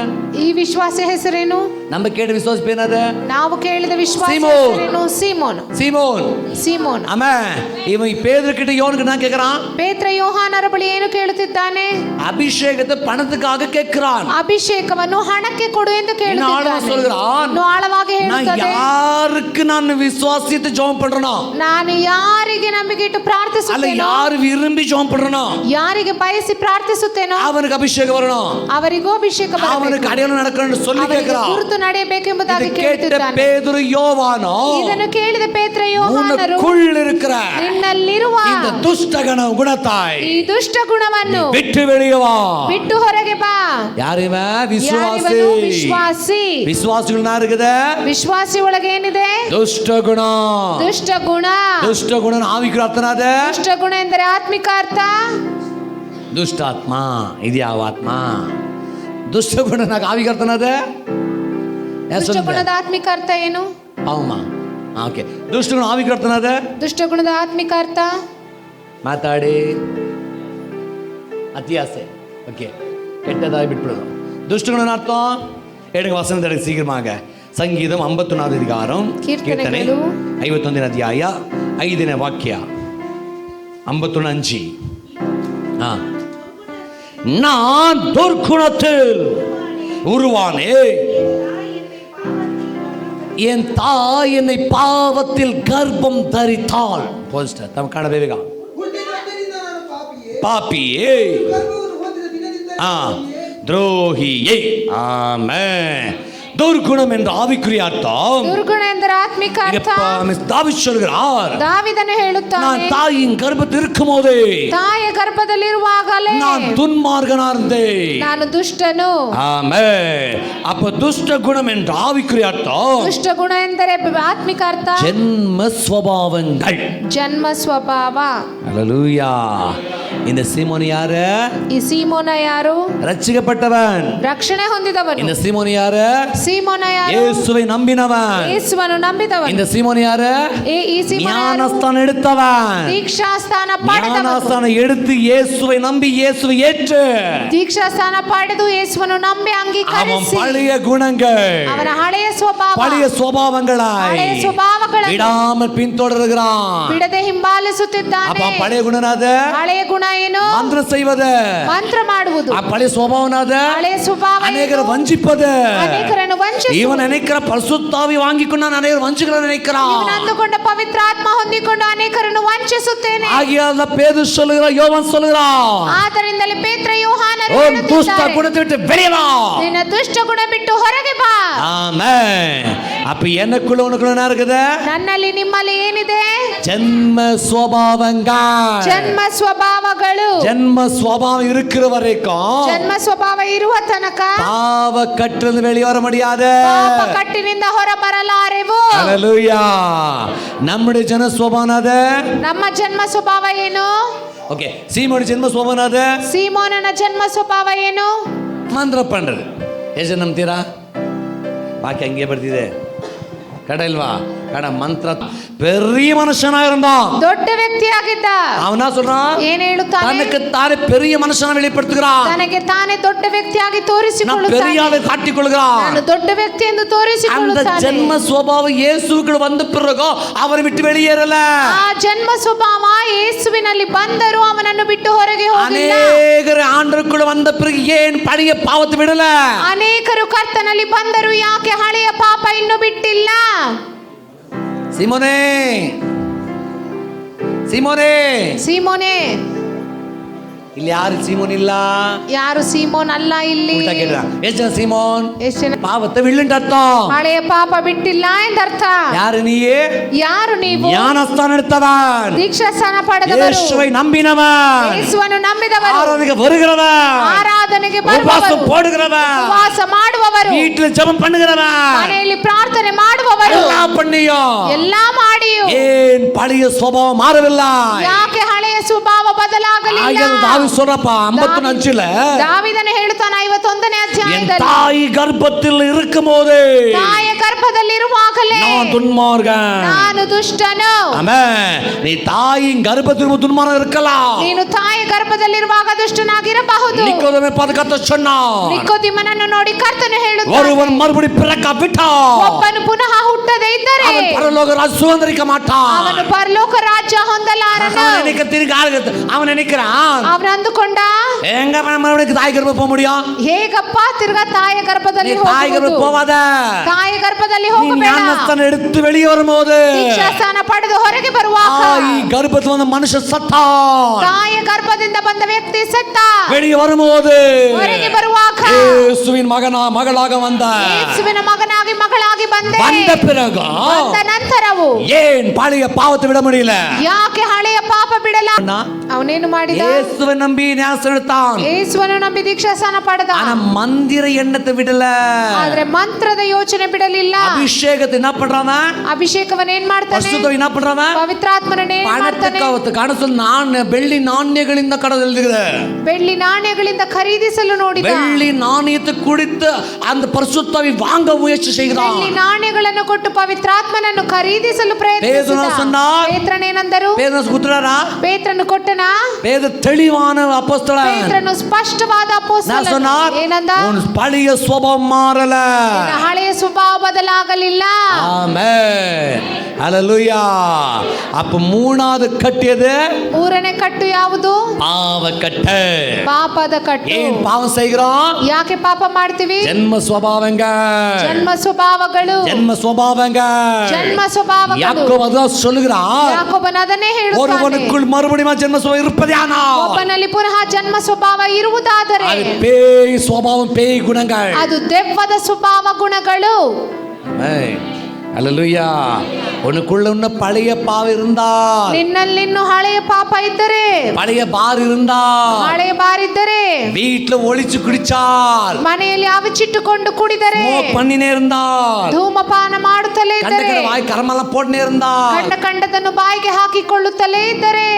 ಈ ವಿಶ್ವಾಸ ಹೆಸರೇನು? நம்ம கேட்ட விசுவாசி பேனது? ನಾವು ಕೇಳಿದ ವಿಶ್ವಾಸ ಸೀಮೋನ್. ಹೆಸರೇನು? ಸೀಮೋನ್. சீமோன். ಸೀಮೋನ್. ஆமென். இவன் பேதுரு கிட்ட யோனுக்கு நான் கேக்குறான், ಪೇತ್ರ ಯೋಹಾನರ ಬಳಿ ಏನು ಕೇಳುತ್ತಿದ್ದಾನೆ? அபிஷேகத்தை பணத்துக்காக கேட்கிறான். ಅಭಿಷೇಕವನ್ನು ಹಣಕ್ಕೆ ಕೊಡು ಎಂದು இன்னும் ஆழமா ಕೇಳುತ್ತಿದ್ದಾನೆ. சொல்கிறான், ಇನ್ನು ಆಳವಾಗಿ நான் ಹೇಳುತ್ತದೆ, யாருக்கு நான் விசுவாசித்து ஜெபம் பண்றனோ, ನಾನು ಯಾರಿಗೆ ನಂಬಿಕೆ ಇಟ್ಟು அல்ல ಪ್ರಾರ್ಥಿಸುತ್ತೇನೋ, யார் விரும்பி ஜெபம் பண்றனோ ಯಾರಿಗೆ ಬಯಸಿ ಪ್ರಾರ್ಥಿಸುತ್ತೇನೋ அவனுக்கு அபிஷேகம் வரணும், ಅವರಿಗೂ ಅಭಿಷೇಕ அவனுக்கு ಬರಬೇಕು, அடையாளம் நடக்கணும்னு சொல்லி ಅವರಿಗೆ கேட்கிறான். ಗುರುತು ನಡೆಯಬೇಕೆಂಬುದಾಗಿ இது கேட்ட ಕೇಳುತ್ತಿದ್ದಾನೆ. பேதுரு யோவானோ ಇದನ್ನು ಕೇಳಿದ ಪೇತ್ರ ಯೋಹಾನರು, உனக்குள் இருக்கிற ನಿನ್ನಲ್ಲಿರುವ இந்த துஷ்டகன குணத்தாய் ಈ ದುಷ್ಟ ಗುಣವನ್ನು விட்டு வெளியே வா. ಬಿಟ್ಟು ಹೊರಗೆ ಬಾ. யாரிவ? விசுவாசி. ಯಾರಿವನು? ವಿಶ್ವಾಸಿ. விசுவாசிகள் இருக்குது. ವಿಶ್ವಾಸಿ ಒಳಗೆ ಏನಿದೆ? ದುಷ್ಟ ಗುಣ. ದುಷ್ಟ ಗುಣ. ದುಷ್ಟ ಗುಣ ಆವಿಕರ ಅರ್ಥನಾದ ದುಷ್ಟ ಗುಣ ಎಂದರೆ ಆತ್ಮಿಕ ಅರ್ಥ. ದುಷ್ಟಾತ್ಮ ಇದು ಯಾವ ಆತ್ಮ? ದುಷ್ಟ ಗುಣ ನಾಗ ಆವಿಕ ಅರ್ಥನಾದ ದುಷ್ಟ ಗುಣದ ಆತ್ಮಿಕ ಅರ್ಥ ಏನು? ಅವಮ್ಮ ಓಕೆ. ದುಷ್ಟ ಗುಣ ಆವಿಕ ಅರ್ಥನಾದ ದುಷ್ಟ ಗುಣದ ಆತ್ಮಿಕ ಅರ್ಥ ಮಾತಾಡಿ ಅತಿ ಆಸೆ. ಓಕೆ, ಕೆಟ್ಟದಾಗಿ ಬಿಟ್ಬಿಡೋದು. ದುಷ್ಟಗುಣ அர்த்தம் எடுங்க வசனத்தை எடுங்க சீக்கிரமாக. சங்கீதம் 54 அதிகாரம் கீர்த்தனை 51 அத்தியாய 5ನೇ ವಾಕ್ಯ 51:5. நான் துர்க்குணத்தில் உருவானே, என் தாய் என்னை பாவத்தில் கர்ப்பம் தரித்தாள். போஸ்டர் தம் ಕಾಣಬೇಕ ಪಾಪಿಯೇ, ದ್ರೋಹಿಯೇ. ಆಮೆನ್. துர்குணம் என்ற ஆவிக்குரிய அர்த்தம். ದುರ್ಗುಣ ಎಂದರೆ ಆತ್ಮಿಕ இங்க ಅರ್ಥ. தாவீது சொல்கிறார், ದಾವಿದನು நான் ಹೇಳುತ್ತಾನೆ, தாயின் கர்ப்பத்தில் இருக்கும் போதே ತಾಯಿಯ ಗರ್ಭದಲ್ಲಿರುವಾಗಲೇ நான் துன்மார்கனா இருந்தேன். ನಾನು ದುಷ್ಟನು. ஆமென். அப்ப துஷ்ட குணம் என்ற ஆவிக்குரிய அர்த்தம் ದುಷ್ಟ ಗುಣ ಎಂದರೆ ಆತ್ಮಿಕ ಅರ್ಥ ஜென்ம ஸ்வபாவங்கள். ಜನ್ಮ ಸ್ವಭಾವ. ஹalleluya. இந்த சீமோன் யாரு? ಈ ಸೀಮೋನ ಯಾರು? ரட்சிக்கப்பட்டவன். ರಕ್ಷಣೆ ಹೊಂದಿದವನು. இந்த சீமோன் யாரு? ಸೀಮೋನ ಯಾರು? இயேசுவை நம்பினவன். ಯೇಸುವನ್ನು ನಂಬಿದವನು. இந்த சீமோன் யாரு? ಈ ಸೀಮೋನ ಯಾರು? ஞானஸ்தானம் எடுத்தவன். ದೀಕ್ಷಾಸ್ಥಾನ ಪಡೆದವನು. ஞானஸ்தானம் எடுத்து இயேசுவை நம்பி இயேசுவை ஏற்று ದೀಕ್ಷಾಸ್ಥಾನ ಪಡೆದು ಯೇಸುವನ್ನು ನಂಬಿ அவன் ಅಂಗೀಕರಿಸಿ பழைய குணங்கள், ಅವನ ಹಳೆಯ ಸ್ವಭಾವ, பழைய சுபாவங்களாய் ಹಳೆಯ ಸ್ವಭಾವಗಳನ್ನು விடாமல் பின்தொடர்கிறான். ಬಿಡದೆ ಹಿಂಬಾಲಿಸುತ್ತಿದ್ದಾನೆ. அப்ப பழைய குணனாத ಹಳೆಯ ಗುಣ ಏನು? மந்திரம் செய்வது, ಮಂತ್ರ ಮಾಡುವುದು. ಆ பழைய சுபாவனாத ಹಳೆಯ ಸ್ವಭಾವ அநேகரை ಏನು? வஞ்சிப்பது. ಅನೇಕರನ್ನು ವಂಚಿಸುವುದು. இவன் நினைக்கிற பரிசுத்தாவி வாங்கிக்கொண்டு அநேகர் வஞ்சிக்கிற நினைக்கிறான். ಇವನು ಅಂದುಕೊಂಡ ಪವಿತ್ರ ಆತ್ಮ ಹೊಂದಿಕೊಂಡು ಅನೇಕರನ್ನು ವಂಚಿಸುತ್ತೇನೆ. ஆகியால பேதுரு சொல்லுகிறான், யோவான் சொல்லுகிறான், ಆದ್ದರಿಂದಲೇ ಪೇತ್ರ ಯೋಹಾನರು ஓ துஷ்ட ಹೇಳುತ್ತಿದ್ದಾರೆ, குணத்தை விட்டு வெளியே வா. ನಿನ್ನ ದುಷ್ಟ ಗುಣ ಬಿಟ್ಟು ಹೊರಗೆ ಬಾ. ஆமென். அப்ப எனக்குள்ள உனக்குள்ள என்ன இருக்குது? ನನ್ನಲ್ಲಿ ನಿಮ್ಮಲ್ಲಿ ಏನಿದೆ? ஜென்ம சுபாவங்கள். ಜನ್ಮ ಸ್ವಭಾವಗಳು. ஜென்ம சுபாவம் இருக்கிற வரைக்கும் ಜನ್ಮ ಸ್ವಭಾವ ಇರುವ ತನಕ பாவ கட்டிலிருந்து வெளியே வர முடியாது. ಪಾಪ ಕಟ್ಟಿನಿಂದ ಹೊರ ಬರಲಾರೆವು. ஹalleluya. நம்முடைய ஜன சுபாவனாத, ನಮ್ಮ ಜನ್ಮ ಸ್ವಭಾವ ಏನು? ஓகே, சீமோட ஜென்ம சுபாவனாத ಸೀಮೋನನ ಜನ್ಮ ಸ್ವಭಾವ ಏನು? ಮಂತ್ರ ಪಂಡ್ರೆ ಎಷ್ಟು ಜನ ನಂಬ್ತೀರಾ? ಬಾಕಿ ಹಂಗೆ ಬರ್ತಿದೆ ಕಡ ಇಲ್ವಾ? கட மந்திர பெரிய மனுஷனா இருந்தான். ದೊಡ್ಡ ವ್ಯಕ್ತಿಯಾಗಿದ್ದ. அவனா சொல்றான், ಏನು ಹೇಳುತ್ತಾನೆ? தனக்கு தானே பெரிய மனுஷனா வெளிப்படுத்துகிறான். ತನಗೆ ತಾನೇ ದೊಡ್ಡ ವ್ಯಕ್ತಿಯಾಗಿ நான் ತೋರಿಸಿಕೊಳ್ಳುತ್ತಾನೆ. பெரிய ஆளை காட்டிக்கொள்கிறான். ನಾನು ದೊಡ್ಡ ವ್ಯಕ್ತಿ ಎಂದು அந்த ತೋರಿಸಿಕೊಳ್ಳುತ್ತಾನೆ. ஜென்ம சுபாவம் இயேசுவுக்கு வந்த பிறகு அவரை விட்டு வெளியேறல. ಆ ಜನ್ಮ ಸ್ವಭಾವ ಯೇಸುವಿನಲ್ಲಿ ಬಂದರೂ ಅವನನ್ನು ಬಿಟ್ಟು ಹೊರಗೆ ಹೋಗಿಲ್ಲ. அநேகர் ஆண்டவருக்குள்ள வந்த பிறகு ஏன் பழைய பாவத்தை விடல? ಅನೇಕರು ಕರ್ತನಲ್ಲಿ ಬಂದರೂ ಯಾಕೆ ಹಳೆಯ ಪಾಪ ಇನ್ನೂ ಬಿಟ್ಟಿಲ್ಲ? சீமோனே, சீமோனே, ಸೀಮೋನೇ, ಇಲ್ಲಿ ಯಾರು ಸೀಮೋನ್ ಇಲ್ಲ? ಯಾರು ಸೀಮೋನ್ ಅಲ್ಲ ಇಲ್ಲಿ. ಉಲ್ಟಾ ಕೇಳ್ರ, ಎಷ್ಟು ಜನ ಸೀಮೋನ್ ಎಷ್ಟು ಜನ ಪಾವத்தை வில்லுண்டு அர்த்தம். ಹಳೆಯ ಪಾಪ ಬಿಟ್ಟಿಲ್ಲ ಎಂದರ್ಥ. யாரு நீ? ಯಾರು ನೀವು? ஞானஸ்தானம் எடுத்தவன், ದೀಕ್ಷಾಸ್ಥಾನ ಪಡೆದವರು, இயேசுவை நம்பினவன், ಯೇಸುವನ್ನು ನಂಬಿದವರು, ஆராதனைக்கு வருகிறவன், ಆರಾಧನೆಗೆ உபவாசம் ಬರುವವರು, போடுகிறவன், ಉಪವಾಸ ಮಾಡುವವರು, வீட்டில் ஜெபம் பண்ணுகிறவன், ಮನೆಯಲ್ಲಿ ಪ್ರಾರ್ಥನೆ ಮಾಡುವವರು, எல்லாம் பண்ணியும் ಎಲ್ಲಾ ಮಾಡಿಯೂ ஏன் பழைய சுபாவம் மாறவில்லை? ಯಾಕೆ ಹಳೆಯ ಸ್ವಭಾವ ಬದಲಾಗಲಿಲ್ಲ? ஆகியால் தாவீது சொல்றப்பா 51:5 ದಾವೀದನು ಹೇಳ್ತಾನೆ 51ನೇ என் ಅಧ್ಯಾಯದಲ್ಲಿ, தாய் கர்ப்பத்தில் இருக்கும்போது ತಾಯಿಯ ಗರ್ಭದಲ್ಲಿರುವಾಗಲೇ நான் துன்மார்கன். ನಾನು ದುಷ್ಟನು. ஆமென். நீ தாயின் கர்ப்பத்தில் துன்மார்கன் இருக்கலாம். ನೀನು ತಾಯಿ ಗರ್ಭದಲ್ಲಿರುವಾಗ ದುಷ್ಟನಾಗಿರಬಹುದು. நிக்கோதேமை பார்த்து கர்த்தர் சொன்னார், ನಿಕೋದಿಮನನ್ನು ನೋಡಿ ಕರ್ತನು ಹೇಳುತ್ತಾನೆ, ஒருவன் மறுபடி பிறக்காவிட்டால் ಒಬ್ಬನು ಪುನಃ ಹುಟ್ಟದೇ ಇದ್ದರೆ அவன் பரலோக ராஜ்யம் சுதந்தரிக்க மாட்டான். ಅವನು ಪರಲೋಕ ರಾಜ್ಯ ಹೊಂದಲಾರನು. அவன் நினைக்கிறான், ಅವನು ಅಂದುಕೊಂಡ, எங்க மறுபடியும் தாய் கர்ப்பம் போக முடியும்? ಹೇಗಪ್ಪ ತಿರ್ಗಾ ತಾಯಿಯ ಗರ್ಭದಲ್ಲಿ நீ தாய் ಹೋಗುವುದು? கர்ப்பம் போவாத. ತಾಯಿಯ ಗರ್ಭದಲ್ಲಿ நீ ಹೋಗಬೇಡ. ஞானஸ்தானம் எடுத்து வெளியே வரும்போது ದೀಕ್ಷಾಸ್ಥಾನ ಪಡೆದು ಹೊರಗೆ ಬರುವಾಗ தாய் கர்ப்பத்தில் வந்த மனுஷன் சத்தான். ತಾಯಿಯ ಗರ್ಭದಿಂದ ಬಂದ ವ್ಯಕ್ತಿ ಸತ್ತ. வெளியே வரும்போது ಹೊರಗೆ ಬರುವಾಗ இயேசுவின் மகளாக வந்த ಯೇಸುವಿನ ಮಗನಾಗಿ ಮಗಳಾಗಿ ಬಂದೆ. வந்த பிறகு ಬಂದ ನಂತರವು ஏன் பழைய பாவத்தை விட முடியல? ಯಾಕೆ ಹಳೆಯ ಪಾಪ ಬಿಡಲ? ಅವನೇನು ಮಾಡಿದ? இயேசுவை நம்பி ஞானஸ்தானம் எடுத்தான். ಯೇಸುವನ್ನು ನಂಬಿ ದೀಕ್ಷಾಸ್ಥಾನ ಪಡೆದ. ஆனா மந்திர எண்ணத்தை விடல. ಆದ್ರೆ ಮಂತ್ರದ ಯೋಚನೆ ಬಿಡಲಿಲ್ಲ. அபிஷேகத்தை என்ன பண்றான்? ಅಭಿಷೇಕವನ್ನ ಏನ್ ಮಾಡ್ತಾನೆ? பரிசுத்தவை என்ன பண்றான்? ಪವಿತ್ರಾತ್ಮನನ್ನ ಏನ್ ಮಾಡ್ತಾನೆ? பணத்துக்கு கணசல் ಬೆಳ್ಳಿ ನಾಣ್ಯಗಳಿಂದ ಕಡದಲ್ಲಿದೆ. ಬೆಳ್ಳಿ ನಾಣ್ಯಗಳಿಂದ ಖರೀದಿಸಲು ನೋಡಿದ. வெள்ளி நாணயத்தை குடித்து அந்த பரிசுத்தாவி வாங்க முயற்சி செய்கிறான். ಬೆಳ್ಳಿ ನಾಣ್ಯಗಳನ್ನು ಕೊಟ್ಟು ಪವಿತ್ರಾತ್ಮನನ್ನು ಖರೀದಿಸಲು ಪ್ರಯತ್ನಿಸಿದ. ಪೇತ್ರನೇನಂದರು? ಪೇತ್ರನು ಕೊಟ್ಟನ? பேதுரு தெளிவான அப்போஸ்தலன். ಪೇತ್ರನು ಸ್ಪಷ್ಟವಾದ ಅಪೊಸ್ತಲನು. ಏನಂದ? பழைய சுபாவம் மாறல. ಹಳೆಯ ಸ್ವಭಾವ ಬದಲಾಗಲಿಲ್ಲ. ಆಮೆನ್. ஹalleluya. அப்ப மூணாவது கட்டு எது? ಮೂರನೇ ಕಟ್ಟು ಯಾವುದು? பாவ கட்டு. ಪಾಪದ ಕಟ್ಟು. ஏன் பாவம் செய்கிறோம்? ಯಾಕೆ ಪಾಪ ಮಾಡ್ತೀವಿ? ஜென்ம சுபாவங்கள். ಜನ್ಮ ಸ್ವಭಾವಗಳು. ஜென்ம சுபாவங்கள். ಜನ್ಮ ಸ್ವಭಾವಗಳು. யாக்கோபு அதான் சொல்லுகிறான். ಯಾಕೋಬನು ಅದನ್ನೇ ಹೇಳುತ್ತಾನೆ. ஒருவனுக்குள் மறுபடியும் ஜென்ம சுபாவம் இருப்பதானால் ಒಬ್ಬನಲ್ಲಿ ಪುನಃ ಜನ್ಮ ಸ್ವಭಾವ ಇರುವುದಾದರೆ அது பேய் சுபாவம், பேய் குணங்கள். ಅದು ದೆವ್ವದ ಸ್ವಭಾವ ಗುಣಗಳು. அல்லேலூயா. உனக்குள்ள இன்னும் பழைய பாவம் இருந்தால், ನಿನ್ನಲ್ಲಿ ಇನ್ನೂ ಹಳೆಯ ಪಾಪ ಇದ್ದರೆ, பழைய பார் இருந்தால், ಹಳೆಯ ಬಾರಿದ್ದರೆ, வீட்டுல ஒளிச்சு குடிச்சால், ಮನೆಯಲ್ಲಿ ಅವಿಚಿಟ್ಟುಕೊಂಡು ಕುಡಿದರೆ, ஸ்மோக் பண்ணினே இருந்தால், ಧೂಮಪಾನ ಮಾಡುತ್ತಲೇ கண்ட ಇದ್ದರೆ, கண்ட வாய் கரமெல்லாம் போட்டுனே இருந்தால், ಕಂಡದನ್ನು ಬಾಯಿಗೆ ಹಾಕಿಕೊಳ್ಳುತ್ತಲೇ ಇದ್ದರೆ.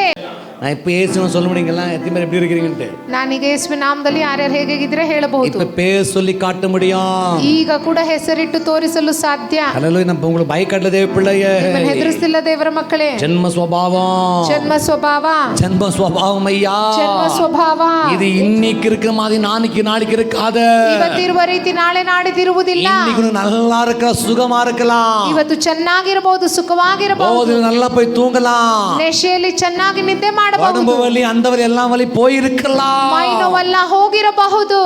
நான் இப்ப ஏசுன்னு சொல்ல முடியுங்களா? எத்தனை பேர் எப்படி இருக்கிறீங்கன்ட்டு ನಾನೀಗ ಯೇಸುವಿನ ನಾಮದಲ್ಲಿ ಯಾರ್ಯಾರು ಹೇಗಿದ್ರೆ ಹೇಳಬಹುದು. இப்ப பேர் சொல்லி காட்ட முடியும். ಈಗ ಕೂಡ ಹೆಸರಿಟ್ಟು ತೋರಿಸಲು ಸಾಧ್ಯ. அல்லேலூயா. நம்ம உங்களுக்கு பயக்கடல தேவ பிள்ளையே, ನಿಮ್ಮನ್ನು ಹೆದರಿಸಿಲ್ಲ ದೇವರ ಮಕ್ಕಳೇ. ஜென்ம சுபாவம், ಜನ್ಮ ಸ್ವಭಾವ, ஜென்ம சுபாவம் ஐயா. ಜನ್ಮ ಸ್ವಭಾವ இது இன்னைக்கு இருக்கிற மாதிரி நாளைக்கு இருக்காது. ಇವತ್ತಿರುವ ರೀತಿ ನಾಳೆ ನಾಡಿದಿರುವುದಿಲ್ಲ. இன்னைக்கு நல்லா இருக்கலாம், சுகமா இருக்கலாம், ಇವತ್ತು ಚೆನ್ನಾಗಿರಬಹುದು, ಸುಖವಾಗಿರಬಹುದು, போது நல்லா போய் தூங்கலாம், ನೆಶೆಯಲ್ಲಿ ಚೆನ್ನಾಗಿ ನಿದ್ದೆ ಮಾಡಬಹುದು, உடம்பு வலி அந்த வலி எல்லாம் வலி போயிருக்கலாம், ಮೈ ನೋವೆಲ್ಲ ಹೋಗಿರಬಹುದು.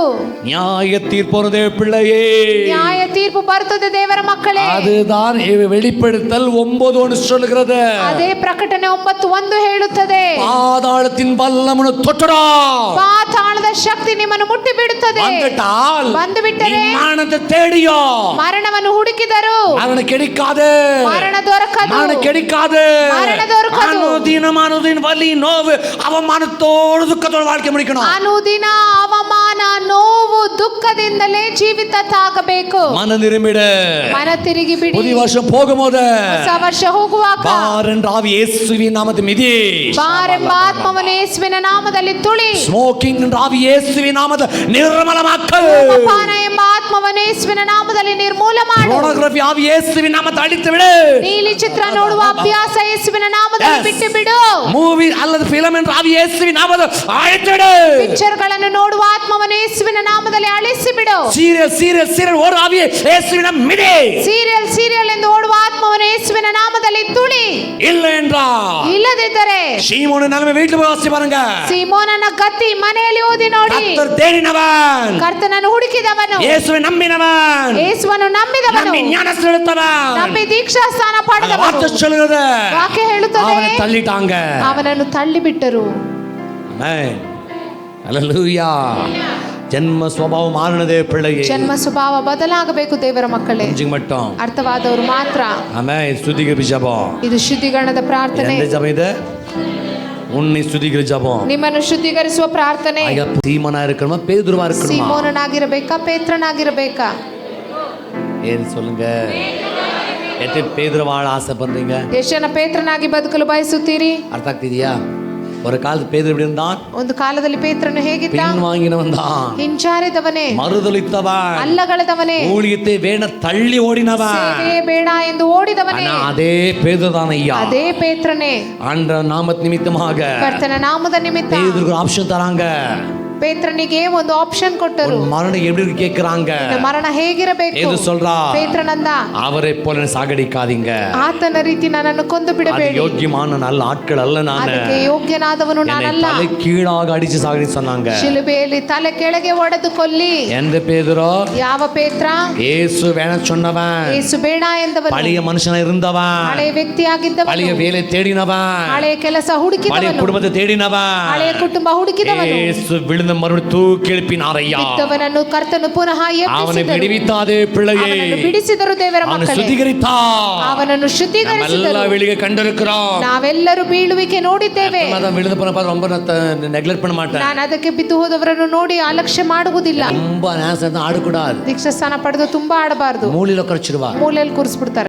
நியாய தீர்ப்பு தேவ பிள்ளையே, ನ್ಯಾಯ ತೀರ್ಪು ಬರ್ತದೆ ದೇವರ ಮಕ್ಕಳೇ. அதுதான் வெளிப்படுத்தல் 9:1 சொல்கிறது. ಅದೇ ಪ್ರಕಟಣೆ 9:1 ಹೇಳುತ್ತದೆ. பாதாளத்தின் வல்லமுன தொட்டடா, ಪಾತಾಳದ ಶಕ್ತಿ ನಿಮ್ಮನ್ನು ಮುಟ್ಟಿ ಬಿಡುತ್ತದೆ. வந்துட்டால் ಬಂದು ಬಿಟ್ಟರೆ மரணத்தை தேடியோ, ಮರಣವನ್ನು ಹುಡುಕಿದರು மரணம் கிடைக்காது, ಮರಣ ದೊರಕದು, மரணம் கிடைக்காது, மரண ದೊರಕದು. அனுதின வலி நோவு அவமானத்தோடு துக்கத்தோடு வாழ்க்கை முடிக்கணும். ಅನುದಿನ ಅವಮಾನ ನೋವು ದುಃಖದಿಂದಲೇ ಜೀವಿತ ತಾಗಬೇಕು. மன திரும்பிடு, ಮನ ತಿರುಗಿ ಬಿಡಿ. புதிய வருஷம் போகும்போது ಹೊಸ ವರ್ಷ ಹೋಗುವಾಗ பாரன் ராவி இயேசுவின் நாமத்தில் மிதி, ಬಾರೆಂಬ ಆತ್ಮವನ್ನು ಯೇಸುವಿನ ನಾಮದಲ್ಲಿ ತುಳಿ. ஸ்மோக்கிங் ராவி இயேசுவின் நாமத்தில் நிர்மலமாக்கு, ಪಾನ ಎಂಬ ಆತ್ಮವನ್ನು ಯೇಸುವಿನ ನಾಮದಲ್ಲಿ ನಿರ್ಮೂಲ ಮಾಡು. போனோகிராஃபி ஆவி இயேசுவின் நாமத்தை அழித்து விடு, ನೀಲಿ ಚಿತ್ರ ನೋಡುವ ಅಭ್ಯಾಸ ಯೇಸುವಿನ ನಾಮದಲ್ಲಿ ಬಿಟ್ಟು ಬಿಡು. மூவி அல்லது ஃபிலிம் என்ற ஆவி இயேசுவின் நாமத்தில் அழித்து விடு, ಪಿಕ್ಚರ್ ಗಳನ್ನು ನೋಡುವ ಆತ್ಮವನ್ನು ಯೇಸುವಿನ ನಾಮದಲ್ಲಿ ಅಳಿಸಿ ಬಿಡು. சீரியல் ஒரு ஆவி இயேசுவின் நாமத்தில் மிதி, ಸೀರಿಯಲ್ ಎಂದು ಓಡುವ ಆತ್ಮವನ್ನು ಯೇಸುವಿನ ನಾಮದಲ್ಲಿ ತುಳಿ. இல்லை என்றால் ಇಲ್ಲದಿದ್ದರೆ சீமோன் நிலைமை வீட்டுல போய் வாசி பாருங்க. ಸೀಮೋನನ ಗತಿ ಮನೆಯಲ್ಲಿ ಓದಿ ನೋಡಿ. கர்த்தர் தேடினவன், ಕರ್ತನನ್ನು ಹುಡುಕಿದವನು, இயேசுவை நம்பினவன், ಯೇಸುವನ್ನು ನಂಬಿದವನು, நம்பி ஞானஸ்நானம் எடுத்தவன், ನಂಬಿ ದೀಕ್ಷಾ ಸ್ನಾನ அந்த ಪಡೆದವನು. வார்த்தை சொல்லுகிறது, ವಾಕ್ಯ ಹೇಳುತ್ತದೆ அவனை தள்ளிட்டாங்க. ಅವನನ್ನು ತಳ್ಳಿಬಿಟ್ಟರು. ஆமென். ஹல்லேலூயா. ஜென்ம சுபாவம் மாறினதே பிள்ளையே, ಜನ್ಮ ಸ್ವಭಾವ ಬದಲಾಗಬೇಕು ದೇವರ ಮಕ್ಕಳೇ. கொஞ்சம் மட்டும் ಅರ್ಥವಾದವರು ಮಾತ್ರ. ஆமென். ஸ்துதிக்கிற ஜெபம். ಇದು ಶುದ್ಧೀಕರಣದ ಪ್ರಾರ್ಥನೆ. எந்த ஜெபம் இது? உன்னை ஸ்துதிக்கிற ஜெபம். ನಿಮ್ಮನ್ನು ಶುದ್ಧೀಕರಿಸುವ ಪ್ರಾರ್ಥನೆ. ஐயா, சீமனா இருக்கணுமா பேதுருவா இருக்கணுமா? ಸೀಮೋನನಾಗಿರಬೇಕಾ ಪೇತ್ರನಾಗಿರಬೇಕಾ? ஏன் சொல்லுங்க. எத்தனை பேதுரு வாழ ஆசைப்படுறீங்க? ಎಷ್ಟು ಜನ ಪೇತ್ರನಾಗಿ ಬದುಕಲು ಬಯಸುತ್ತೀರಿ? அர்த்த ಆಗ್ತಿದೆಯಾ? ஒரு காலத்து பேதுரு எப்படி இருந்தான்? ಒಂದು ಕಾಲದಲ್ಲಿ ಪೇತ್ರನು ಹೇಗಿದ್ದ? பின் வாங்கினவன் தான், ಹಿಂಚಾರಿದವನೇ, மறுதலித்தவன், ಅಲ್ಲಗಳೆದವನೇ, ஊழியத்தை வேண தள்ளி ஓடினவன். ಸೇವೆಯೇ ಬೇಡ ಎಂದು ಓಡಿದವನೇ. ஆனா அதே பேதுரு தான் ஐயா. ಅದೇ ಪೇತ್ರನೇ. ஆண்டவர் நாமத் நிமித்தமாக ಕರ್ತನ ನಾಮದ ನಿಮಿತ್ತ பேதுருக்கு ஆப்ஷன் தராங்க. ಪೇತ್ರನಿಗೆ ಒಂದು ಆಪ್ಷನ್ ಕೊಟ್ಟರು. உன் மரணம் எப்படி இருக்கு கேக்குறாங்க. ನಿನ್ನ ಮರಣ ಹೇಗಿರಬೇಕು? எது சொல்றா? ಪೇತ್ರನಂದ, அவரை போல சாகடிக்காதீங்க, ಆತನ ರೀತಿ ನನ್ನನ್ನು ಕೊಂದು அது ಬಿಡಬೇಡಿ. யோக்கியமான நல்ல ஆட்கள் அல்ல நானு, ಅದಕ್ಕೆ ಯೋಗ್ಯನಾದವನು என்னை ನಾನಲ್ಲ. தலை கீழாக அடிச்சு சாகடி சொன்னாங்க. ಶಿಲುಬೆಯಲ್ಲಿ ತಲೆ ಕೆಳಗೆ ಒಡೆದು ಕೊಲ್ಲಿ. எந்த பேதுரோ? ಯಾವ ಪೇತ್ರ? இயேசு வேண சொன்னவன், ಯೇಸು ಬೇಡ ಎಂದವನು, பழைய மனுஷனா இருந்தவன், ಹಳೆಯ ವ್ಯಕ್ತಿಯಾಗಿದ್ದವನು, பழைய வேலை தேடினவன், ಹಳೆಯ ಕೆಲಸ பழைய ಹುಡುಕಿದವನು, குடும்பத்தை தேடினவன். ಹಳೆಯ ಕುಟುಂಬ ಹುಡುಕಿದವನು. இயேசு விழுந்த மறுபடியும் தூக்கி எழுப்பினார் ஐயா. ಬಿದ್ದವನನ್ನು ಕರ್ತನು ಪುನಃ அவனை ಎಬ್ಬಿಸಿದನು. விடுவித்தாதே பிள்ளையே, ಅವನನ್ನು ಬಿಡಿಸಿದರು ದೇವರ அவனை ಮಕ್ಕಳೇ. சுத்திகரித்தார். ಅವನನ್ನು ಶುದ್ಧೀಕರಿಸಿದರು. ಎಲ್ಲ வெளியே கண்டிருக்கிறோம். ನಾವೆಲ್ಲರೂ ಬೀಳುವಿಕೆ ನೋಡಿದ್ದೇವೆ. அதான் விழுந்து போன பார்த்து ரொம்ப நெக்லெக்ட் பண்ண மாட்டேன். ನಾನು ಅದಕ್ಕೆ ಬಿದ್ದು ಹೋದವರನ್ನು ನೋಡಿ ಅಲಕ್ಷ್ಯ ಮಾಡುವುದಿಲ್ಲ. ரொம்ப நேசம் ஆடக்கூடாது. ದೀಕ್ಷಾ ಸ್ಥಾನ ಪಡೆದು ತುಂಬಾ ಆಡಬಾರದು. மூலையில உட்கார்ச்சிடுவா. ಮೂಲೆಯಲ್ಲಿ ಕೂರಿಸ್ಬಿಡ್ತಾರೆ.